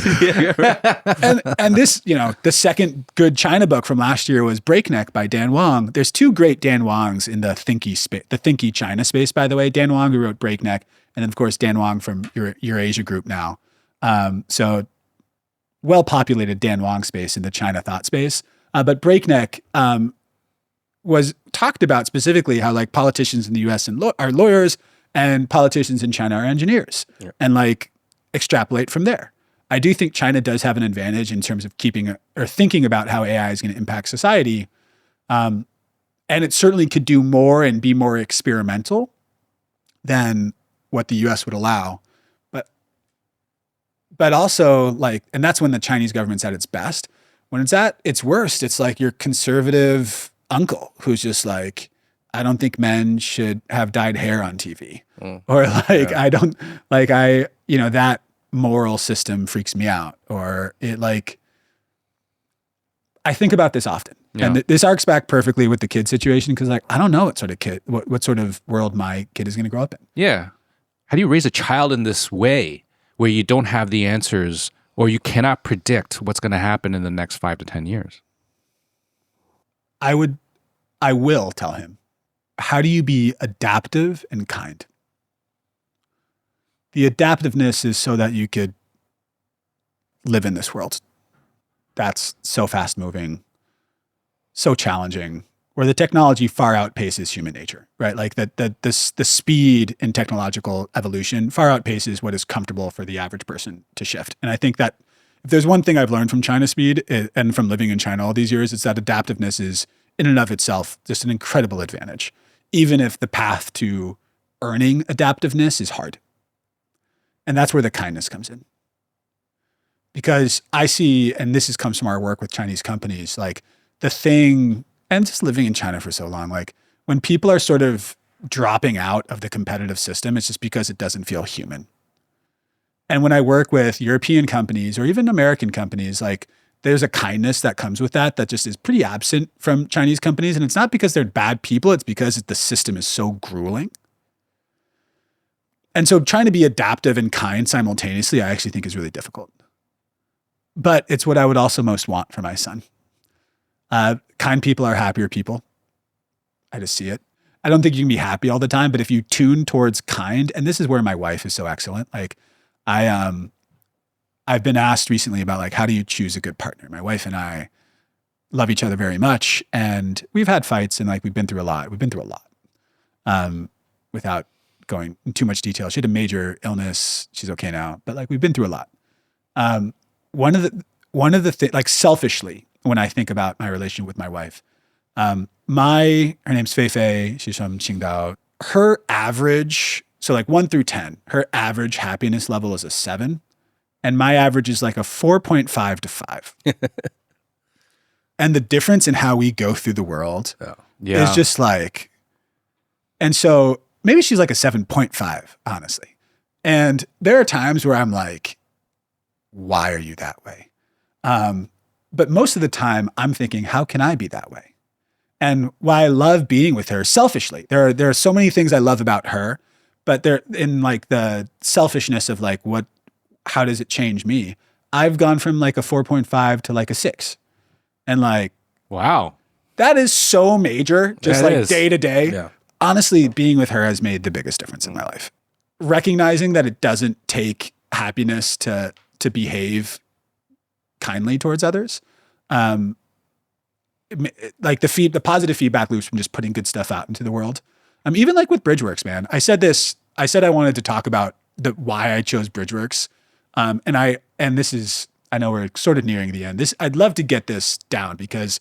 and this, the second good China book from last year was Breakneck by Dan Wang. There's two great Dan Wangs in the thinky China space, by the way. Dan Wang, who wrote Breakneck, and then of course Dan Wang from Eurasia Group now. So well-populated Dan Wang space in the China thought space. But Breakneck was talked about specifically how like politicians in the US are lawyers and politicians in China are engineers, and like extrapolate from there. I do think China does have an advantage in terms of thinking about how AI is going to impact society. And it certainly could do more and be more experimental than what the US would allow. But also like, and that's when the Chinese government's at its best. When it's at its worst, it's like your conservative uncle who's just like, I don't think men should have dyed hair on TV. Or like, I don't like, that moral system freaks me out. Or it like, I think about this often. Yeah. And this arcs back perfectly with the kid situation. Cause like, I don't know what sort of world my kid is going to grow up in. Yeah. How do you raise a child in this way where you don't have the answers or you cannot predict what's going to happen in the next 5 to 10 years? I will tell him, how do you be adaptive and kind? The adaptiveness is so that you could live in this world that's so fast moving, so challenging, where the technology far outpaces human nature, right? Like the speed in technological evolution far outpaces what is comfortable for the average person to shift. And I think that if there's one thing I've learned from China speed and from living in China all these years, it's that adaptiveness is in and of itself just an incredible advantage, even if the path to earning adaptiveness is hard. And that's where the kindness comes in. Because I see, and comes from our work with Chinese companies, like the thing, and just living in China for so long, like when people are sort of dropping out of the competitive system, it's just because it doesn't feel human. And when I work with European companies or even American companies, like there's a kindness that comes with that just is pretty absent from Chinese companies. And it's not because they're bad people, it's because the system is so grueling. And so trying to be adaptive and kind simultaneously, I actually think is really difficult. But it's what I would also most want for my son. Kind people are happier people. I just see it. I don't think you can be happy all the time, but if you tune towards kind, and this is where my wife is so excellent. Like I've been asked recently about like, how do you choose a good partner? My wife and I love each other very much, and we've had fights and like we've been through a lot. Without going in too much detail. She had a major illness. She's okay now, but like we've been through a lot. One of the things, like selfishly, when I think about my relationship with my wife, her name's Feifei. She's from Qingdao. Her average, so like 1 through 10, her average happiness level is a 7. And my average is like a 4.5 to 5. And the difference in how we go through the world is just like, and so maybe she's like a 7.5, honestly. And there are times where I'm like, why are you that way? But most of the time I'm thinking, how can I be that way? And why I love being with her selfishly. There are so many things I love about her, But they're in like the selfishness of like, how does it change me? I've gone from like a 4.5 to like a 6. And like, Wow. that is so major, just That like is. day to day. Yeah. Honestly, being with her has made the biggest difference in my life. Recognizing that it doesn't take happiness to behave kindly towards others. Like the positive feedback loops from just putting good stuff out into the world. Even like with BridgeWorks, man, I said I wanted to talk about why I chose BridgeWorks. And this is, I know we're sort of nearing the end. I'd love to get this down because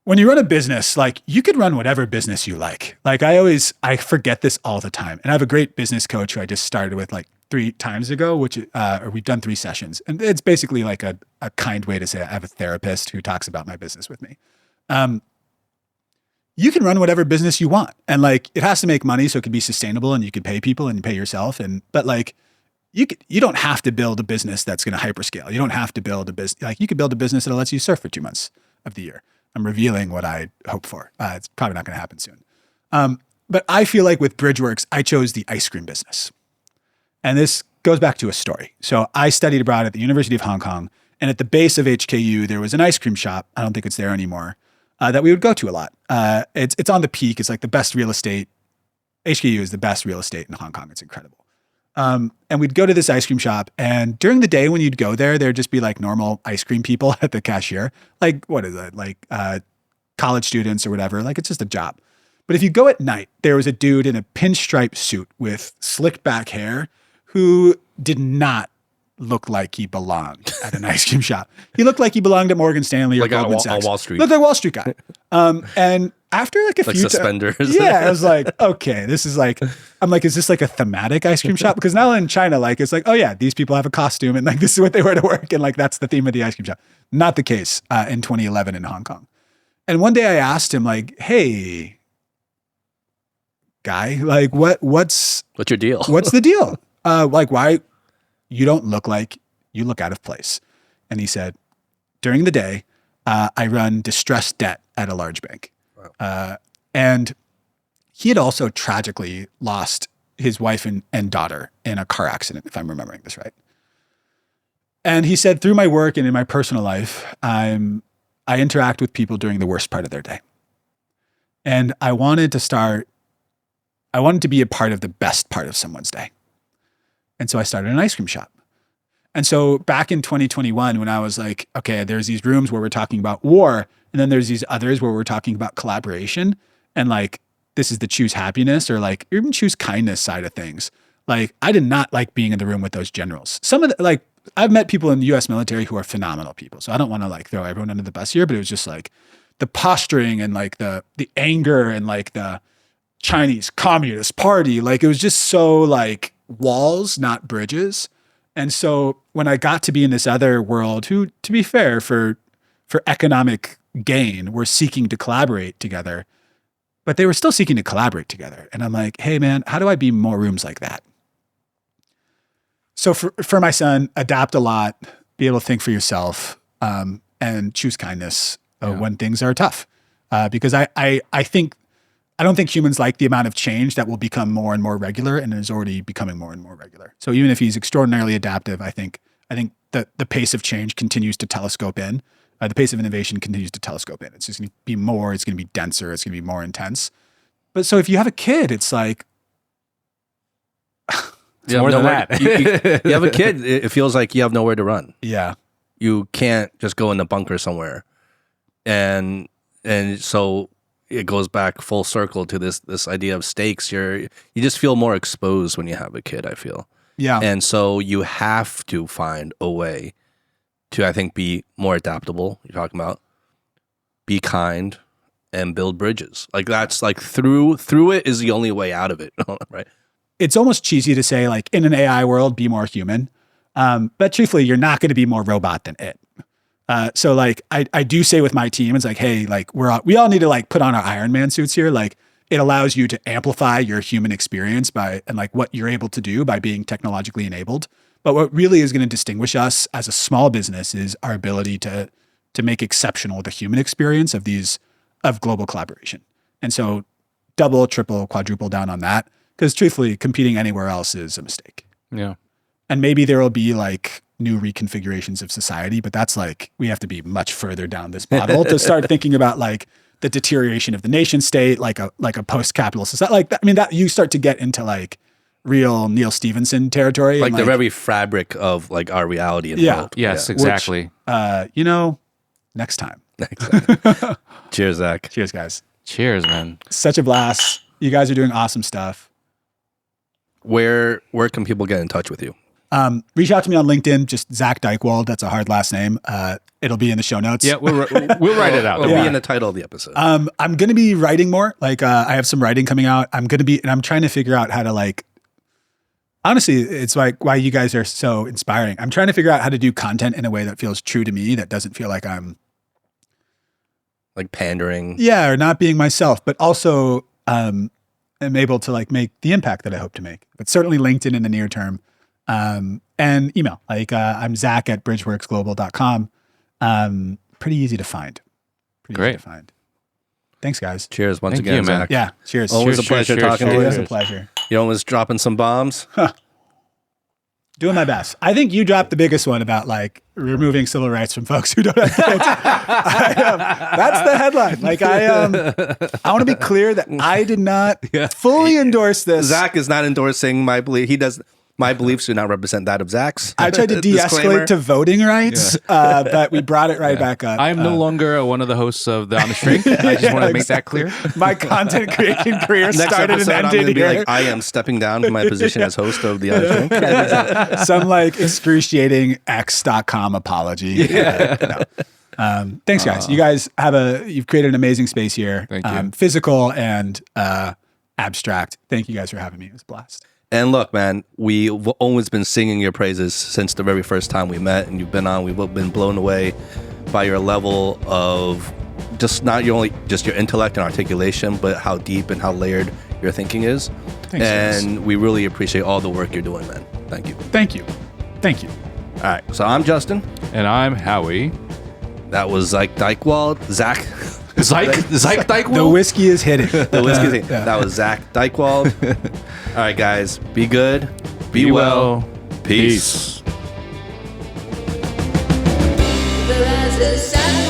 when you run a business, like you could run whatever business you like. Like I forget this all the time. And I have a great business coach who I just started with like 3 times ago, or we've done 3 sessions. And it's basically like a kind way to say I have a therapist who talks about my business with me. You can run whatever business you want. And like, it has to make money so it can be sustainable and you can pay people and pay yourself. But like, you don't have to build a business that's going to hyperscale. You don't have to build a business. Like you could build a business that lets you surf for 2 months of the year. I'm revealing what I hope for. It's probably not going to happen soon. But I feel like with BridgeWorks, I chose the ice cream business. And this goes back to a story. So I studied abroad at the University of Hong Kong. And at the base of HKU, there was an ice cream shop. I don't think it's there anymore. That we would go to a lot. It's on the peak. It's like the best real estate. HKU is the best real estate in Hong Kong. It's incredible. And we'd go to this ice cream shop, and during the day when you'd go there, there'd just be like normal ice cream people at the cashier. Like, what is it? Like college students or whatever. Like, it's just a job. But if you go at night, there was a dude in a pinstripe suit with slicked back hair who did not look like he belonged at an ice cream shop. He looked like he belonged at Morgan Stanley or Like Goldman on Sachs. Wall Street. Looked like a Wall Street guy. And after like a Like few suspenders. yeah, I was like, okay, this is like, I'm like, is this like a thematic ice cream shop? Because now in China, like, it's like, oh yeah, these people have a costume and like, this is what they wear to work. And like, that's the theme of the ice cream shop. Not the case in 2011 in Hong Kong. And one day I asked him like, hey, guy, like what's What's your deal? What's the deal? Like, why you don't look like you look out of place? And he said, during the day, I run distressed debt at a large bank. Wow. And he had also tragically lost his wife and daughter in a car accident, if I'm remembering this right. And he said, through my work and in my personal life, I interact with people during the worst part of their day. And I wanted to be a part of the best part of someone's day. And so I started an ice cream shop. And so back in 2021, when I was like, okay, there's these rooms where we're talking about war, and then there's these others where we're talking about collaboration, and like, this is the choose happiness or like even choose kindness side of things. Like, I did not like being in the room with those generals. Some of the, like, I've met people in the US military who are phenomenal people. So I don't want to like throw everyone under the bus here, but it was just like the posturing and like the anger and like the Chinese Communist Party. Like, it was just so like walls, not bridges. And so when I got to be in this other world, who, to be fair, for economic gain, were seeking to collaborate together, but they were still seeking to collaborate together. And I'm like, hey man, how do I be more rooms like that? So for my son, adapt a lot, be able to think for yourself, and choose kindness when things are tough. Because I don't think humans like the amount of change that will become more and more regular and is already becoming more and more regular. So even if he's extraordinarily adaptive, I think that the pace of change continues to telescope in. The pace of innovation continues to telescope in. It's just going to be more, it's going to be denser, it's going to be more intense. But so if you have a kid, it's like, It's more than that. You have a kid, it feels like you have nowhere to run. yeah, You can't just go in the bunker somewhere. And so it goes back full circle to this idea of stakes. You just feel more exposed when you have a kid, I feel. yeah. And so you have to find a way to, I think, be more adaptable. You're talking about be kind and build bridges. Like, that's like through it is the only way out of it, right? It's almost cheesy to say like in an AI world, be more human. But truthfully, you're not going to be more robot than it. So like I do say with my team, it's like, hey, like we all need to like put on our Iron Man suits here. Like, it allows you to amplify your human experience and like what you're able to do by being technologically enabled. But what really is going to distinguish us as a small business is our ability to make exceptional the human experience of global collaboration. And so double, triple, quadruple down on that. Because truthfully, competing anywhere else is a mistake. Yeah. And maybe there will be like new reconfigurations of society, but that's like, we have to be much further down this bottle to start thinking about like the deterioration of the nation state, like a post-capitalist society. Like that, I mean, that you start to get into like real Neil Stephenson territory. Like and the very fabric of like our reality in the world. Yes, exactly. Which, next time. Cheers, Zach. Cheers, guys. Cheers, man. Such a blast. You guys are doing awesome stuff. Where can people get in touch with you? Reach out to me on LinkedIn, just Zak Dychtwald. That's a hard last name. It'll be in the show notes. Yeah, we'll write it out. It'll be in the title of the episode. I'm going to be writing more. Like, I have some writing coming out. And I'm trying to figure out how to like, honestly, it's like why you guys are so inspiring. I'm trying to figure out how to do content in a way that feels true to me, that doesn't feel like I'm like pandering. Yeah, or not being myself, but also am able to like make the impact that I hope to make. But certainly LinkedIn in the near term. And email. Like I'm Zak at bridgeworksglobal.com. Pretty easy to find. Great. Easy to find. Thanks, guys. Cheers once Thank again, you, man. Zach. Yeah. Cheers. Always a pleasure talking to you. Always a pleasure. You always dropping some bombs. Doing my best. I think you dropped the biggest one about like removing civil rights from folks who don't have kids. That's the headline. Like I want to be clear that I did not fully endorse this. Zach is not endorsing my belief. He does. My beliefs do not represent that of Zach's. I tried to de-escalate to voting rights, but we brought it right back up. I am no longer one of the hosts of The Honest Drink. I just want to make that clear. My content creation career Next started episode, and I'm going ended to be here. like, I am stepping down from my position as host of The Honest Drink. Some like excruciating X.com apology. Thanks, guys. You guys you've created an amazing space here. Thank you. Physical and abstract. Thank you guys for having me. It was a blast. And look, man, we've always been singing your praises since the very first time we met, and you've been on. We've been blown away by your level of just not your intellect and articulation, but how deep and how layered your thinking is. Thanks, and guys. we really appreciate all the work you're doing, man. Thank you. Thank you. Thank you. All right, so I'm Justin. And I'm Howie. That was Zak Dychtwald. Zak Dychtwald? The whiskey is hitting. The whiskey's hitting. That was Zak Dychtwald. All right, guys, be good, be well, peace. There is a sad